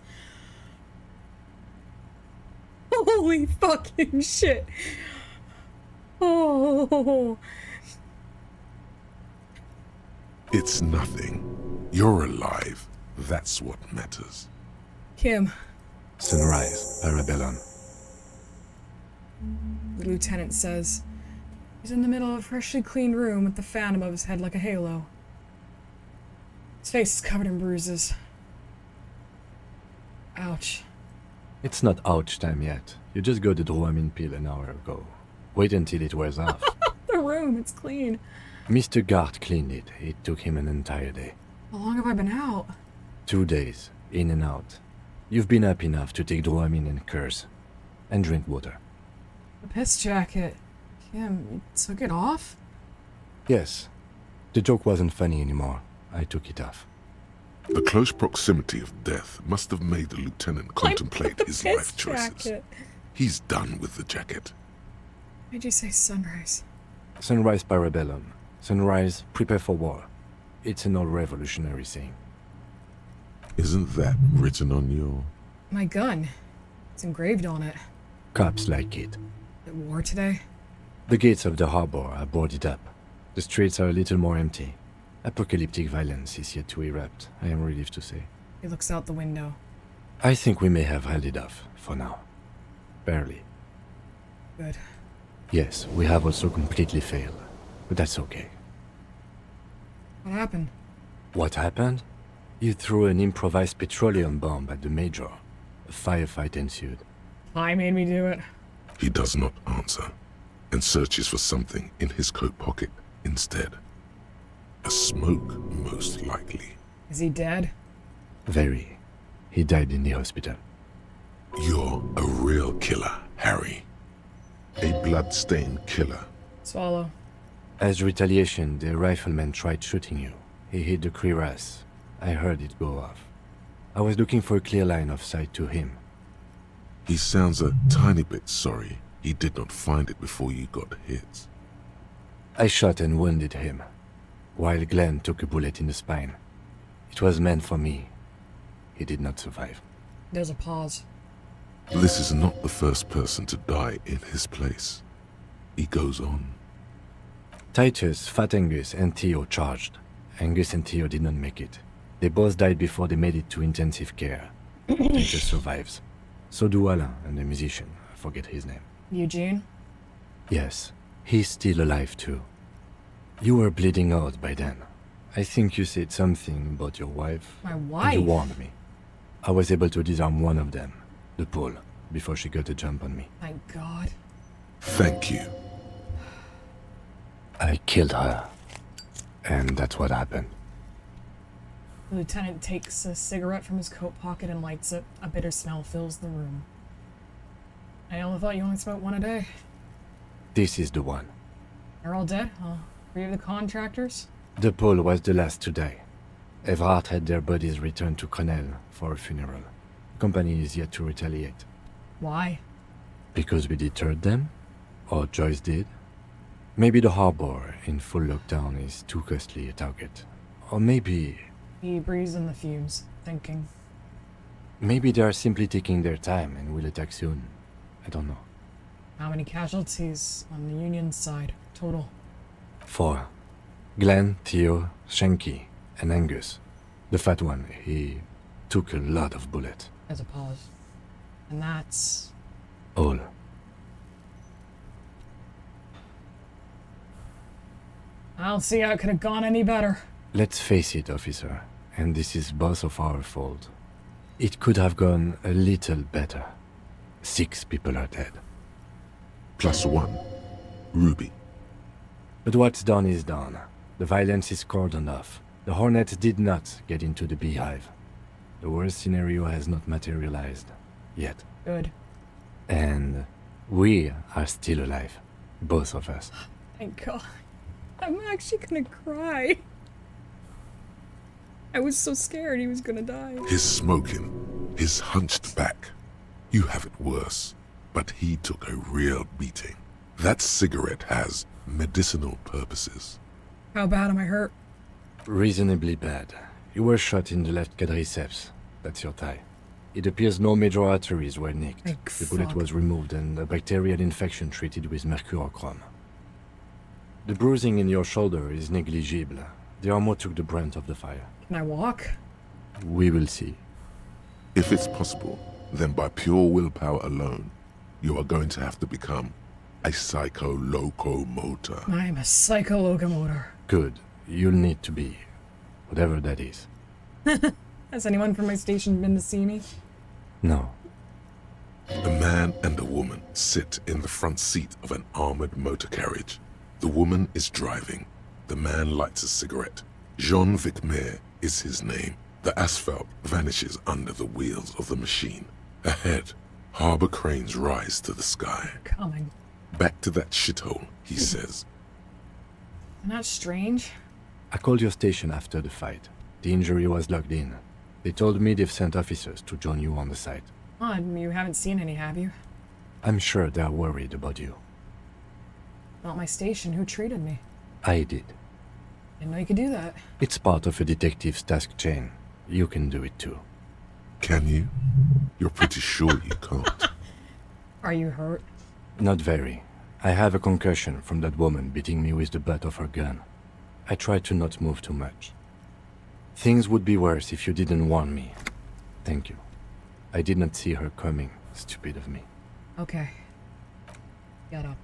Holy fucking shit! Oh. It's nothing. You're alive. That's what matters. Kim. Sunrise, Parabellum. The lieutenant says, he's in the middle of a freshly cleaned room with the fan above his head like a halo. His face is covered in bruises. Ouch. It's not ouch time yet. You just got the Dramamine pill an hour ago. Wait until it wears off. The room, it's clean. Mr. Gart cleaned it. It took him an entire day. How long have I been out? 2 days, in and out. You've been up enough to take Dramamine and curse. And drink water. The piss jacket. Kim, you took it off? Yes. The joke wasn't funny anymore. I took it off. The close proximity of death must have made the lieutenant contemplate his life choices. Jacket. He's done with the jacket. Why'd you say sunrise? Sunrise Parabellum. Sunrise, prepare for war. It's an old revolutionary saying. Isn't that written on your... My gun. It's engraved on it. Cops like it. At war today? The gates of the harbor are boarded up. The streets are a little more empty. Apocalyptic violence is yet to erupt, I am relieved to say. He looks out the window. I think we may have held it off, for now. Barely. Good. Yes, we have also completely failed. But that's okay. What happened? What happened? You threw an improvised petroleum bomb at the Major. A firefight ensued. I made me do it. He does not answer, and searches for something in his coat pocket instead. A smoke, most likely. Is he dead? Very. He died in the hospital. You're a real killer, Harry. A blood-stained killer. Swallow. As retaliation, the rifleman tried shooting you. He hit the cuirass. I heard it go off. I was looking for a clear line of sight to him. He sounds a tiny bit sorry he did not find it before you got hit. I shot and wounded him, while Glenn took a bullet in the spine. It was meant for me. He did not survive. There's a pause. This is not the first person to die in his place. He goes on. Titus, Fat Angus, and Theo charged. Angus and Theo did not make it. They both died before they made it to intensive care. Titus survives. So do Alain and the musician. I forget his name. Eugene? Yes, he's still alive too. You were bleeding out by then. I think you said something about your wife. My wife? And you warned me. I was able to disarm one of them, the Pole, before she got a jump on me. Thank God. Thank you. I killed her. And that's what happened. The lieutenant takes a cigarette from his coat pocket and lights it. A bitter smell fills the room. I only thought you only smoked one a day. This is the one. They're all dead? All 3 of the contractors? The Pole was the last to die. Evrard had their bodies returned to Crenel for a funeral. The company is yet to retaliate. Why? Because we deterred them? Or Joyce did? Maybe the harbor in full lockdown is too costly a target. Or maybe... He breathes in the fumes, thinking. Maybe they are simply taking their time and will attack soon. I don't know. How many casualties on the Union's side, total? 4. Glenn, Theo, Shanky, and Angus. The fat one, he took a lot of bullets. There's a pause. And that's... All. I don't see how it could have gone any better. Let's face it, officer, and this is both of our fault. It could have gone a little better. 6 people are dead. +1. Ruby. But what's done is done. The violence is cordoned off. The Hornets did not get into the beehive. The worst scenario has not materialized. Yet. Good. And we are still alive. Both of us. Thank God. I'm actually gonna cry. I was so scared he was gonna die. His smoking, his hunched back. You have it worse, but he took a real beating. That cigarette has medicinal purposes. How bad am I hurt? Reasonably bad. You were shot in the left quadriceps. That's your thigh. It appears no major arteries were nicked. The bullet was removed and a bacterial infection treated with mercurochrome. The bruising in your shoulder is negligible. The armor took the brunt of the fire. Can I walk? We will see. If it's possible, then by pure willpower alone, you are going to have to become a psycho-locomotor. I'm a psycho-locomotor. Good. You'll need to be. Whatever that is. Has anyone from my station been to see me? No. A man and a woman sit in the front seat of an armored motor carriage. The woman is driving. The man lights a cigarette. Jean Vicmer is his name. The asphalt vanishes under the wheels of the machine. Ahead, harbor cranes rise to the sky. Coming. Back to that shithole, he says. Isn't that strange? I called your station after the fight. The injury was logged in. They told me they've sent officers to join you on the site. Odd, you haven't seen any, have you? I'm sure they're worried about you. Not my station. Who treated me? I did. Didn't know you could do that. It's part of a detective's task chain. You can do it too. Can you? You're pretty sure you can't. Are you hurt? Not very. I have a concussion from that woman beating me with the butt of her gun. I tried to not move too much. Things would be worse if you didn't warn me. Thank you. I did not see her coming. Stupid of me. Okay. Get up.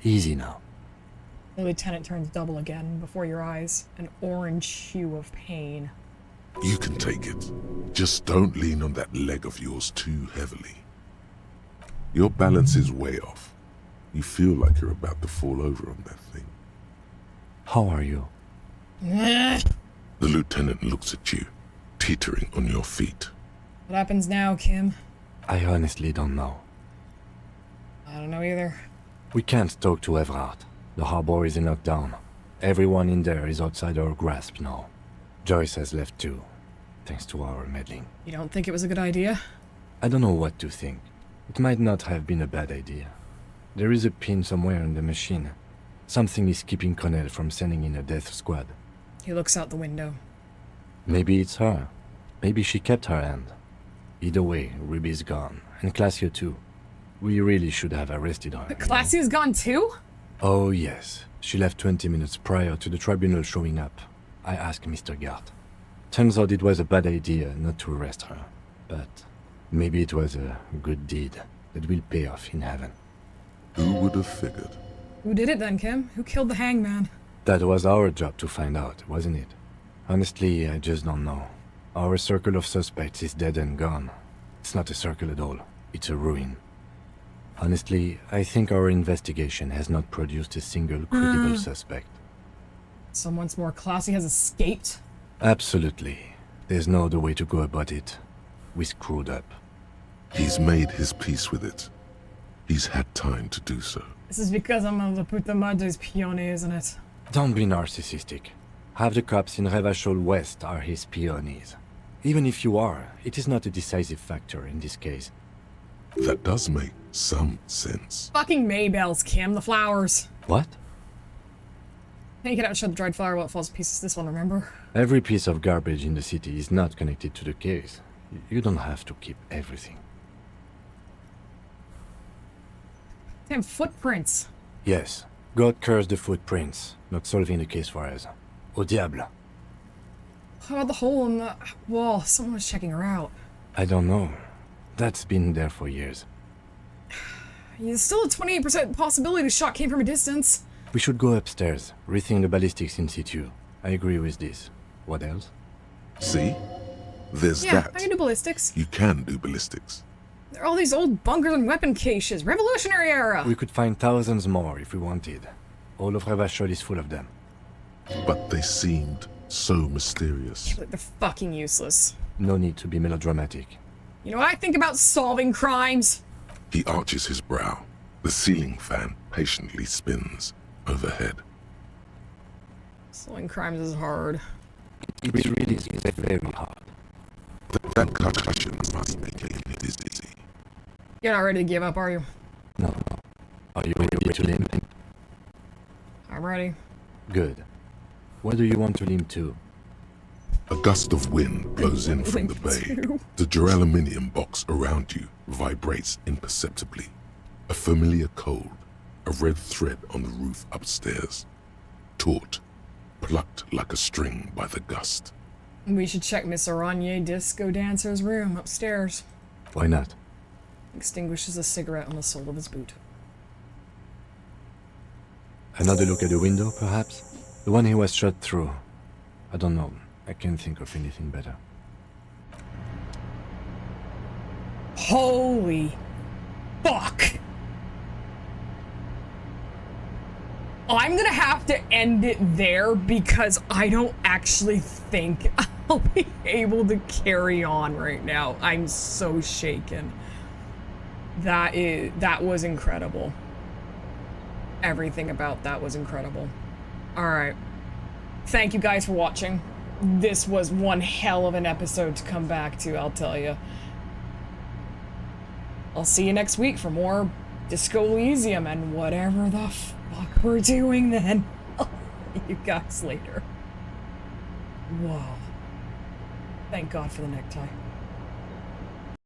Easy now. The lieutenant turns double again before your eyes, an orange hue of pain. You can take it. Just don't lean on that leg of yours too heavily. Your balance is way off. You feel like you're about to fall over on that thing. How are you? The lieutenant looks at you, teetering on your feet. What happens now, Kim? I honestly don't know. I don't know either. We can't talk to Everard. The harbor is in lockdown. Everyone in there is outside our grasp now. Joyce has left too, thanks to our meddling. You don't think it was a good idea? I don't know what to think. It might not have been a bad idea. There is a pin somewhere in the machine. Something is keeping Connell from sending in a death squad. He looks out the window. Maybe it's her. Maybe she kept her hand. Either way, Ruby's gone, and Classio too. We really should have arrested her. But Classio's gone too? Oh yes. She left 20 minutes prior to the tribunal showing up. I asked Mr. Gart. Turns out it was a bad idea not to arrest her. But maybe it was a good deed that will pay off in heaven. Who would have figured? Who did it then, Kim? Who killed the hangman? That was our job to find out, wasn't it? Honestly, I just don't know. Our circle of suspects is dead and gone. It's not a circle at all. It's a ruin. Honestly, I think our investigation has not produced a single credible suspect. So once more, Classy has escaped? Absolutely. There's no other way to go about it. We screwed up. He's made his peace with it. He's had time to do so. This is because I'm able to put the mud as peony, isn't it? Don't be narcissistic. Half the cops in Revachol West are his peonies. Even if you are, it is not a decisive factor in this case. That does make some sense. Fucking Maybells, Kim, the flowers. What? Hey, you can outshot the dried flower while it falls to pieces. This one, remember? Every piece of garbage in the city is not connected to the case. You don't have to keep everything. Damn footprints. Yes. God curse the footprints, not solving the case for us. Au diable. How about the hole in the wall? Someone was checking her out. I don't know. That's been there for years. There's still a 28% possibility the shot came from a distance. We should go upstairs, rethink the ballistics in situ. I agree with this. What else? See? There's yeah, that. I can do ballistics. You can do ballistics. There are all these old bunkers and weapon caches. Revolutionary era. We could find thousands more if we wanted. All of Revachol is full of them. But they seemed so mysterious. They're fucking useless. No need to be melodramatic. You know what I think about solving crimes? He arches his brow. The ceiling fan patiently spins overhead. Solving crimes is hard. It really is very hard. That concussion must make it dizzy. You're not ready to give up, are you? No. Are you ready to limp? I'm ready. Good. Where do you want to limp to? A gust of wind blows in from the bay. The duraluminum box around you vibrates imperceptibly. A familiar cold, a red thread on the roof upstairs. Taut, plucked like a string by the gust. We should check Miss Aranye Disco Dancer's room upstairs. Why not? Extinguishes a cigarette on the sole of his boot. Another look at the window, perhaps? The one he was shot through. I don't know. I can't think of anything better. Holy fuck! I'm gonna have to end it there because I don't actually think I'll be able to carry on right now. I'm so shaken. That was incredible. Everything about that was incredible. Alright. Thank you guys for watching. This was one hell of an episode to come back to, I'll tell you. I'll see you next week for more Disco Elysium and whatever the fuck we're doing then. I'll see you guys later. Whoa. Thank God for the necktie.